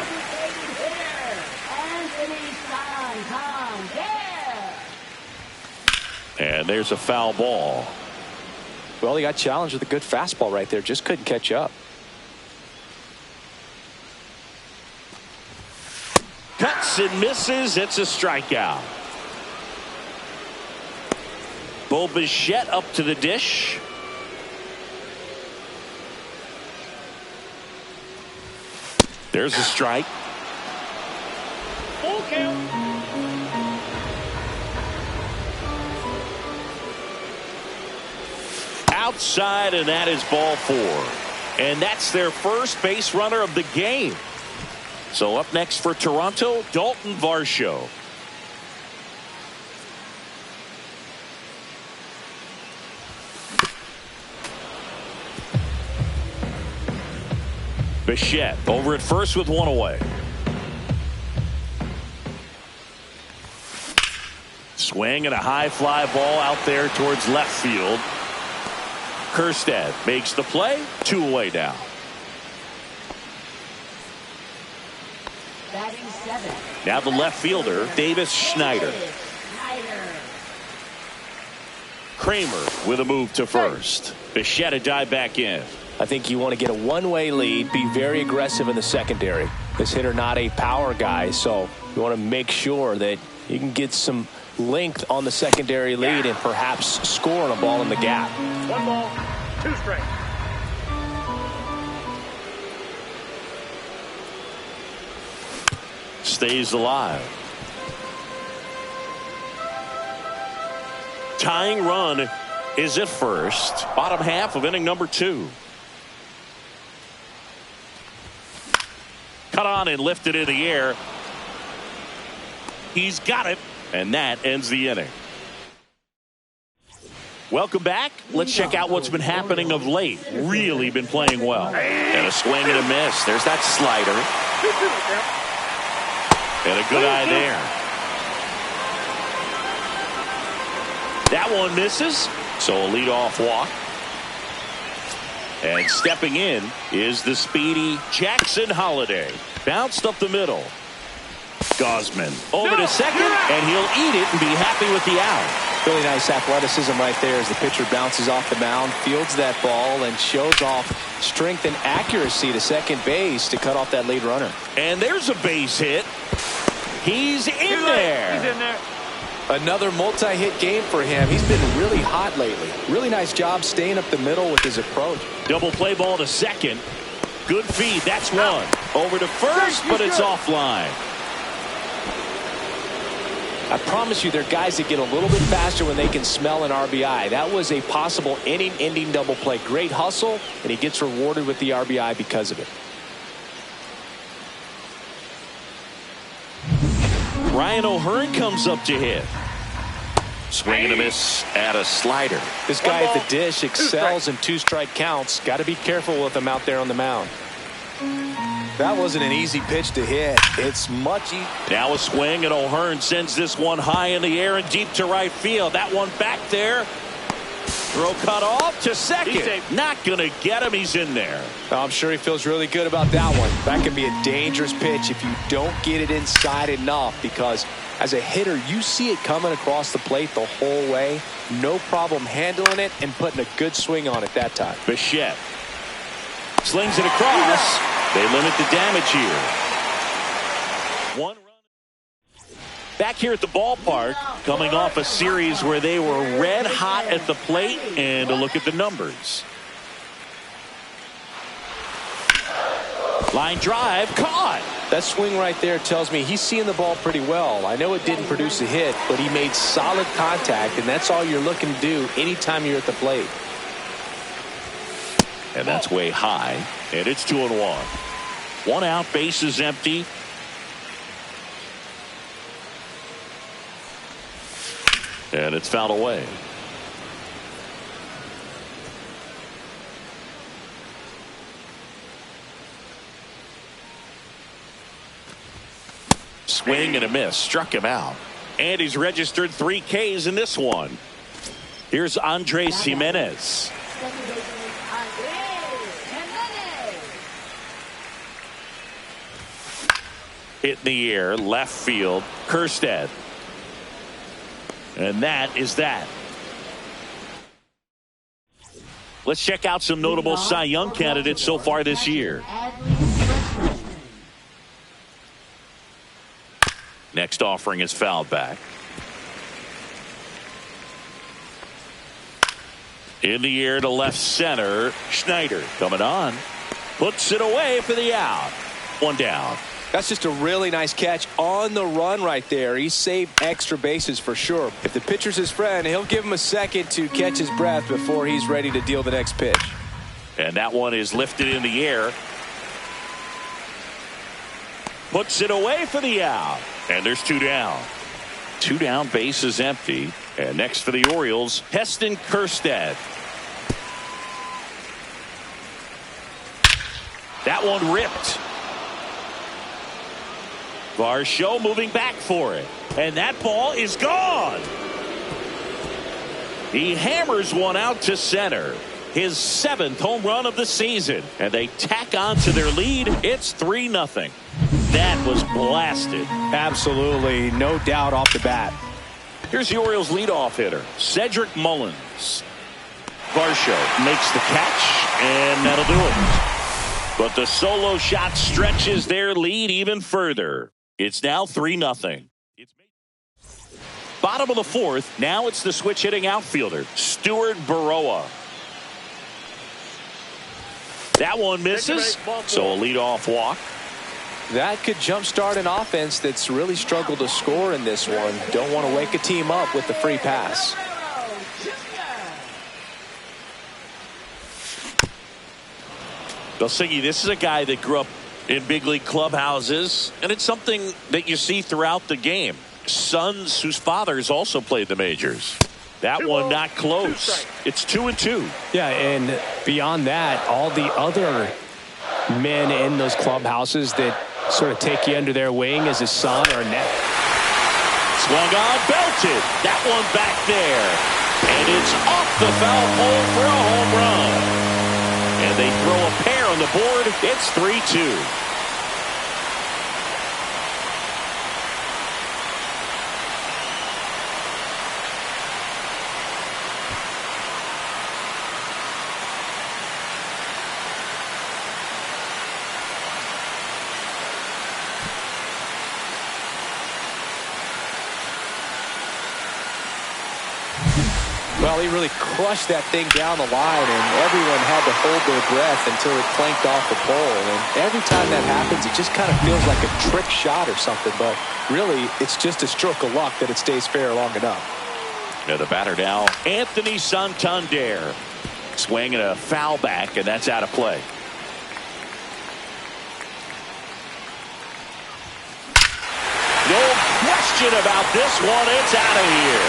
And there's a foul ball. Well, he got challenged with a good fastball right there. Just couldn't catch up. swings and misses. It's a strikeout. Bo Bichette up to the dish. There's a strike. Full count. Outside, and that is ball 4. And that's their first base runner of the game. So up next for Toronto, Dalton Varsho. Bichette over at first with 1 away. Swing and a high fly ball out there towards left field. Kjerstad makes the play. 2 away now. Batting 7. Now the left fielder, Davis Schneider. Kramer with a move to first. Bichette a dive back in. I think you want to get a one-way lead, be very aggressive in the secondary. This hitter not a power guy, so you want to make sure that you can get some length on the secondary lead and perhaps score on a ball in the gap. 1 ball, 2 strikes. Stays alive. Tying run is at first. Bottom half of inning number 2. Cut on and lifted in the air. He's got it, and that ends the inning. Welcome back. Let's check out what's been happening of late. Really been playing well. And a swing and a miss. There's that slider. And a good eye there. That one misses. So a leadoff walk. And stepping in is the speedy Jackson Holliday. Bounced up the middle. Gausman over to second, and he'll eat it and be happy with the out. Really nice athleticism right there as the pitcher bounces off the mound, fields that ball, and shows off strength and accuracy to second base to cut off that lead runner. And there's a base hit. He's in there. He's in there. Another multi-hit game for him. He's been really hot lately. Really nice job staying up the middle with his approach. Double play ball to second. Good feed. That's one. Over to first, but it's offline. I promise you, there are guys that get a little bit faster when they can smell an RBI. That was a possible inning-ending double play. Great hustle, and he gets rewarded with the RBI because of it. Ryan O'Hearn comes up to hit. Swing and a miss at a slider. This guy at the dish excels in 2-strike counts. Got to be careful with him out there on the mound. That wasn't an easy pitch to hit. It's much easier. Now a swing, and O'Hearn sends this one high in the air and deep to right field. That one back there. Throw cut off to second. Not going to get him. He's in there. I'm sure he feels really good about that one. That can be a dangerous pitch if you don't get it inside enough, because as a hitter, you see it coming across the plate the whole way. No problem handling it and putting a good swing on it that time. Bichette slings it across. They limit the damage here. 1 run. Back here at the ballpark, coming off a series where they were red hot at the plate, and a look at the numbers. Line drive, caught. That swing right there tells me he's seeing the ball pretty well. I know it didn't produce a hit, but he made solid contact, and that's all you're looking to do anytime you're at the plate. And that's way high, and it's 2-1. 1 out, base is empty. And it's fouled away. Swing and a miss. Struck him out. And he's registered 3 Ks in this one. Here's Andres Jimenez. Hit in the air, left field. Kjerstad. And that is that. Let's check out some notable Cy Young candidates so far this year. Next offering is fouled back. In the air to left center. Schneider coming on. Puts it away for the out. One down. That's just a really nice catch on the run right there. He saved extra bases for sure. If the pitcher's his friend, he'll give him a second to catch his breath before he's ready to deal the next pitch. And that one is lifted in the air. Puts it away for the out. And there's two down. Two down, bases empty. And next for the Orioles, Heston Kjerstad. That one ripped. Varsho moving back for it. And that ball is gone. He hammers one out to center. His 7th home run of the season. And they tack on to their lead. It's 3-0. That was blasted. Absolutely. No doubt off the bat. Here's the Orioles leadoff hitter, Cedric Mullins. Varsho makes the catch, and that'll do it. But the solo shot stretches their lead even further. It's now 3-0. Bottom of the 4th. Now it's the switch hitting outfielder, Stuart Baroa. That one misses, so a leadoff walk. That could jumpstart an offense that's really struggled to score in this one. Don't want to wake a team up with the free pass. Belsingi, this is a guy that grew up in big league clubhouses, and it's something that you see throughout the game. Sons whose fathers also played the majors. That one not close. It's 2-2. Yeah, and beyond that, all the other men in those clubhouses that sort of take you under their wing as a son or a nephew. Swung on, belted. That one back there. And it's off the foul pole for a home run. And they throw a pair on the board. It's 3-2. Well, he really crushed that thing down the line, and everyone had to hold their breath until it clanked off the pole. And every time that happens, it just kind of feels like a trick shot or something. But really, it's just a stroke of luck that it stays fair long enough. Now the batter now, Anthony Santander. Swinging a foul back, and that's out of play. No question about this one. It's out of here.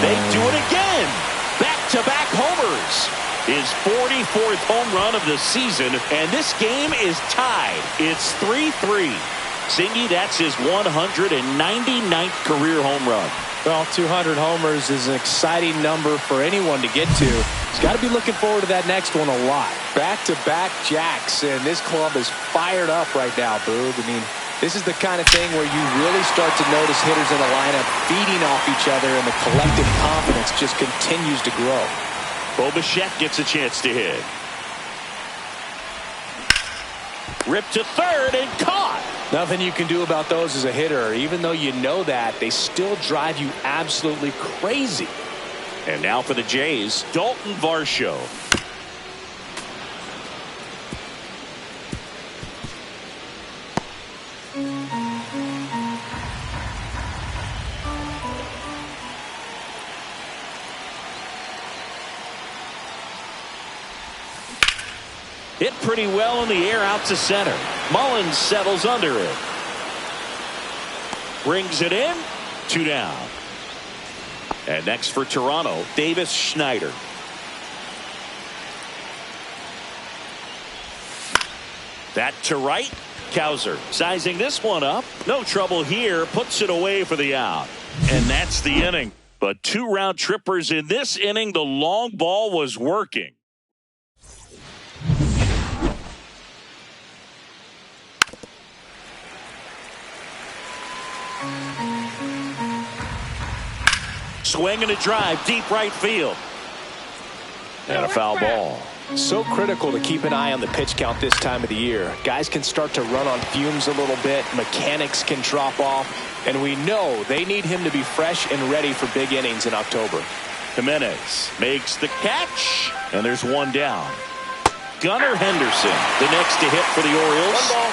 They do it again. Back-to-back homers. His 44th home run of the season, and this game is tied. It's 3-3. Singy, that's his 199th career home run. Well, 200 homers is an exciting number for anyone to get to. He's got to be looking forward to that next one a lot. Back-to-back jacks, and this club is fired up right now, Boog. I mean, this is the kind of thing where you really start to notice hitters in the lineup feeding off each other, and the collective confidence just continues to grow. Bo Bichette gets a chance to hit. Ripped to third and caught. Nothing you can do about those as a hitter. Even though you know that, they still drive you absolutely crazy. And now for the Jays, Dalton Varsho. Hit pretty well in the air out to center. Mullins settles under it. Brings it in. 2 down. And next for Toronto, Davis Schneider. That to right. Cowser sizing this one up. No trouble here. Puts it away for the out. And that's the inning. But 2 round trippers in this inning. The long ball was working. Swing and a drive, deep right field. And a foul ball. So critical to keep an eye on the pitch count this time of the year. Guys can start to run on fumes a little bit. Mechanics can drop off. And we know they need him to be fresh and ready for big innings in October. Jimenez makes the catch. And there's one down. Gunnar Henderson, the next to hit for the Orioles. 1 ball,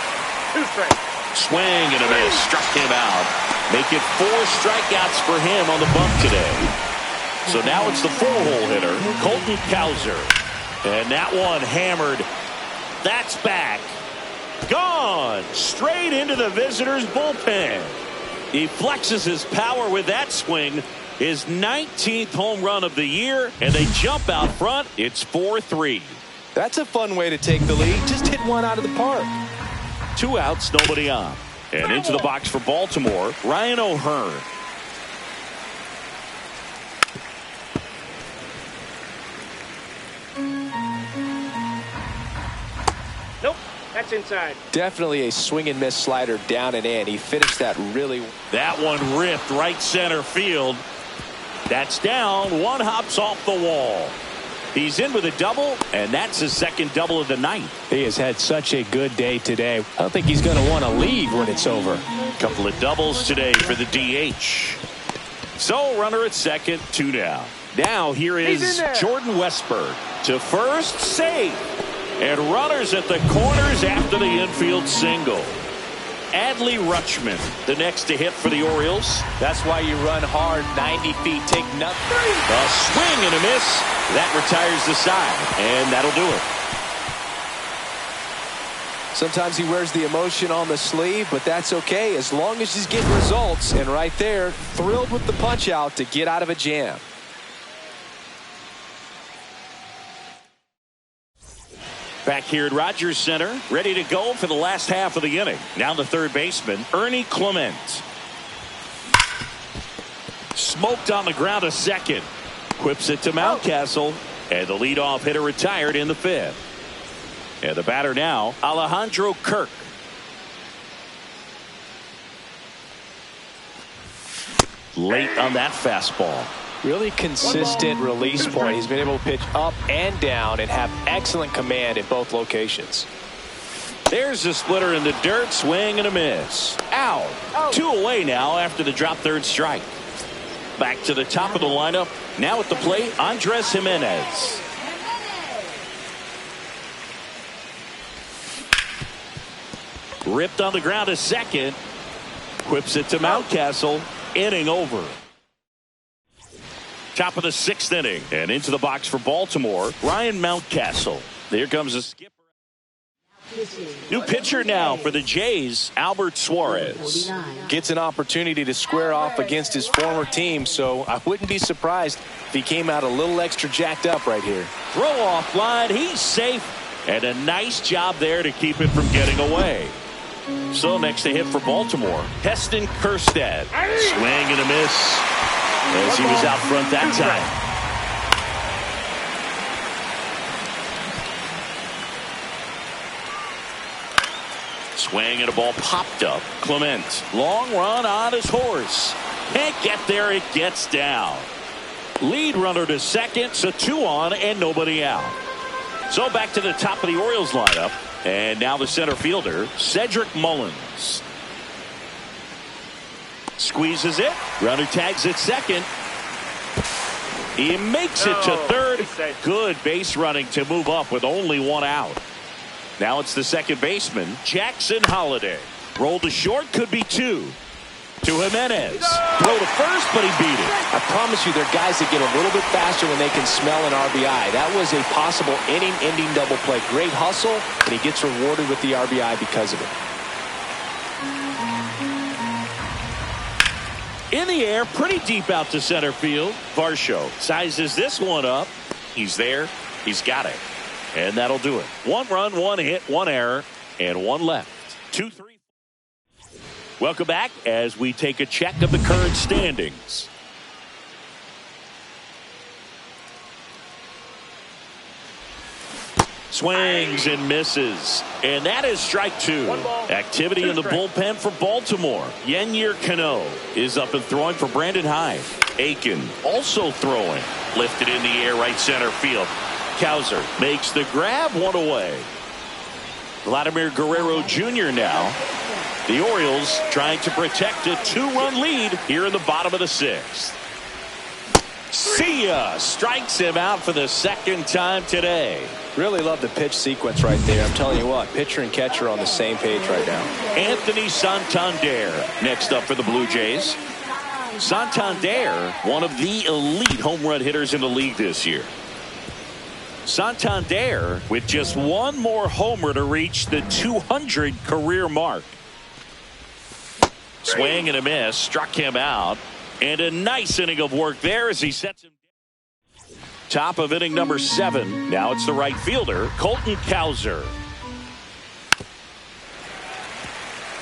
2 strikes. Swing and a miss. Struck him out. Make it 4 strikeouts for him on the bump today. So now it's the 4-hole hitter, Colton Cowser. And that one hammered. That's back. Gone. Straight into the visitors' bullpen. He flexes his power with that swing. His 19th home run of the year. And they jump out front. It's 4-3. That's a fun way to take the lead. Just hit one out of the park. 2 outs, nobody on. And into the box for Baltimore, Ryan O'Hearn. Nope, that's inside. Definitely a swing and miss slider down and in. He finished that really. That one ripped right center field. That's down. One hops off the wall. He's in with a double, and that's his second double of the night. He has had such a good day today. I don't think he's going to want to leave when it's over. Couple of doubles today for the DH. So runner at second, 2 down. Now here is Jordan Westburg to first, safe. And runners at the corners after the infield single. Adley Rutschman, the next to hit for the Orioles. That's why you run hard, 90 feet, take nothing. A swing and a miss. That retires the side, and that'll do it. Sometimes he wears the emotion on the sleeve, but that's okay as long as he's getting results. And right there, thrilled with the punch out to get out of a jam. Back here at Rogers Center, ready to go for the last half of the inning. Now the third baseman, Ernie Clement. Smoked on the ground to second. Quips it to Mountcastle. And the leadoff hitter retired in the 5th. And the batter now, Alejandro Kirk. Late on that fastball. Really consistent release point. He's been able to pitch up and down and have excellent command at both locations. There's a splitter in the dirt. Swing and a miss. Out. 2 away now after the drop third strike. Back to the top of the lineup. Now at the plate, Andres Jimenez. Ripped on the ground to second. Quips it to Mountcastle. Inning over. Top of the 6th inning. And into the box for Baltimore, Ryan Mountcastle. Here comes a skipper. New pitcher now for the Jays, Albert Suarez. Gets an opportunity to square off against his former team, so I wouldn't be surprised if he came out a little extra jacked up right here. Throw off line. He's safe. And a nice job there to keep it from getting away. So next to hit for Baltimore, Heston Kjerstad. Swing and a miss as he was out front that time. Swing and a ball popped up. Clement, long run on his horse. Can't get there. It gets down. Lead runner to second, so 2 on and nobody out. So back to the top of the Orioles lineup. And now the center fielder, Cedric Mullins. Squeezes it. Runner tags at second. He makes it to third. Good base running to move up with only 1 out. Now it's the second baseman, Jackson Holliday. Roll to short, could be 2. To Jimenez. Throw to first, but he beat it. I promise you, there are guys that get a little bit faster when they can smell an RBI. That was a possible inning-ending double play. Great hustle, and he gets rewarded with the RBI because of it. In the air, pretty deep out to center field. Varsho sizes this one up. He's there. He's got it. And that'll do it. 1 run, 1 hit, 1 error, and 1 left. 2-3. Welcome back as we take a check of the current standings. Swings and misses. And that is strike 2. Activity in the bullpen for Baltimore. Yennier Cano is up and throwing for Brandon Hyde. Aiken also throwing. Lifted in the air right center field. Cowser makes the grab, one away. Vladimir Guerrero Jr. now. The Orioles trying to protect a 2-run lead here in the bottom of the 6th. See ya! Strikes him out for the 2nd time today. Really love the pitch sequence right there. I'm telling you what, pitcher and catcher are on the same page right now. Anthony Santander next up for the Blue Jays. Santander, one of the elite home run hitters in the league this year. Santander with just one more homer to reach the 200 career mark. Swing and a miss, struck him out, and a nice inning of work there as he sets him down. Top of inning number 7. Now it's the right fielder, Colton Cowser.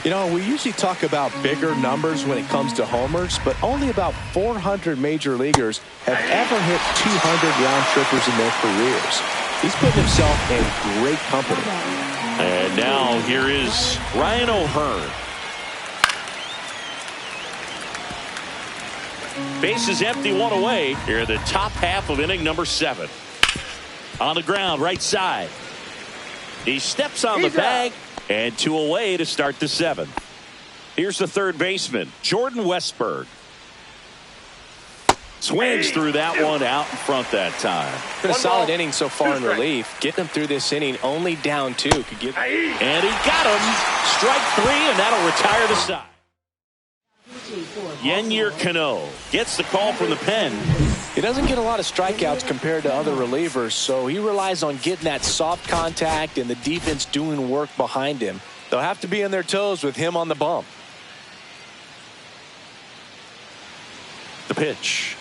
You know, we usually talk about bigger numbers when it comes to homers, but only about 400 major leaguers have ever hit 200 round trippers in their careers. He's putting himself in great company. And now here is Ryan O'Hearn. Bases empty, one away. Here the top half of inning number 7. On the ground, right side. He steps on the bag, and 2 away to start the 7th. Here's the third baseman, Jordan Westberg. Swings through that one out in front that time. Been a solid inning so far in relief. Getting him through this inning, only down 2. Could get. And he got him. Strike 3, and that'll retire the side. Yennier Cano gets the call from the pen. He doesn't get a lot of strikeouts compared to other relievers, so he relies on getting that soft contact and the defense doing work behind him. They'll have to be on their toes with him on the bump. The pitch.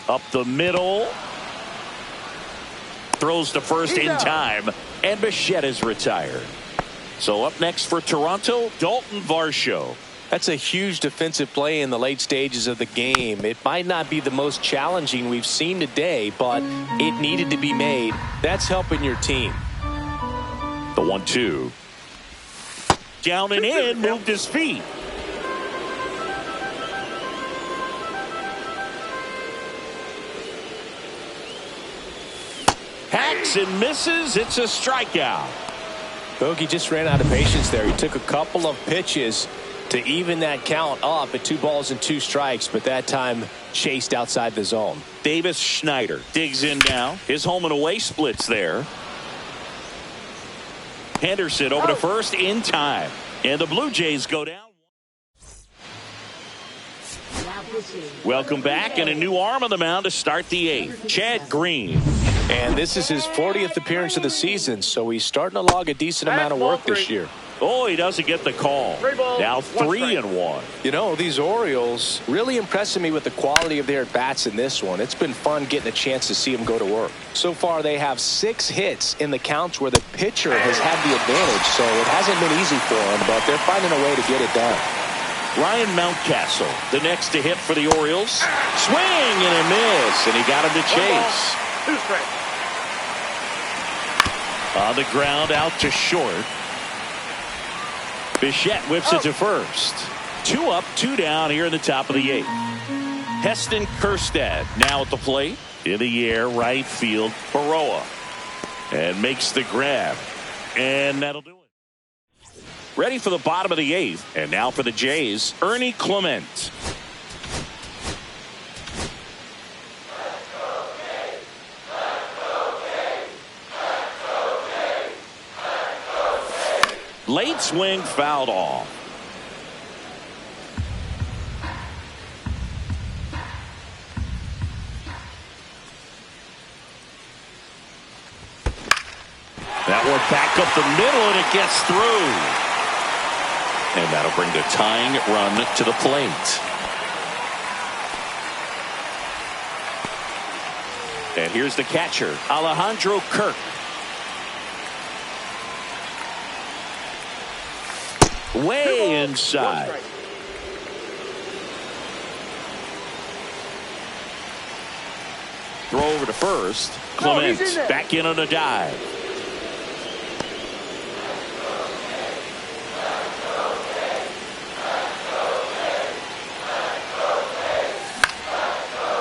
Up the middle. Throws to first in time, and Bichette is retired. So up next for Toronto, Dalton Varsho. That's a huge defensive play in the late stages of the game. It might not be the most challenging we've seen today, but it needed to be made. That's helping your team. The 1-2. Down and in, moved his feet. Hacks and misses. It's a strikeout. Bogey just ran out of patience there. He took a couple of pitches to even that count up at 2 balls and 2 strikes, but that time chased outside the zone. Davis Schneider digs in now. His home and away splits there. Henderson over to first in time. And the Blue Jays go down. Welcome back, and a new arm on the mound to start the 8th. Chad Green. And this is his 40th appearance of the season, so he's starting to log a decent amount of work this year. Oh, he doesn't get the call. Now 3-1. You know, these Orioles really impressing me with the quality of their at-bats in this one. It's been fun getting a chance to see them go to work. So far, they have 6 hits in the counts where the pitcher has had the advantage, so it hasn't been easy for them, but they're finding a way to get it done. Ryan Mountcastle, the next to hit for the Orioles. Swing and a miss, and he got him to chase. 2 strikes. On the ground, out to short. Bichette whips it to first. 2 up, 2 down here in the top of the 8th. Heston Kjerstad now at the plate. In the air, right field, Baroa. And makes the grab. And that'll do it. Ready for the bottom of the 8th. And now for the Jays, Ernie Clement. Late swing fouled off. That one back up the middle, and it gets through. And that'll bring the tying run to the plate. And here's the catcher, Alejandro Kirk. Way inside. Throw over to first. Clement back in on a dive.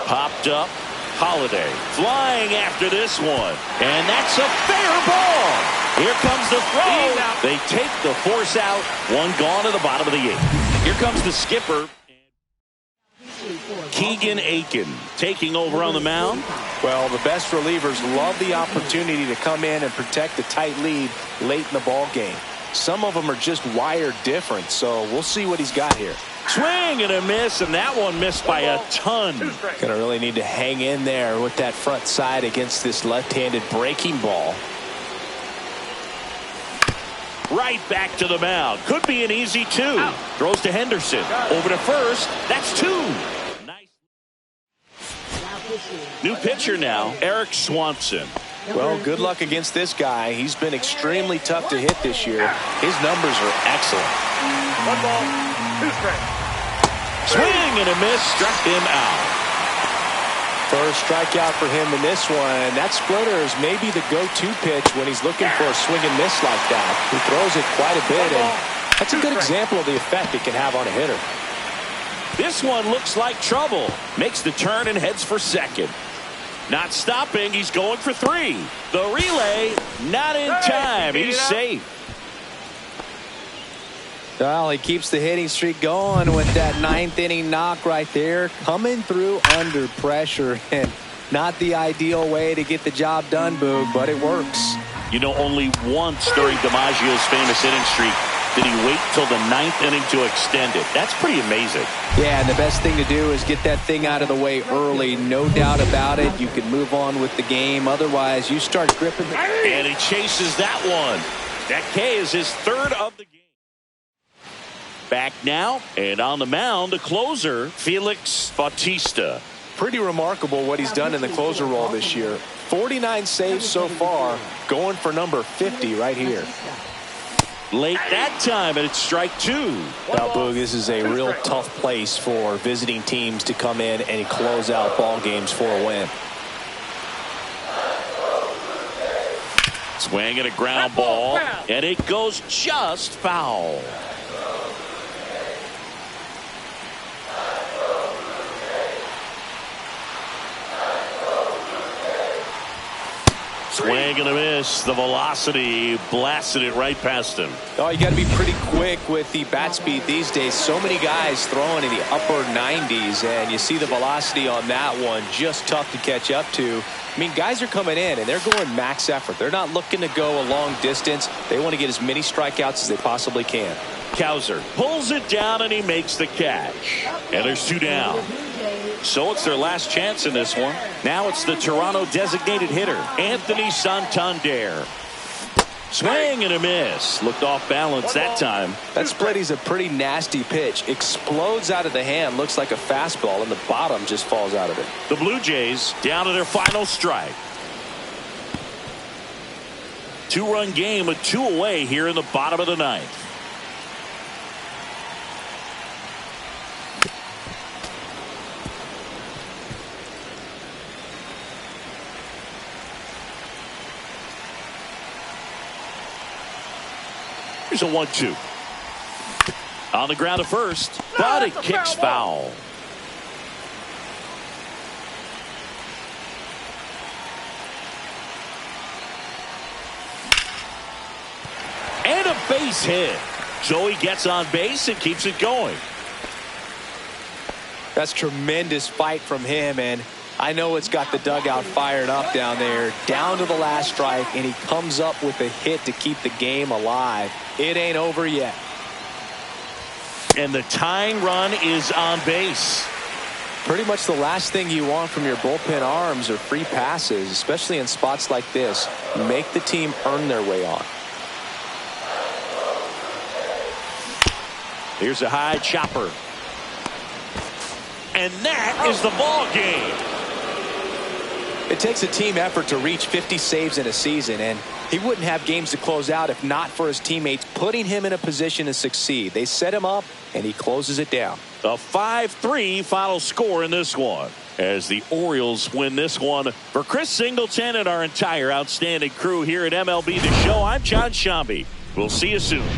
Popped up Holiday flying after this one. And that's a fair ball. Here comes the throw. They take the force out. One gone to the bottom of the 8th. Here comes the skipper. Keegan Aiken taking over on the mound. Well, the best relievers love the opportunity to come in and protect a tight lead late in the ball game. Some of them are just wired different, so we'll see what he's got here. Swing and a miss, and that one missed by a ton. Gonna really need to hang in there with that front side against this left-handed breaking ball. Right back to the mound. Could be an easy 2. Out. Throws to Henderson. Over to first. That's 2. Nice. New pitcher now, Eric Swanson. Well, good luck against this guy. He's been extremely tough to hit this year. His numbers are excellent. 1 ball, 2 strikes. Swing and a miss. Struck him out. First strikeout for him in this one. That splitter is maybe the go-to pitch when he's looking for a swing and miss like that. He throws it quite a bit, and that's a good example of the effect it can have on a hitter. This one looks like trouble. Makes the turn and heads for second. Not stopping. He's going for 3. The relay not in time. He's safe. Well, he keeps the hitting streak going with that 9th inning knock right there. Coming through under pressure, and not the ideal way to get the job done, Boog, but it works. You know, only once during DiMaggio's famous inning streak did he wait till the 9th inning to extend it. That's pretty amazing. Yeah, and the best thing to do is get that thing out of the way early. No doubt about it. You can move on with the game. Otherwise, you start gripping. And he chases that one. That K is his 3rd of the game. Back now, and on the mound, the closer, Felix Bautista. Pretty remarkable what he's done in the closer role this year. 49 saves so far, going for number 50 right here. Late that time, and it's strike 2. Now, Boog, this is a real tough place for visiting teams to come in and close out ball games for a win. Swing and a ground ball, and it goes just foul. Swing and a miss. The velocity blasted it right past him. Oh, you got to be pretty quick with the bat speed these days. So many guys throwing in the upper 90s, and you see the velocity on that one. Just tough to catch up to. I mean, guys are coming in, and they're going max effort. They're not looking to go a long distance. They want to get as many strikeouts as they possibly can. Kowser pulls it down, and he makes the catch. And there's 2 down. So it's their last chance in this one. Now it's the Toronto designated hitter, Anthony Santander. Swing and a miss. Looked off balance that time. That split is a pretty nasty pitch. Explodes out of the hand. Looks like a fastball, and the bottom just falls out of it. The Blue Jays down to their final strike. 2-run game with 2 away here in the bottom of the 9th. Here's a 1-2. On the ground to first, but it kicks foul. And a base hit. So he gets on base and keeps it going. That's tremendous fight from him, and I know it's got the dugout fired up down there. Down to the last strike, and he comes up with a hit to keep the game alive. It ain't over yet. And the tying run is on base. Pretty much the last thing you want from your bullpen arms are free passes, especially in spots like this. Make the team earn their way on. Here's a high chopper. And that is the ball game. It takes a team effort to reach 50 saves in a season, and he wouldn't have games to close out if not for his teammates putting him in a position to succeed. They set him up, and he closes it down. A 5-3 final score in this one as the Orioles win this one. For Chris Singleton and our entire outstanding crew here at MLB The Show, I'm John Shambi. We'll see you soon.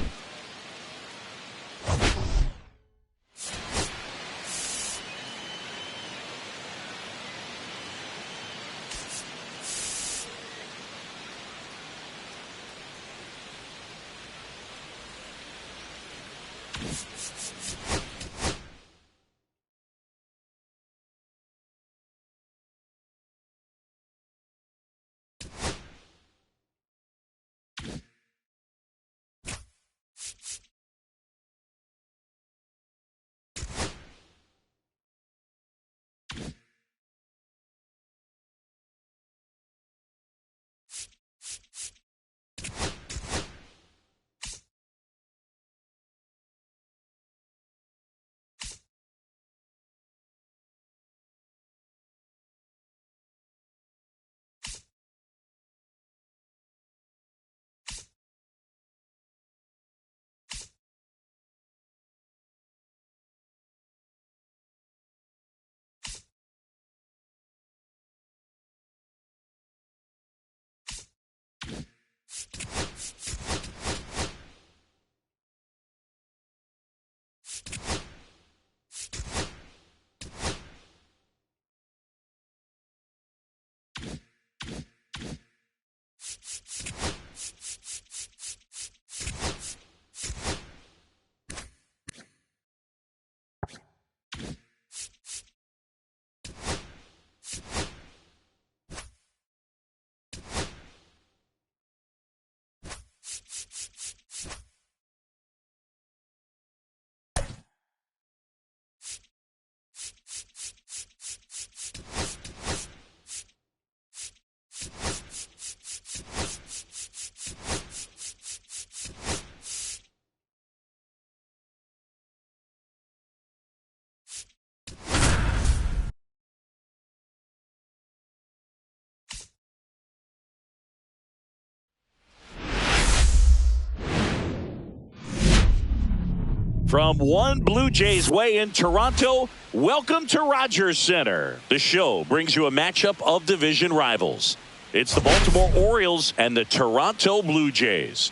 From one Blue Jays way in Toronto, welcome to Rogers Center. The show brings you a matchup of division rivals. It's the Baltimore Orioles and the Toronto Blue Jays.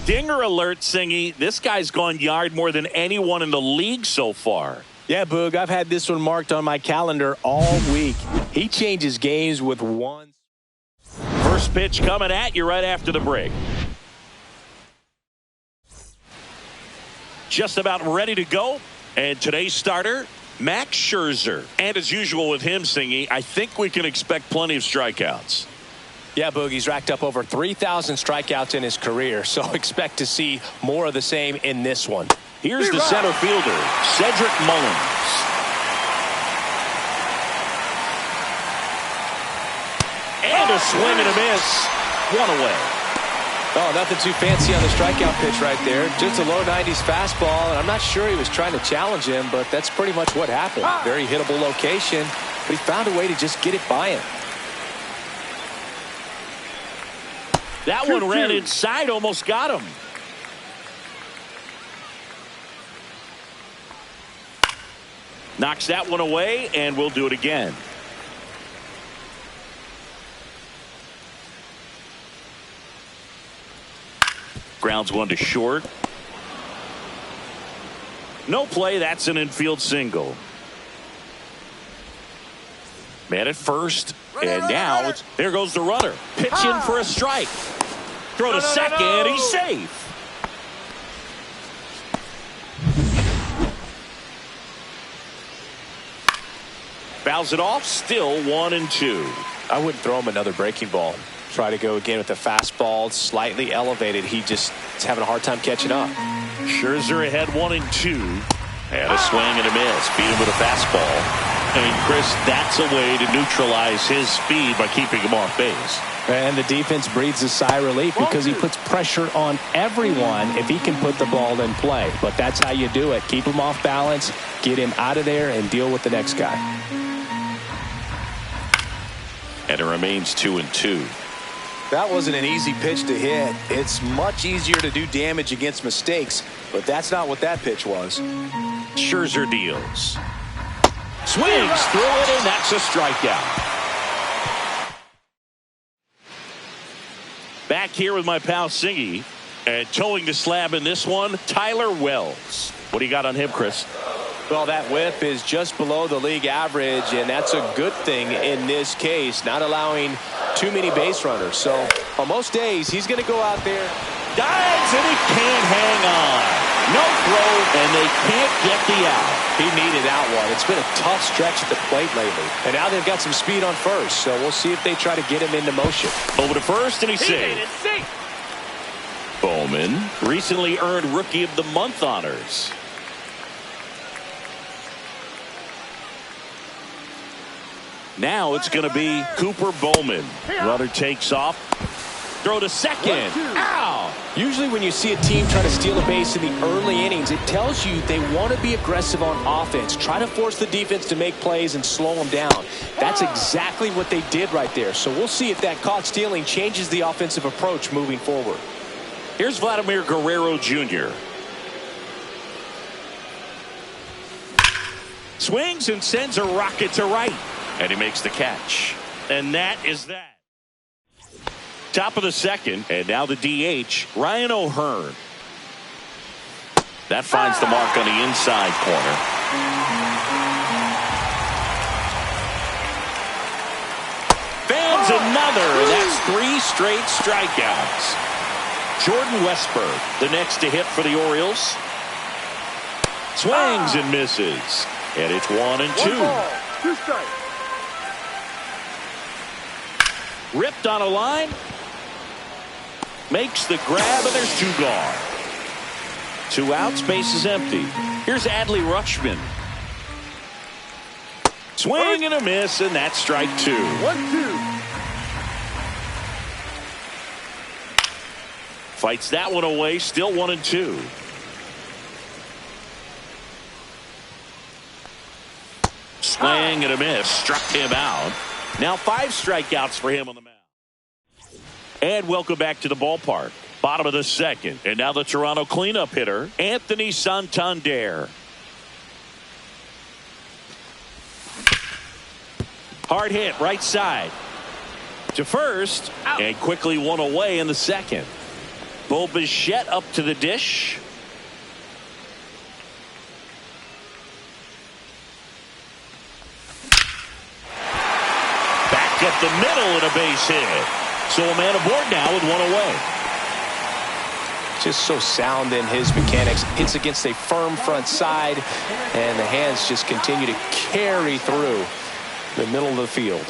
Dinger alert, Singy. This guy's gone yard more than anyone in the league so far. Yeah, Boog, I've had this one marked on my calendar all week. He changes games with one. First pitch coming at you right after the break. Just about ready to go. And today's starter, Max Scherzer. And as usual with him, Singy, I think we can expect plenty of strikeouts. Yeah, Boog, he's racked up over 3,000 strikeouts in his career, so expect to see more of the same in this one. Here's the center fielder, Cedric Mullins. And a swing and a miss. One away. Oh, nothing too fancy on the strikeout pitch right there. Just a low 90s fastball, and I'm not sure he was trying to challenge him, but that's pretty much what happened. Very hittable location, but he found a way to just get it by him. That one ran inside, almost got him. Knocks that one away, and we'll do it again. Grounds one to short. No play. That's an infield single. Man at first. And now there goes the runner. Pitch in for a strike. Throw to second. He's safe. Fouls it off. Still 1-2. I wouldn't throw him another breaking ball. Try to go again with the fastball, slightly elevated. He just is having a hard time catching up. Scherzer ahead 1-2. And a swing and a miss. Beat him with a fastball. I mean, Chris, that's a way to neutralize his speed by keeping him off base. And the defense breathes a sigh of relief because he puts pressure on everyone if he can put the ball in play. But that's how you do it. Keep him off balance, get him out of there, and deal with the next guy. And it remains 2-2. That wasn't an easy pitch to hit. It's much easier to do damage against mistakes, but that's not what that pitch was. Scherzer deals. Swings through it, and that's a strikeout. Back here with my pal Singy, and towing the slab in this one, Tyler Wells. What do you got on him, Chris? Well, that whip is just below the league average, and that's a good thing in this case, not allowing too many base runners. So on most days, he's going to go out there. Dives, and he can't hang on. No throw, and they can't get the out. He needed that one. It's been a tough stretch at the plate lately. And now they've got some speed on first, so we'll see if they try to get him into motion. Over to first, and he's safe. Bowman recently earned Rookie of the Month honors. Now it's going to be Cooper Bowman. Runner takes off. Throw to second. Ow! Usually when you see a team try to steal a base in the early innings, it tells you they want to be aggressive on offense. Try to force the defense to make plays and slow them down. That's exactly what they did right there. So we'll see if that caught stealing changes the offensive approach moving forward. Here's Vladimir Guerrero Jr. Swings and sends a rocket to right. And he makes the catch. And that is that. Top of the second, and now the DH, Ryan O'Hearn. That finds the mark on the inside corner. Fans another, and that's 3 straight strikeouts. Jordan Westburg, the next to hit for the Orioles. Swings and misses, and it's 1-2. 2 strikes. Ripped on a line. Makes the grab, and there's 2 gone. 2 outs, base is empty. Here's Adley Rutschman. Swing and a miss, and that's strike 2. 1-2. Fights that one away, still 1-2. Swing and a miss, struck him out. Now 5 strikeouts for him on the mound. And welcome back to the ballpark. Bottom of the second. And now the Toronto cleanup hitter, Anthony Santander. Hard hit, right side. To first. Out. And quickly one away in the second. Bo Bichette up to the dish. Back up the middle and a base hit. So a man aboard now with one away. Just so sound in his mechanics. Hits against a firm front side, and the hands just continue to carry through the middle of the field.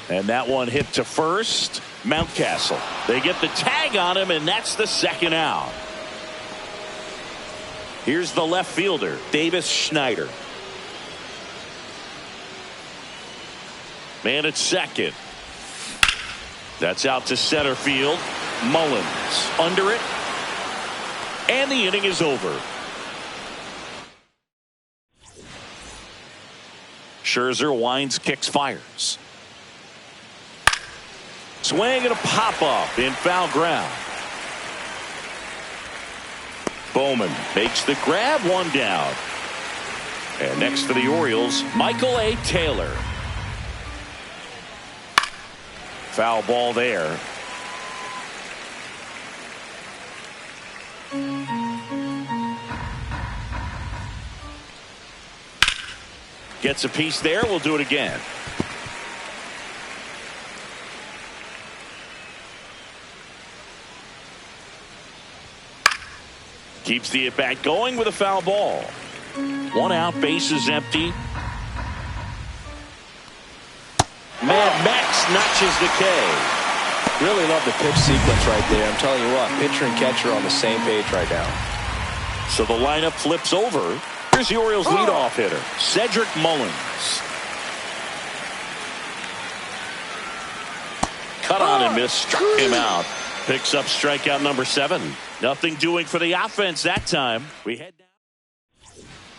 And that one hit to first. Mountcastle. They get the tag on him, and that's the second out. Here's the left fielder, Davis Schneider. Man at second. That's out to center field. Mullins under it. And the inning is over. Scherzer winds, kicks, fires. Swing and a pop-up in foul ground. Bowman makes the grab, one down. And next for the Orioles, Michael A. Taylor. Foul ball there. Gets a piece there. We'll do it again. Keeps the at-bat going with a foul ball. One out, bases empty. Mad Max notches the K. Really love the pitch sequence right there. I'm telling you what, pitcher and catcher are on the same page right now. So the lineup flips over. Here's the Orioles leadoff hitter, Cedric Mullins. Cut on and miss, struck him out. Picks up strikeout number 7. Nothing doing for the offense that time. We head down.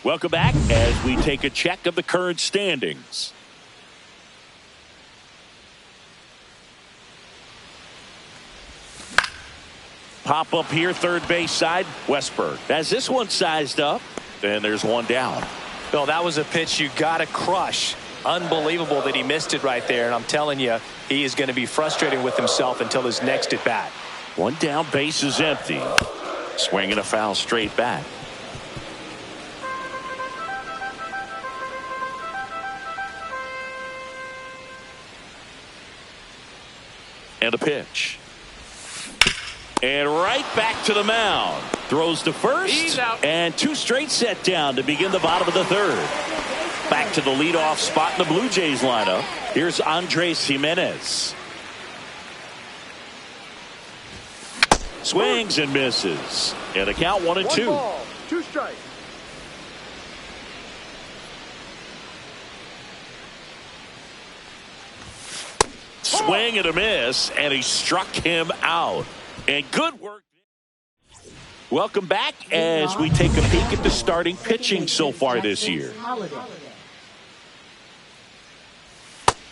Welcome back as we take a check of the current standings. Pop up here, third base side, Westberg. As this one sized up, and there's one down. Bill, that was a pitch you got to crush. Unbelievable that he missed it right there, and I'm telling you, he is going to be frustrated with himself until his next at bat. One down, base is empty. Swinging a foul straight back. And a pitch. And right back to the mound. Throws to first. And 2 straight set down to begin the bottom of the third. Back to the leadoff spot in the Blue Jays lineup. Here's Andres Jimenez. Swings and misses. And a count 1-2. 2 strikes. Swing and a miss, and he struck him out. And good work. Welcome back as we take a peek at the starting pitching so far this year.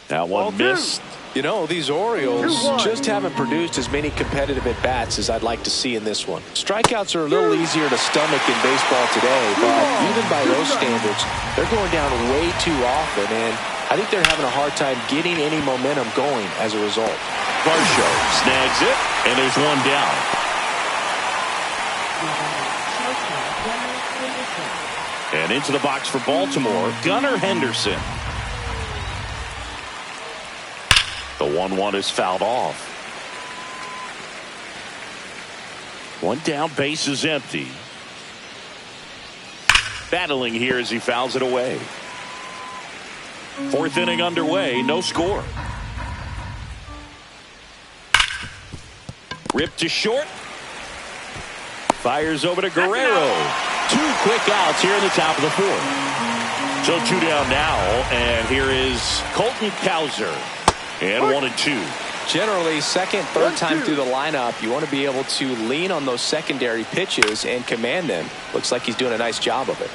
That one missed. You know, these Orioles just haven't produced as many competitive at-bats as I'd like to see in this one. Strikeouts are a little easier to stomach in baseball today, but even by those standards, they're going down way too often, and I think they're having a hard time getting any momentum going as a result. Varsho snags it, and there's one down. And into the box for Baltimore, Gunnar Henderson. The 1-1 is fouled off. One down, base is empty. Battling here as he fouls it away. 4th inning underway, no score. Ripped to short. Fires over to Guerrero. 2 quick outs here in the top of the 4th. So 2 down now, and here is Colton Cowser. And 1-2. Generally, second, third time through the lineup, you want to be able to lean on those secondary pitches and command them. Looks like he's doing a nice job of it.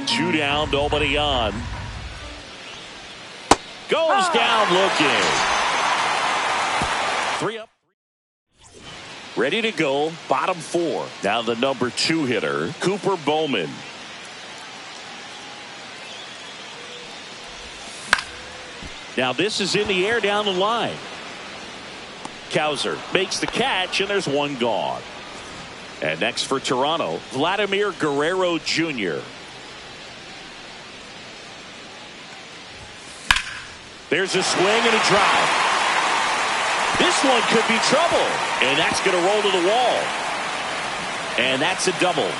2 down, nobody on. Goes down looking. 3 up. Ready to go. Bottom 4. Now the number 2 hitter, Cooper Bowman. Now this is in the air down the line. Cowser makes the catch, and there's one gone. And next for Toronto, Vladimir Guerrero Jr. There's a swing and a drive. This one could be trouble, and that's going to roll to the wall. And that's a double.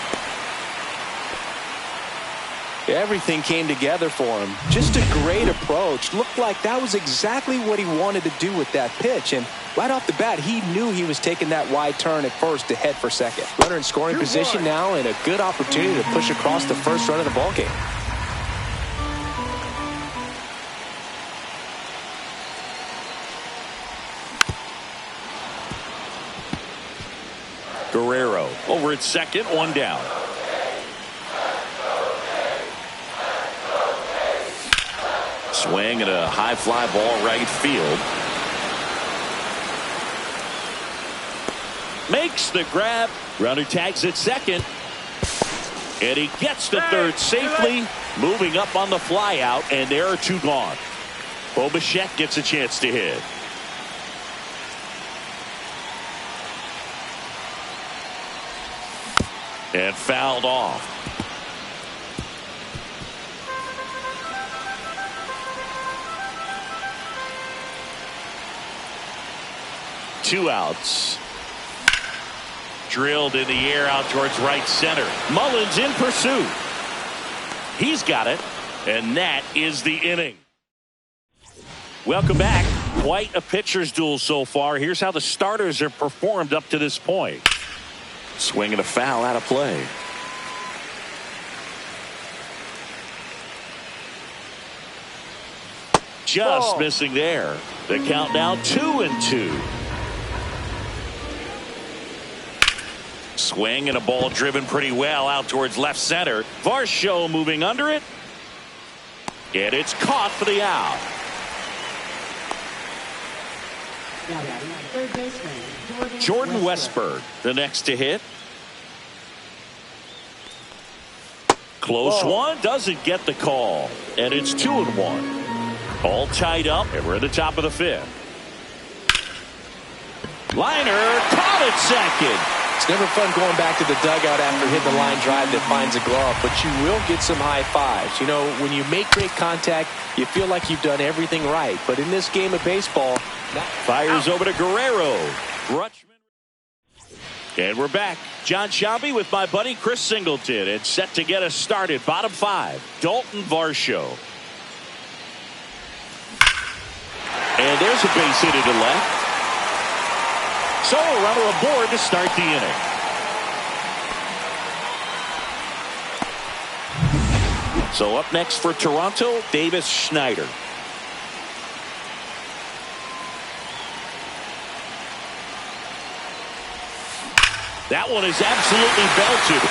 Everything came together for him. Just a great approach. Looked like that was exactly what he wanted to do with that pitch. And right off the bat, he knew he was taking that wide turn at first to head for second. Runner in scoring position now, and a good opportunity to push across the first run of the ballgame. Guerrero over at second, one down. Swing and a high fly ball right field. Makes the grab. Runner tags at second. And he gets to third safely. Moving up on the fly out, and there are 2 gone. Bo Bichette gets a chance to hit. And fouled off. Two outs. Drilled in the air out towards right center. Mullins in pursuit. He's got it. And that is the inning. Welcome back. Quite a pitcher's duel so far. Here's how the starters have performed up to this point. Swing and a foul out of play. Just missing there. The count now 2-2. Swing and a ball driven pretty well out towards left center. Varsho moving under it. And it's caught for the out. Jordan Westburg, the next to hit. Close one, doesn't get the call. And it's 2-1. All tied up, and we're at the top of the 5th. Liner caught at second. It's never fun going back to the dugout after hitting the line drive that finds a glove, but you will get some high fives. You know, when you make great contact, you feel like you've done everything right. But in this game of baseball, fires over to Guerrero. Rutschman. And we're back. John Shelby with my buddy Chris Singleton, and set to get us started. Bottom 5, Dalton Varsho. And there's a base hit to left. So a runner aboard to start the inning. So up next for Toronto, Davis Schneider. That one is absolutely belted.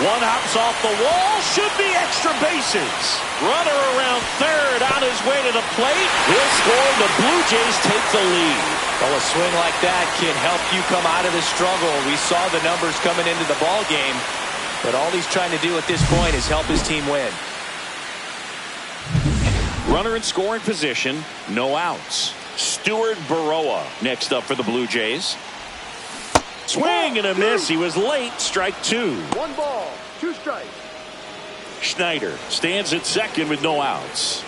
One hops off the wall, should be extra bases. Runner around third on his way to the plate. He'll score. The Blue Jays take the lead. Well, a swing like that can help you come out of the struggle. We saw the numbers coming into the ball game, but all he's trying to do at this point is help his team win. Runner in scoring position, no outs. Stuart Baroa next up for the Blue Jays. Swing and a miss. He was late. Strike 2. 1 ball, 2 strikes. Schneider stands at second with no outs.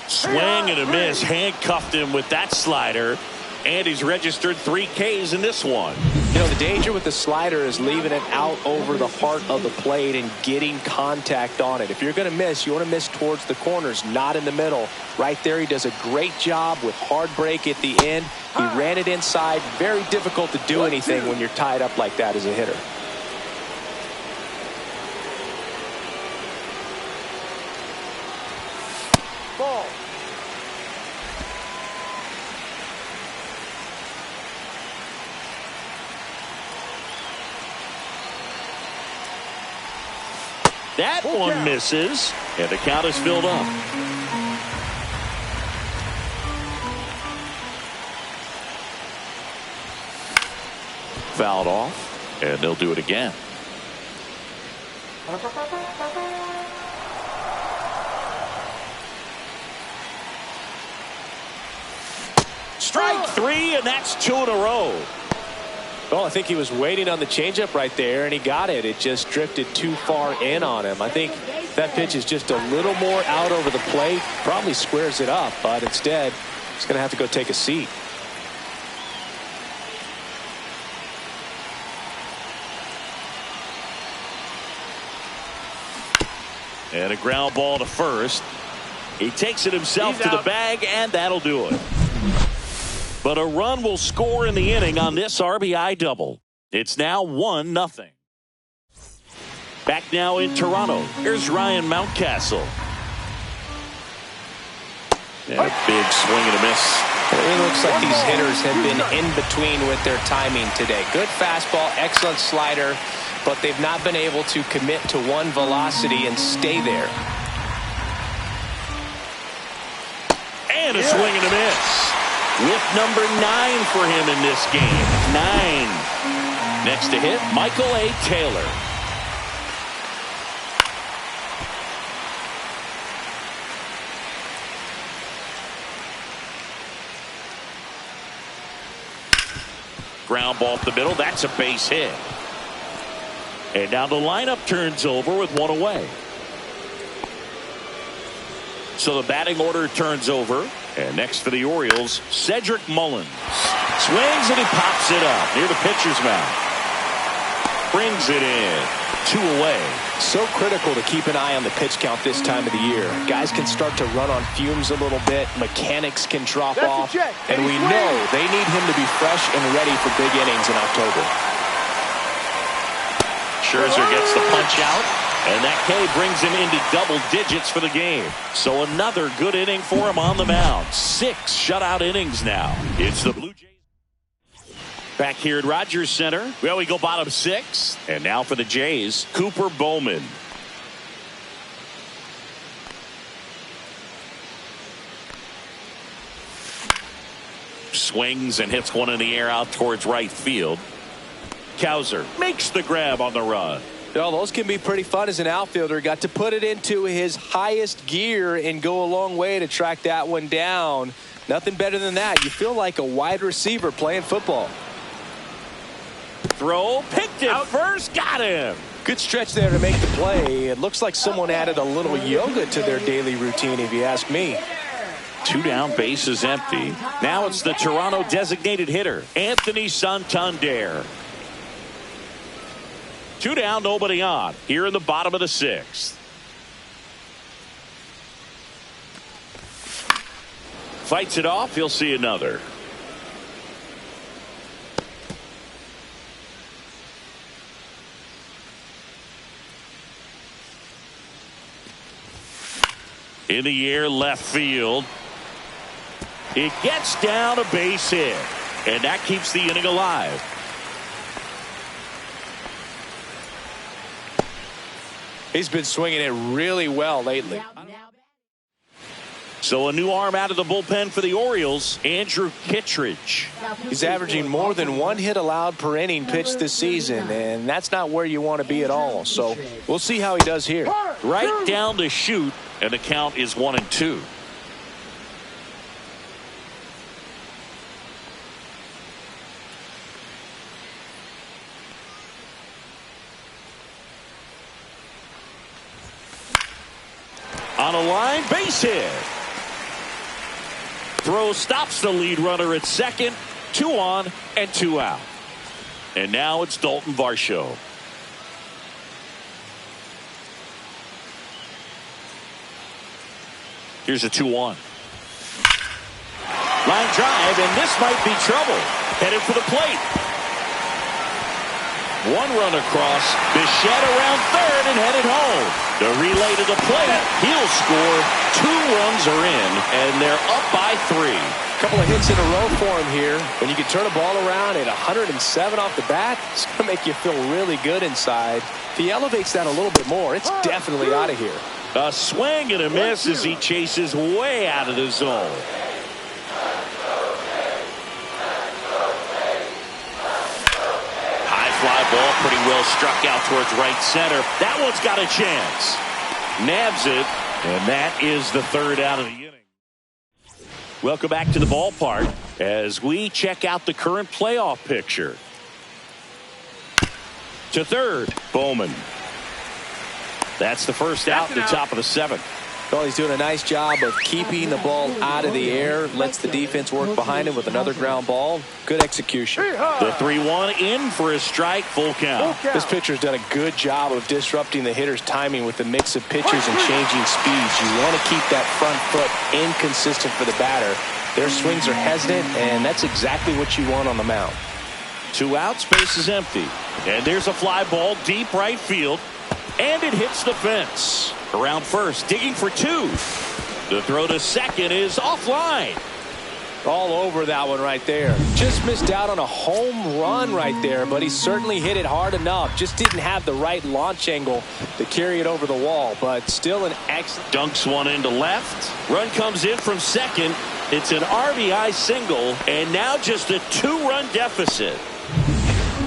Swing and a miss. Handcuffed him with that slider. And he's registered 3 Ks in this one. You know, the danger with the slider is leaving it out over the heart of the plate and getting contact on it. If you're going to miss, you want to miss towards the corners, not in the middle. Right there, he does a great job with hard break at the end. He ran it inside. Very difficult to do anything when you're tied up like that as a hitter. Ball. That one misses, and the count is filled up. Fouled off, and they'll do it again. Strike three, and that's 2 in a row. Well, I think he was waiting on the changeup right there, and he got it. It just drifted too far in on him. I think that pitch is just a little more out over the plate. Probably squares it up, but instead, he's going to have to go take a seat. And a ground ball to first. He takes it himself to the bag, and that'll do it. But a run will score in the inning on this RBI double. It's now 1-0. Back now in Toronto. Here's Ryan Mountcastle. And a big swing and a miss. It looks like these hitters have been in between with their timing today. Good fastball, excellent slider, but they've not been able to commit to one velocity and stay there. And a swing and a miss. With number 9 for him in this game. 9. Next to hit, Michael A. Taylor. Ground ball up the middle. That's a base hit. And now the lineup turns over with 1 away. So the batting order turns over. And next for the Orioles, Cedric Mullins. Swings and he pops it up near the pitcher's mouth. Brings it in. 2 away. So critical to keep an eye on the pitch count this time of the year. Guys can start to run on fumes a little bit. Mechanics can drop off. And we know they need him to be fresh and ready for big innings in October. Scherzer gets the punch out. And that K brings him into double digits for the game. So another good inning for him on the mound. 6 shutout innings now. It's the Blue Jays. Back here at Rogers Center. Well, we go bottom 6. And now for the Jays, Cooper Bowman. Swings and hits one in the air out towards right field. Cowser makes the grab on the run. Well, those can be pretty fun as an outfielder. Got to put it into his highest gear and go a long way to track that one down. Nothing better than that. You feel like a wide receiver playing football. Throw, picked it first, got him. Good stretch there to make the play. It looks like someone added a little yoga to their daily routine, if you ask me. 2 down, bases empty. Now it's the Toronto designated hitter, Anthony Santander. 2 down, nobody on. Here in the bottom of the 6th. Fights it off. He'll see another. In the air, left field. It gets down, a base hit. And that keeps the inning alive. He's been swinging it really well lately. So a new arm out of the bullpen for the Orioles, Andrew Kittredge. He's averaging more than 1 hit allowed per inning pitched this season, and that's not where you want to be at all. So we'll see how he does here. Right down to shoot, and the count is 1-2. On a line, base hit. Throw stops the lead runner at second. 2 on and 2 out. And now it's Dalton Varsho. Here's a 2-1. Line drive, and this might be trouble. Headed for the plate. One run across. Bichette around third and headed home. The relay to the plate. He'll score. 2 runs are in, and they're up by 3. Couple of hits in a row for him here. When you can turn a ball around at 107 off the bat, it's going to make you feel really good inside. If he elevates that a little bit more, it's definitely out of here. A swing and a miss as he chases way out of the zone. High fly ball, pretty well struck out towards right center. That one's got a chance. Nabs it, and that is the 3rd out of the inning. Welcome back to the ballpark as we check out the current playoff picture. To third, Bowman. That's the first out in the top of the 7th. Well, he's doing a nice job of keeping the ball out of the air. Lets the defense work behind him with another ground ball. Good execution. The 3-1 in for a strike, full count. This pitcher's done a good job of disrupting the hitter's timing with the mix of pitches and changing speeds. You want to keep that front foot inconsistent for the batter. Their swings are hesitant, and that's exactly what you want on the mound. 2 outs, base is empty. And there's a fly ball deep right field. And it hits the fence. Around first, digging for 2. The throw to second is offline. All over that one right there. Just missed out on a home run right there, but he certainly hit it hard enough. Just didn't have the right launch angle to carry it over the wall, but still an excellent. Dunks one into left. Run comes in from second. It's an RBI single, and now just a 2-run deficit.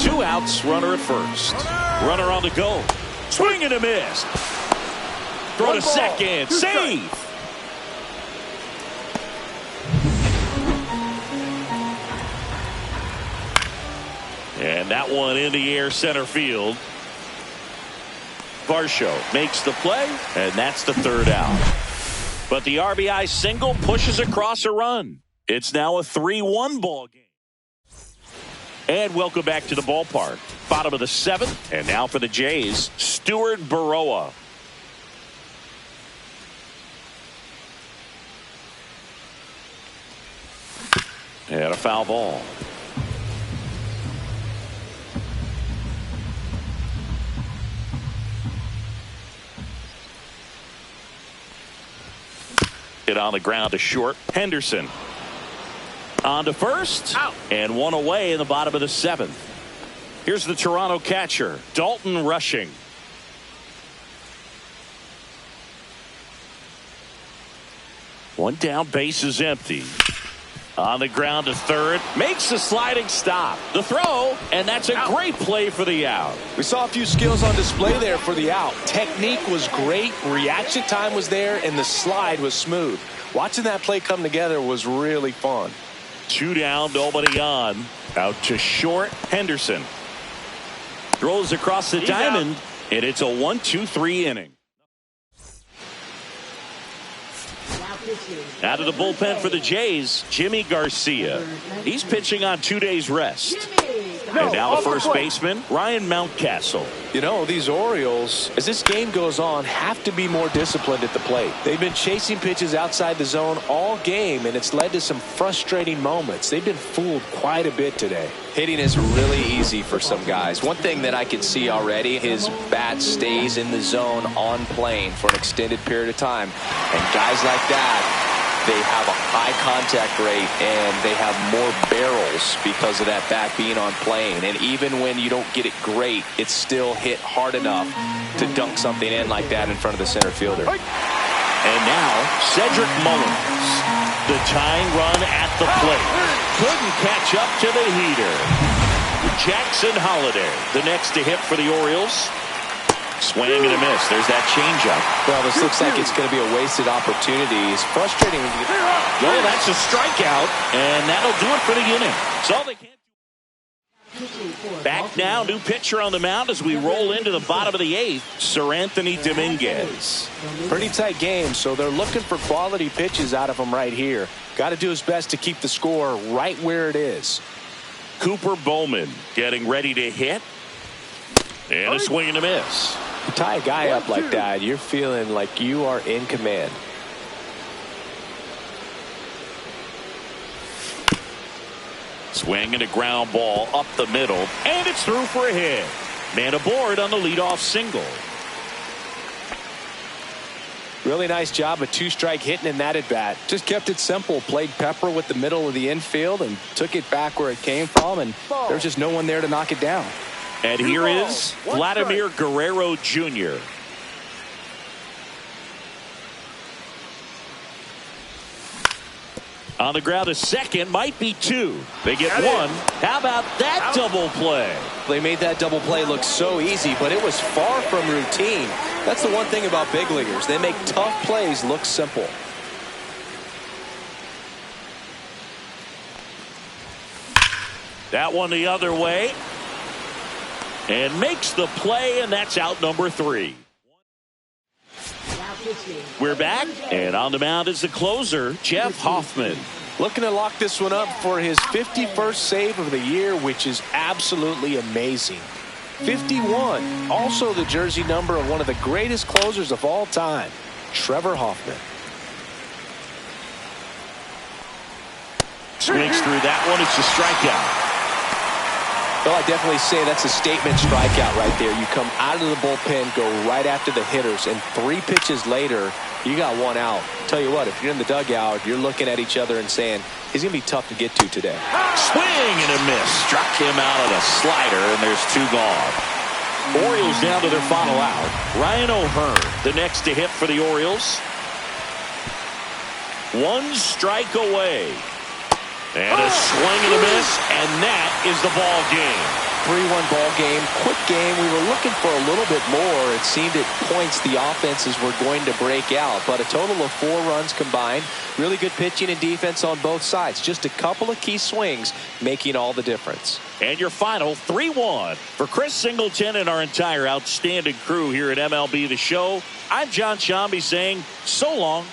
2 outs, runner at first. Runner on the go. Swing and a miss. Throw to second. Save. And that one in the air center field. Varsho makes the play, and that's the 3rd out. But the RBI single pushes across a run. It's now a 3-1 ball game. And welcome back to the ballpark. Bottom of the 7th, and now for the Jays, Stuart Baroa. And a foul ball. Hit on the ground to short. Henderson on to first. Out. And 1 away in the bottom of the 7th. Here's the Toronto catcher, Dalton Rushing. One down, base is empty. On the ground to third, makes a sliding stop. The throw, and that's a great play for the out. We saw a few skills on display there for the out. Technique was great, reaction time was there, and the slide was smooth. Watching that play come together was really fun. 2 down, nobody on. Out to short, Henderson. Throws across the diamond, and it's a 1-2-3 inning. Out of the bullpen for the Jays, Jimmy Garcia. He's pitching on 2 days rest. And now the first baseman, Ryan Mountcastle. You know, these Orioles, as this game goes on, have to be more disciplined at the plate. They've been chasing pitches outside the zone all game, and it's led to some frustrating moments. They've been fooled quite a bit today. Hitting is really easy for some guys. One thing that I can see already, his bat stays in the zone on plane for an extended period of time. And guys like that, they have a high contact rate and they have more barrels because of that bat being on plane. And even when you don't get it great, it's still hit hard enough to dunk something in like that in front of the center fielder. And now Cedric Mullins, the tying run at the plate. Couldn't catch up to the heater. Jackson Holliday, the next to hit for the Orioles. Swing and a miss. There's that changeup. Well, this looks like it's going to be a wasted opportunity. It's frustrating. Well, that's a strikeout, and that'll do it for the inning. So they can't. Back now, new pitcher on the mound as we roll into the bottom of the 8th, Sir Anthony Dominguez. Pretty tight game, so they're looking for quality pitches out of him right here. Got to do his best to keep the score right where it is. Cooper Bowman getting ready to hit. And a swing and a miss. You tie a guy up like that, you're feeling like you are in command. Swing and a ground ball up the middle, and it's through for a hit. Man aboard on the leadoff single. Really nice job of two-strike hitting in that at-bat. Just kept it simple. Played pepper with the middle of the infield and took it back where it came from, and there's just no one there to knock it down. And here is Vladimir Guerrero Jr. On the ground, a second, might be two. They get one. How about that double play? They made that double play look so easy, but it was far from routine. That's the one thing about big leaguers. They make tough plays look simple. That one the other way. And makes the play, and that's out number 3. We're back, and on the mound is the closer, Jeff Hoffman. Looking to lock this one up for his 51st save of the year, which is absolutely amazing. 51, also the jersey number of one of the greatest closers of all time, Trevor Hoffman. Swings through that one. It's a strikeout. Well, I definitely say that's a statement strikeout right there. You come out of the bullpen, go right after the hitters, and 3 pitches later, you got one out. Tell you what, if you're in the dugout, you're looking at each other and saying, he's going to be tough to get to today. Swing and a miss. Struck him out on a slider, and there's 2 gone. Orioles down to their final out. Ryan O'Hearn, the next to hit for the Orioles. 1 strike away. And a swing and a miss, and that is the ball game. 3-1 ball game, quick game. We were looking for a little bit more. It seemed at points the offenses were going to break out, but a total of 4 runs combined. Really good pitching and defense on both sides. Just a couple of key swings making all the difference. And your final 3-1 for Chris Singleton and our entire outstanding crew here at MLB The Show. I'm John Shambi saying so long.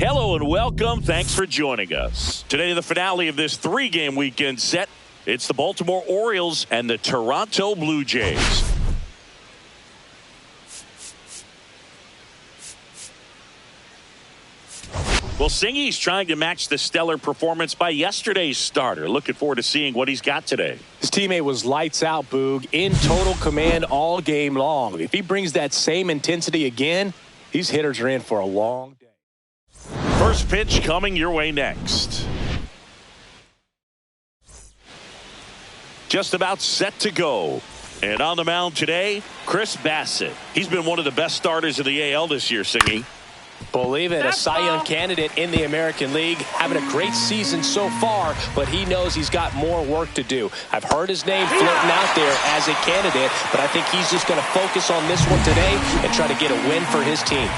Hello and welcome. Thanks for joining us. Today, the finale of this 3-game weekend set. It's the Baltimore Orioles and the Toronto Blue Jays. Well, Singy's trying to match the stellar performance by yesterday's starter. Looking forward to seeing what he's got today. His teammate was lights out, Boog, in total command all game long. If he brings that same intensity again, these hitters are in for a long day. First pitch coming your way next. Just about set to go. And on the mound today, Chris Bassett. He's been one of the best starters of the AL this year, Singy. Believe it, a Cy Young candidate in the American League, having a great season so far, but he knows he's got more work to do. I've heard his name floating out there as a candidate, but I think he's just going to focus on this one today and try to get a win for his team.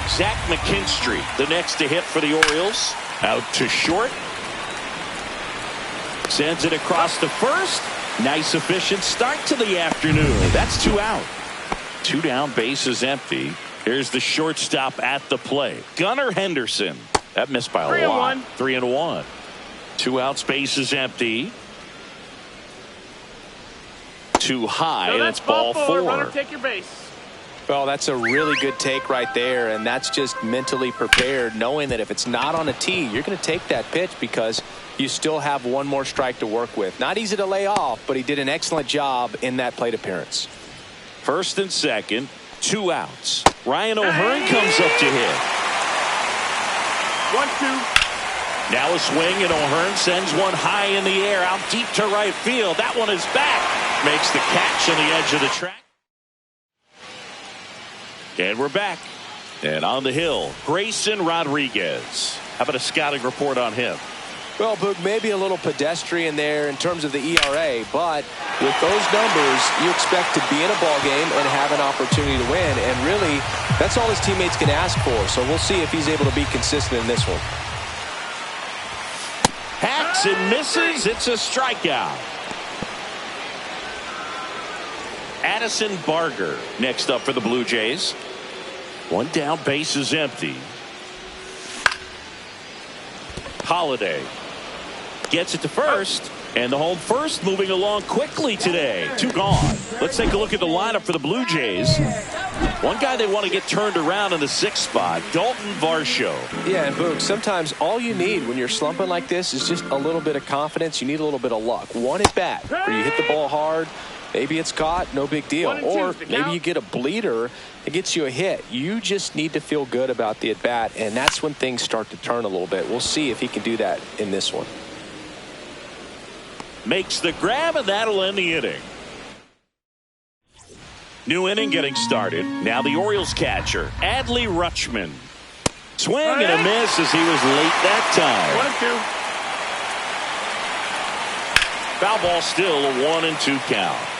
Zach McKinstry, the next to hit for the Orioles. Out to short. Sends it across to first. Nice efficient start to the afternoon. That's 2 out. 2 down, bases empty. Here's the shortstop at the plate. Gunnar Henderson. That missed by a lot. 3-1. 2 outs, bases empty. Too high, and it's ball 4. Runner, take your base. Well, that's a really good take right there, and that's just mentally prepared, knowing that if it's not on a tee, you're going to take that pitch because you still have one more strike to work with. Not easy to lay off, but he did an excellent job in that plate appearance. First and second, 2 outs. Ryan O'Hearn comes up to hit. 1-2. Now a swing, and O'Hearn sends one high in the air out deep to right field. That one is back. Makes the catch on the edge of the track. And we're back. And on the hill, Grayson Rodriguez. How about a scouting report on him? Well, Boog, maybe a little pedestrian there in terms of the ERA, but with those numbers, you expect to be in a ball game and have an opportunity to win. And really, that's all his teammates can ask for. So we'll see if he's able to be consistent in this one. Hacks and misses. It's a strikeout. Addison Barger next up for the Blue Jays. 1 down, bases empty. Holiday gets it to first, and the home first moving along quickly today. 2 gone. Let's take a look at the lineup for the Blue Jays. One guy they want to get turned around in the 6th spot, Dalton Varsho. Yeah, and Boog, sometimes all you need when you're slumping like this is just a little bit of confidence. You need a little bit of luck. One at bat where you hit the ball hard. Maybe it's caught, no big deal. Or maybe you get a bleeder that gets you a hit. You just need to feel good about the at-bat, and that's when things start to turn a little bit. We'll see if he can do that in this one. Makes the grab, and that'll end the inning. New inning getting started. Now the Orioles catcher, Adley Rutschman. Swing and a miss as he was late that time. 1-2. Foul ball, still a 1-2 count.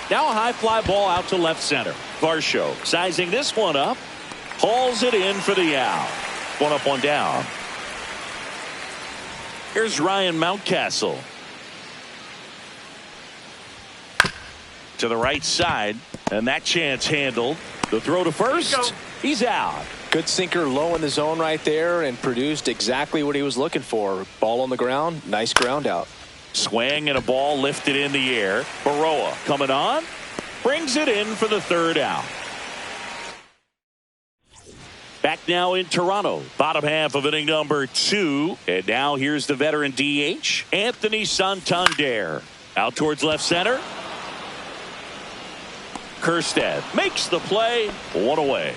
Now a high fly ball out to left center. Varsho sizing this one up. Hauls it in for the out. 1 up, 1 down. Here's Ryan Mountcastle. To the right side. And that chance handled. The throw to first. He's out. Good sinker low in the zone right there and produced exactly what he was looking for. Ball on the ground. Nice ground out. Swing and a ball lifted in the air. Baroa coming on. Brings it in for the 3rd out. Back now in Toronto. Bottom half of inning number 2. And now here's the veteran DH, Anthony Santander. Out towards left center. Kerstead makes the play. 1 away.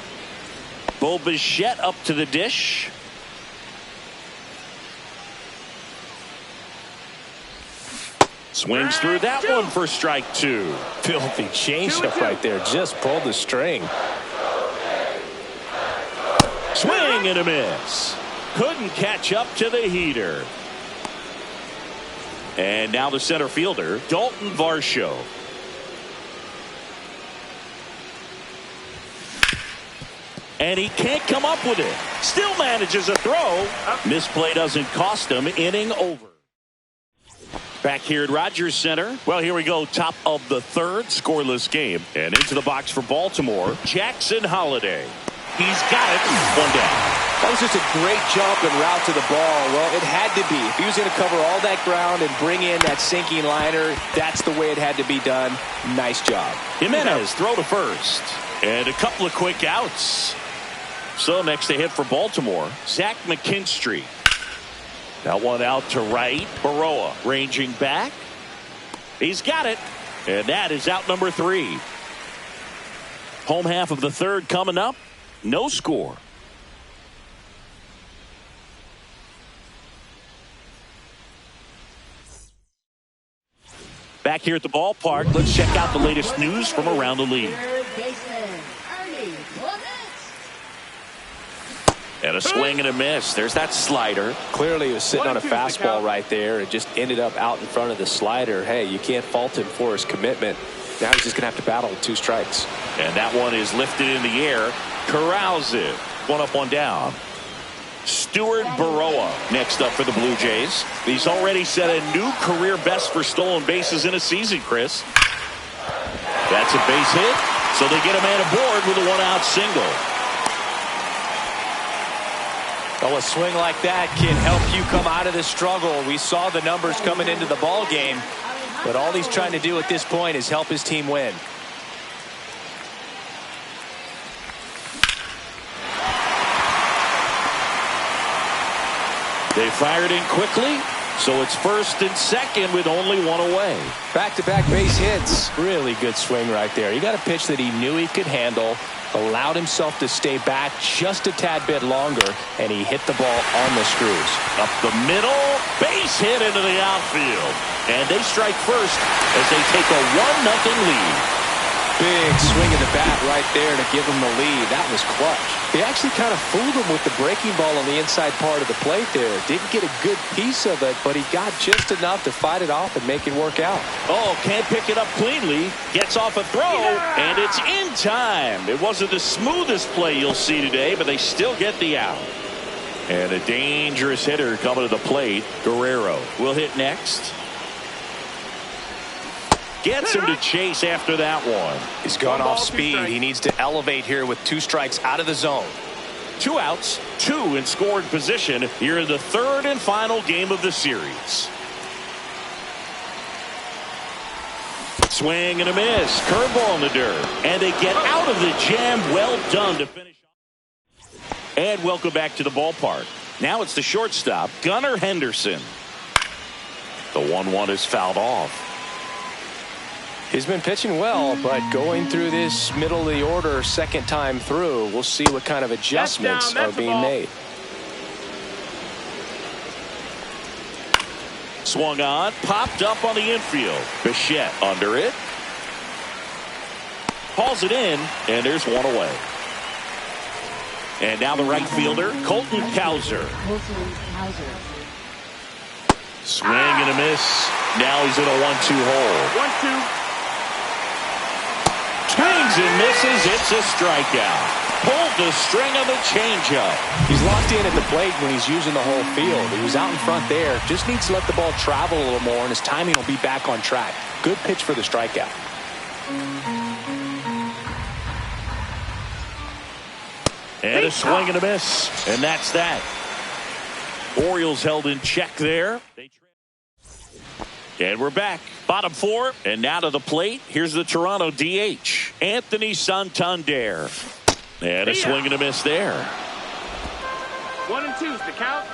Bo Bichette up to the dish. Swings through that one for strike 2. Filthy changeup right there. Just pulled the string. Swing and a miss. Couldn't catch up to the heater. And now the center fielder, Dalton Varsho. And he can't come up with it. Still manages a throw. Misplay doesn't cost him. Inning over. Back here at Rogers Center. Well, here we go. Top of the third. Scoreless game. And into the box for Baltimore. Jackson Holiday. He's got it. One down. That was just a great jump and route to the ball. Well, it had to be. If he was going to cover all that ground and bring in that sinking liner, that's the way it had to be done. Nice job. Jimenez throw to first. And a couple of quick outs. So next to hit for Baltimore, Zach McKinstry. That one out to right. Baroa ranging back. He's got it. And that is out number 3. Home half of the third coming up. No score. Back here at the ballpark, let's check out the latest news from around the league. And a swing and a miss. There's that slider. Clearly he was sitting on a fastball right there. It just ended up out in front of the slider. Hey, you can't fault him for his commitment. Now he's just going to have to battle with 2 strikes. And that one is lifted in the air. Corrals it. 1 up, 1 down. Stuart Baroa next up for the Blue Jays. He's already set a new career best for stolen bases in a season, Chris. That's a base hit. So they get a man aboard with a 1-out single. Well, a swing like that can help you come out of this struggle. We saw the numbers coming into the ball game, but all he's trying to do at this point is help his team win. They fired in quickly, so it's first and second with only 1 away. Back-to-back base hits. Really good swing right there. He got a pitch that he knew he could handle, allowed himself to stay back just a tad bit longer, and he hit the ball on the screws. Up the middle, base hit into the outfield. And they strike first as they take a 1-0 lead. Big swing of the bat right there to give him the lead. That was clutch. They actually kind of fooled him with the breaking ball on the inside part of the plate there. Didn't get a good piece of it, but he got just enough to fight it off and make it work out. Oh, can't pick it up cleanly. Gets off a throw, and it's in time. It wasn't the smoothest play you'll see today, but they still get the out. And a dangerous hitter coming to the plate. Guerrero will hit next. Gets him to chase after that one. He's gone off speed. He needs to elevate here with 2 strikes out of the zone. 2 outs, 2 in scoring position here in the third and final game of the series. Swing and a miss. Curveball in the dirt. And they get out of the jam. Well done to finish. And welcome back to the ballpark. Now it's the shortstop, Gunnar Henderson. The 1-1 is fouled off. He's been pitching well, but going through this middle of the order second time through, we'll see what kind of adjustments are being made. Swung on, popped up on the infield. Bichette under it. Hauls it in, and there's 1 away. And now the right fielder, Colton Cowser. Swing and a miss. Now he's in a 1-2 hole. 1-2. Swings and misses. It's a strikeout. Pulled the string of the changeup. He's locked in at the plate when he's using the whole field. He was out in front there. Just needs to let the ball travel a little more, and his timing will be back on track. Good pitch for the strikeout. And a swing and a miss. And that's that. Orioles held in check there. And we're back. Bottom 4. And now to the plate. Here's the Toronto DH, Anthony Santander. And a swing and a miss there. 1 and 2's the count.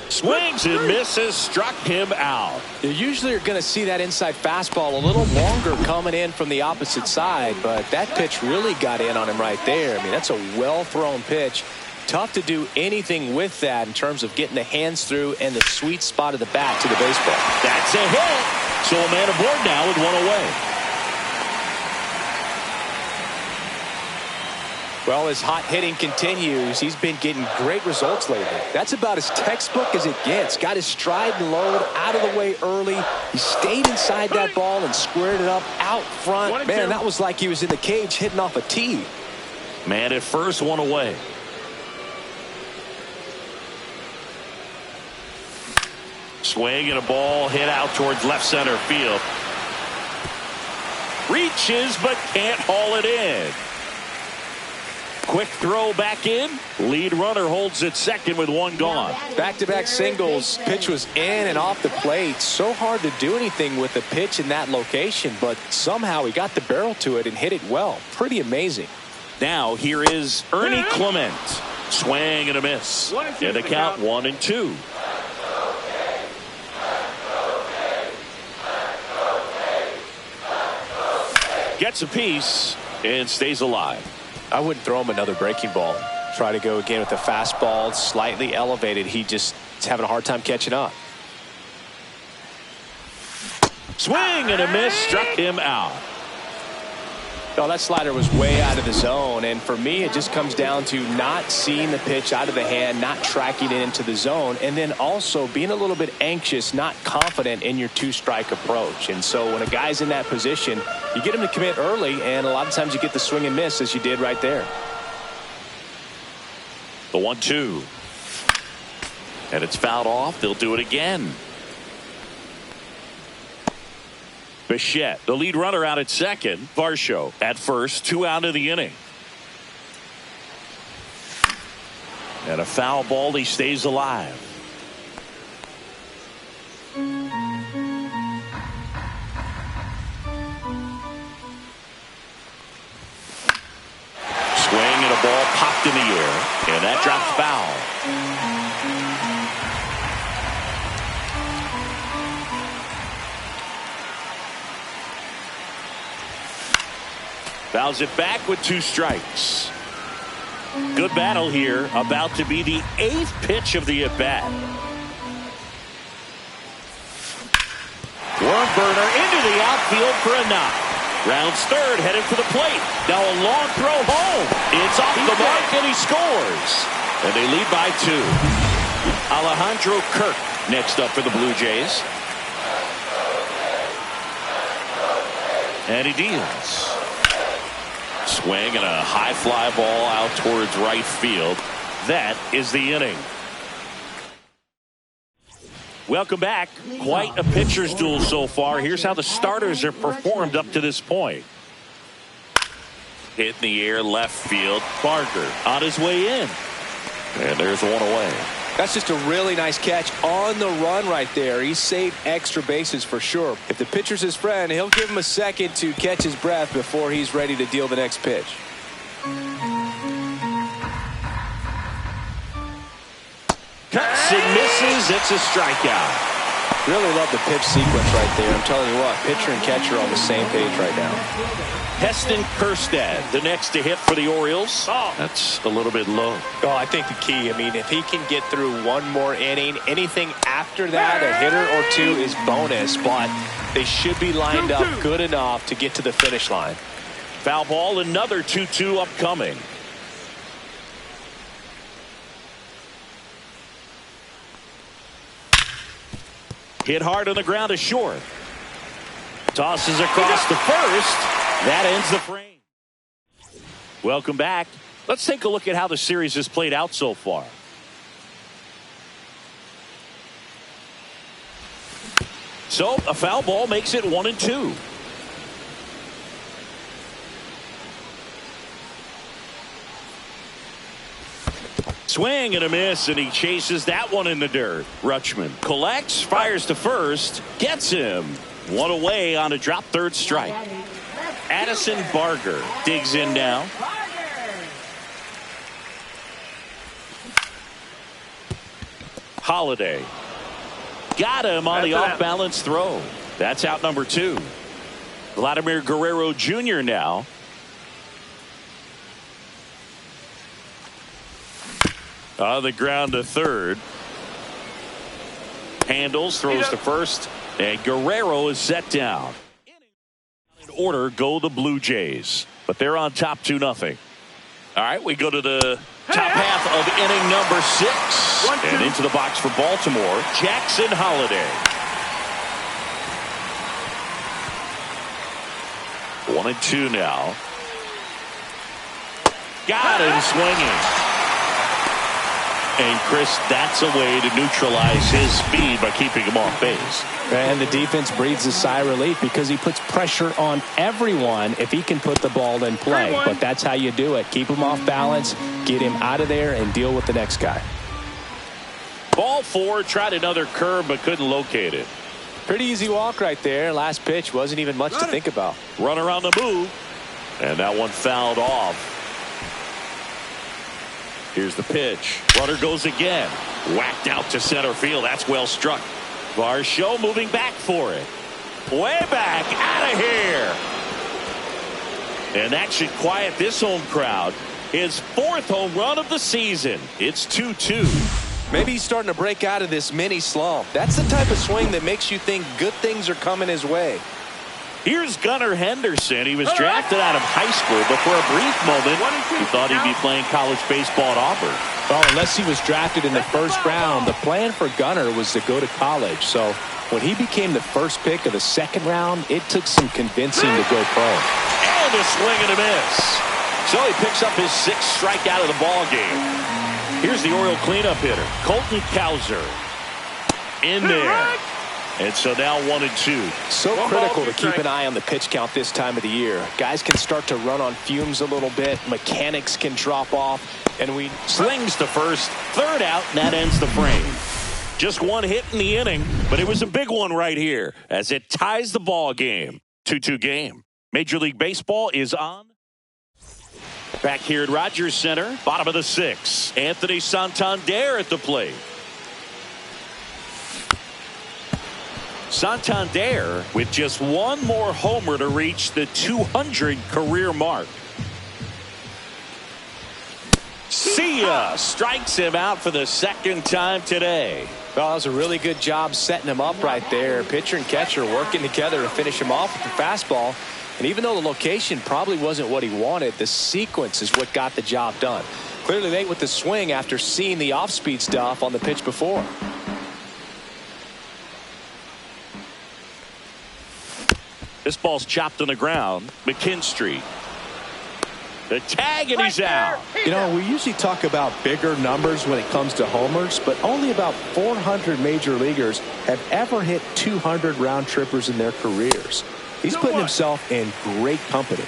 Swings and misses. Struck him out. You usually are going to see that inside fastball a little longer coming in from the opposite side, but that pitch really got in on him right there. I mean, that's a well-thrown pitch. Tough to do anything with that in terms of getting the hands through and the sweet spot of the bat to the baseball. That's a hit. So a man aboard now with 1 away. Well, as hot hitting continues, he's been getting great results lately. That's about as textbook as it gets. Got his stride and load out of the way early. He stayed inside that ball and squared it up out front. Man, that was like he was in the cage hitting off a tee. Man at first, 1 away. Swing and a ball hit out towards left center field. Reaches but can't haul it in. Quick throw back in. Lead runner holds at second with one gone. Back-to-back singles. Pitch was in and off the plate. So hard to do anything with the pitch in that location, but somehow he got the barrel to it and hit it well. Pretty amazing. Now here is Ernie Clement. Swing and a miss. And the count 1-2. Gets a piece and stays alive. I wouldn't throw him another breaking ball. Try to go again with the fastball, slightly elevated. He just is having a hard time catching up. Swing and a miss, struck him out. No, that slider was way out of the zone, and for me it just comes down to not seeing the pitch out of the hand, not tracking it into the zone, and then also being a little bit anxious, not confident in your two-strike approach. And so when a guy's in that position, you get him to commit early, and a lot of times you get the swing and miss as you did right there. The 1-2. And it's fouled off. They'll do it again. Bichette, the lead runner, out at second. Varsho at first, 2 out of the inning. And a foul ball. He stays alive. Swing and a ball popped in the air. And that drops foul. Fouls it back with 2 strikes. Good battle here. About to be the 8th pitch of the at-bat. Worm burner into the outfield for a knock. Rounds third, headed for the plate. Now a long throw home. It's off the mark and he scores. And they lead by 2. Alejandro Kirk next up for the Blue Jays. And he deals. Swing and a high fly ball out towards right field. That is the inning. Welcome back. Quite a pitcher's duel so far. Here's how the starters have performed up to this point. Hit in the air, left field. Barker on his way in. And there's one away. That's just a really nice catch on the run right there. He saved extra bases for sure. If the pitcher's his friend, he'll give him a second to catch his breath before he's ready to deal the next pitch. Cuts and misses. It's a strikeout. Really love the pitch sequence right there. I'm telling you what, pitcher and catcher are on the same page right now. Heston Kjerstad, the next to hit for the Orioles. That's a little bit low. Oh, I think the key, I mean, if he can get through one more inning, anything after that, a hitter or 2 is bonus, but they should be lined up good enough to get to the finish line. Foul ball, another 2-2 upcoming. Hit hard on the ground to short. Tosses across to first. That ends the frame. Welcome back. Let's take a look at how the series has played out so far. So a foul ball makes it 1-2. Swing and a miss, and he chases that one in the dirt. Rutschman collects, fires to first, gets him. One away on a drop third strike. Addison Barger digs in now. Holiday got him on the off-balance throw. That's out number 2. Vladimir Guerrero Jr. now. On the ground to third. Handles, throws to first, and Guerrero is set down. In order go the Blue Jays, but they're on top 2-0. All right, we go to the top half of inning number 6. And into the box for Baltimore, Jackson Holiday. 1-2 now. Got him swinging. And, Chris, that's a way to neutralize his speed by keeping him off base. And the defense breathes a sigh of relief because he puts pressure on everyone if he can put the ball in play. But that's how you do it. Keep him off balance, get him out of there, and deal with the next guy. Ball 4, tried another curve but couldn't locate it. Pretty easy walk right there. Last pitch wasn't even much to think about. Runner on the move. And that one fouled off. Here's the pitch. Runner goes again. Whacked out to center field. That's well struck. Varsho moving back for it. Way back. Out of here. And that should quiet this home crowd. His 4th home run of the season. It's 2-2. Maybe he's starting to break out of this mini slump. That's the type of swing that makes you think good things are coming his way. Here's Gunnar Henderson. He was drafted out of high school, but for a brief moment, he thought he'd be playing college baseball at Auburn. Well, unless he was drafted in the first round, the plan for Gunnar was to go to college. So when he became the first pick of the 2nd round, it took some convincing to go pro. And a swing and a miss. So he picks up his 6th strikeout of the ball game. Here's the Oriole cleanup hitter, Colton Cowser. In there. And so now 1-2. So critical to keep an eye on the pitch count this time of the year. Guys can start to run on fumes a little bit. Mechanics can drop off. And we slings to first. 3rd out, and that ends the frame. Just one hit in the inning, but it was a big one right here as it ties the ball game. 2-2 game. Major League Baseball is on. Back here at Rogers Center, bottom of the 6th. Anthony Santander at the plate. Santander with just one more homer to reach the 200 career mark. See ya! Strikes him out for the 2nd time today. Well, that was a really good job setting him up right there. Pitcher and catcher working together to finish him off with the fastball. And even though the location probably wasn't what he wanted, the sequence is what got the job done. Clearly late with the swing after seeing the off-speed stuff on the pitch before. This ball's chopped on the ground. McKinstry. The tag, and he's out. You know, we usually talk about bigger numbers when it comes to homers, but only about 400 major leaguers have ever hit 200 round trippers in their careers. He's putting himself in great company.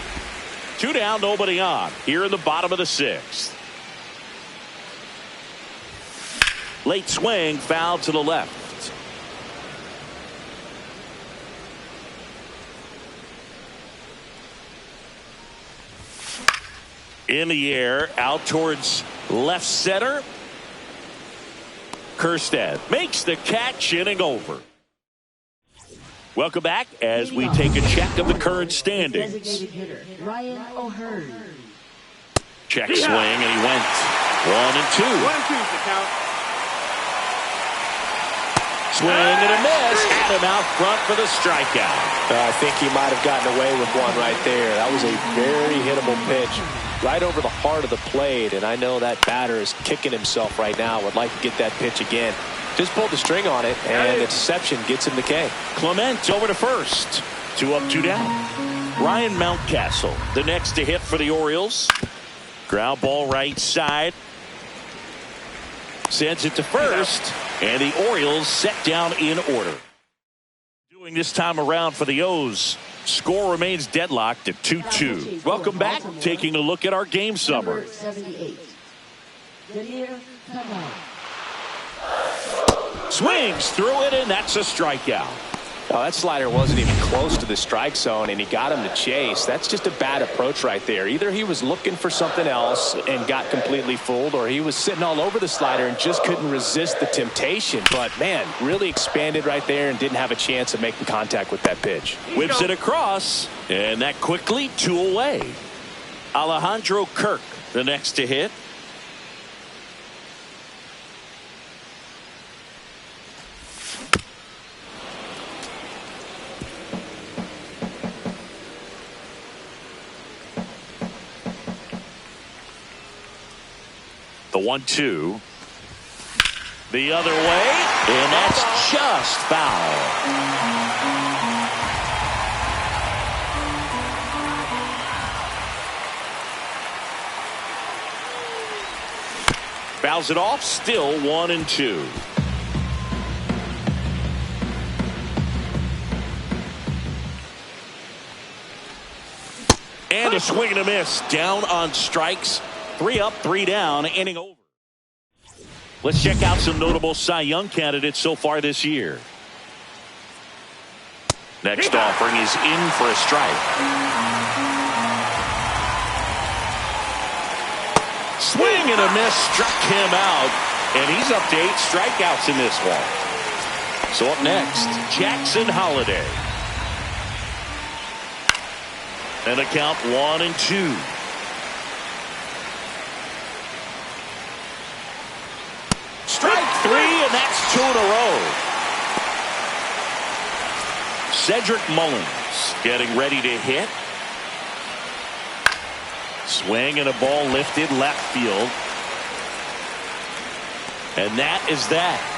2 down, nobody on. Here in the bottom of the 6th. Late swing, foul to the left. In the air, out towards left center. Kjerstad makes the catch, inning over. Welcome back as we take a check of the current standings. Check swing, and he went 1-2. 1-2's the count. Swing and a miss. Had him out front for the strikeout. I think he might have gotten away with one right there. That was a very hittable pitch. Right over the heart of the plate, and I know that batter is kicking himself right now. Would like to get that pitch again. Just pulled the string on it, and the deception gets him the K. Clement over to first. 2 up, 2 down. Ryan Mountcastle, the next to hit for the Orioles. Ground ball right side. Sends it to first, and the Orioles set down in order. Doing this time around for the O's. Score remains deadlocked at 2-2. Welcome back. Taking a look at our game summary. Swings through it, and that's a strikeout. Oh, that slider wasn't even close to the strike zone, and he got him to chase. That's just a bad approach right there. Either he was looking for something else and got completely fooled, or he was sitting all over the slider and just couldn't resist the temptation. But, man, really expanded right there and didn't have a chance of making contact with that pitch. Whips it across, and that quickly 2 away. Alejandro Kirk, the next to hit. The 1-2. The other way, and that's just foul. Fouls it off, still 1-2. And a swing and a miss. Down on strikes. 3 up, 3 down. Inning over. Let's check out some notable Cy Young candidates so far this year. Next offering is in for a strike. Swing and a miss. Struck him out. And he's up to 8 strikeouts in this one. So up next, Jackson Holliday. And a count 1-2. Strike 3, and that's 2 in a row. Cedric Mullins getting ready to hit. Swing and a ball lifted left field. And that is that.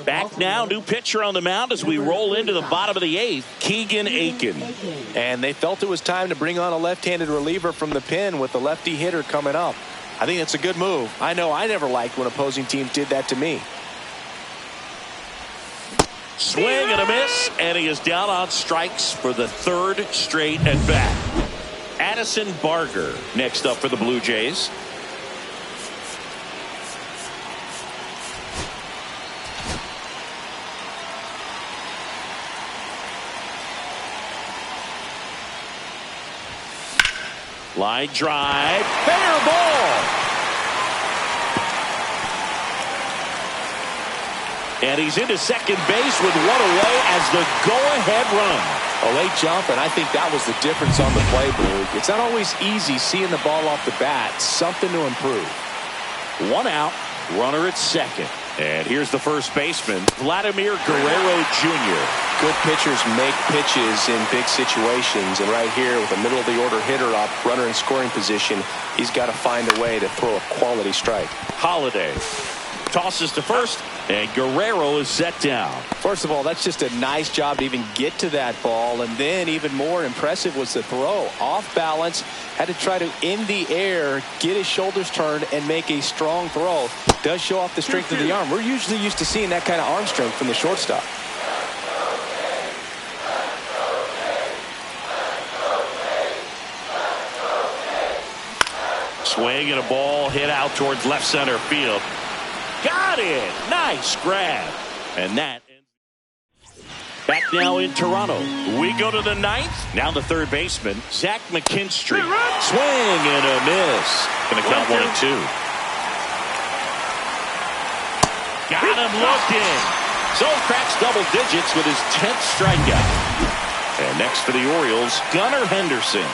Back now, new pitcher on the mound as we roll into the bottom of the 8th, Keegan Aiken. And they felt it was time to bring on a left-handed reliever from the pen with the lefty hitter coming up. I think it's a good move. I know I never liked when opposing teams did that to me. Swing and a miss, and he is down on strikes for the 3rd straight at bat. Addison Barger next up for the Blue Jays. Line drive, fair ball. And he's into second base with 1 away as the go-ahead run. A late jump, and I think that was the difference on the play, Blue. It's not always easy seeing the ball off the bat. Something to improve. 1 out, runner at second. And here's the first baseman, Vladimir Guerrero Jr. Good pitchers make pitches in big situations, and right here with a middle-of-the-order hitter up, runner in scoring position, he's got to find a way to throw a quality strike. Holiday tosses to first, and Guerrero is set down. First of all, that's just a nice job to even get to that ball, and then even more impressive was the throw. Off balance, had to try to, in the air, get his shoulders turned and make a strong throw. Does show off the strength of the arm. We're usually used to seeing that kind of arm strength from the shortstop. Swing and a ball hit out towards left center field. Got it. Nice grab. And that back now in Toronto. We go to the 9th. Now the third baseman, Zach McKinstry. Swing and a miss. Going to count 1-2. Got him looking. So cracks double digits with his 10th strikeout. And next for the Orioles, Gunnar Henderson.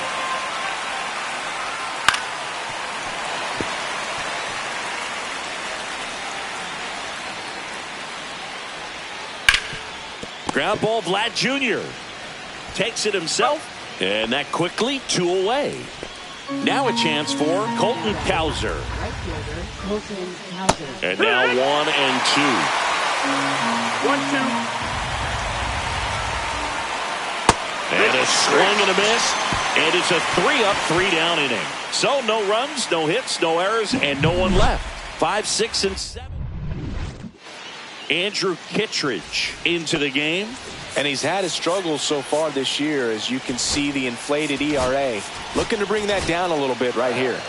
Ground ball, Vlad Jr. takes it himself, and that quickly 2 away. Now a chance for Colton Cowser. And now 1-2. 1-2. And a swing and a miss, and it's a 3-up, 3-down inning. So no runs, no hits, no errors, and no one left. 5, 6, and 7. Andrew Kittredge into the game. And he's had his struggles so far this year, as you can see the inflated ERA. Looking to bring that down a little bit right here.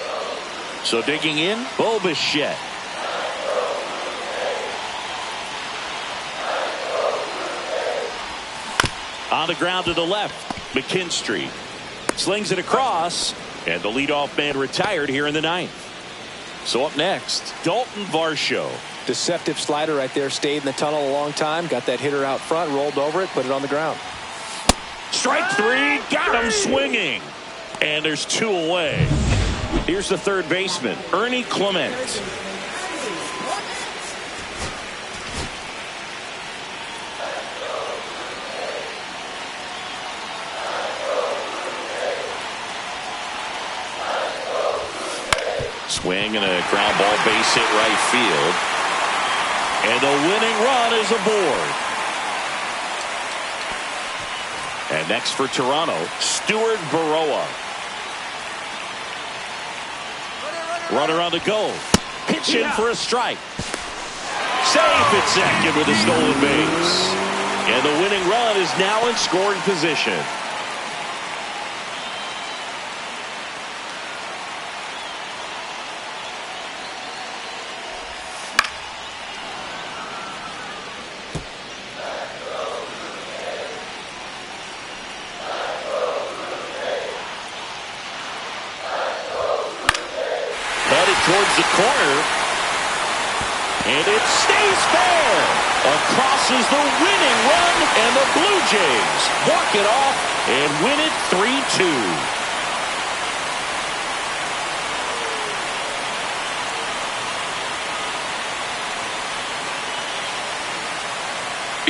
So digging in, Bo Bichette. On the ground to the left, McKinstry slings it across, and the leadoff man retired here in the 9th. So up next, Dalton Varsho. Deceptive slider right there. Stayed in the tunnel a long time. Got that hitter out front. Rolled over it. Put it on the ground. Strike 3. Got him swinging. And there's 2 away. Here's the third baseman, Ernie Clement. Swing and a ground ball, base hit right field. And the winning run is aboard. And next for Toronto, Stuart Baroa. Runner on the go. Pitch in for a strike. Safe at second with a stolen base. And the winning run is now in scoring position. Towards the corner, and it stays fair. Across is the winning run, and the Blue Jays walk it off and win it 3-2.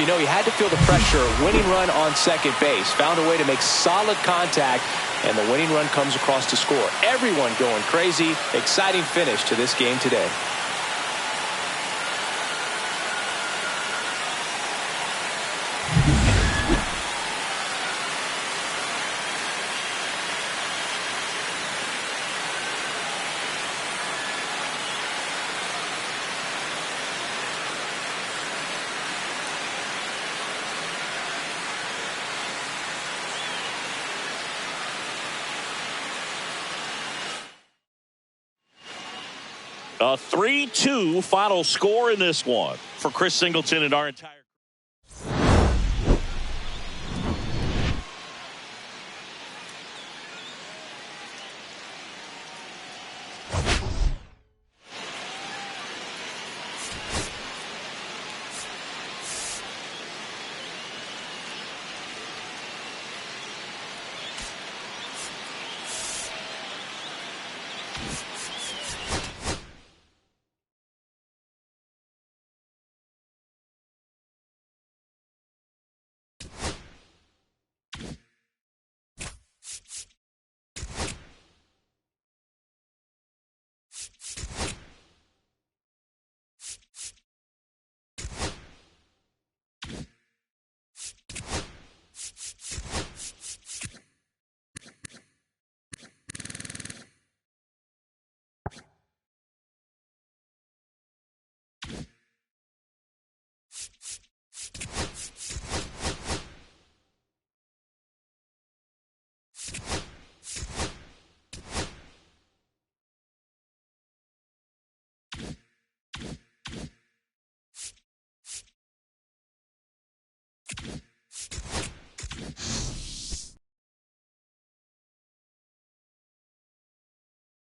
You know, he had to feel the pressure. Winning run on second base. Found a way to make solid contact, and the winning run comes across to score. Everyone going crazy. Exciting finish to this game today. A 3-2 final score in this one. For Chris Singleton and our entire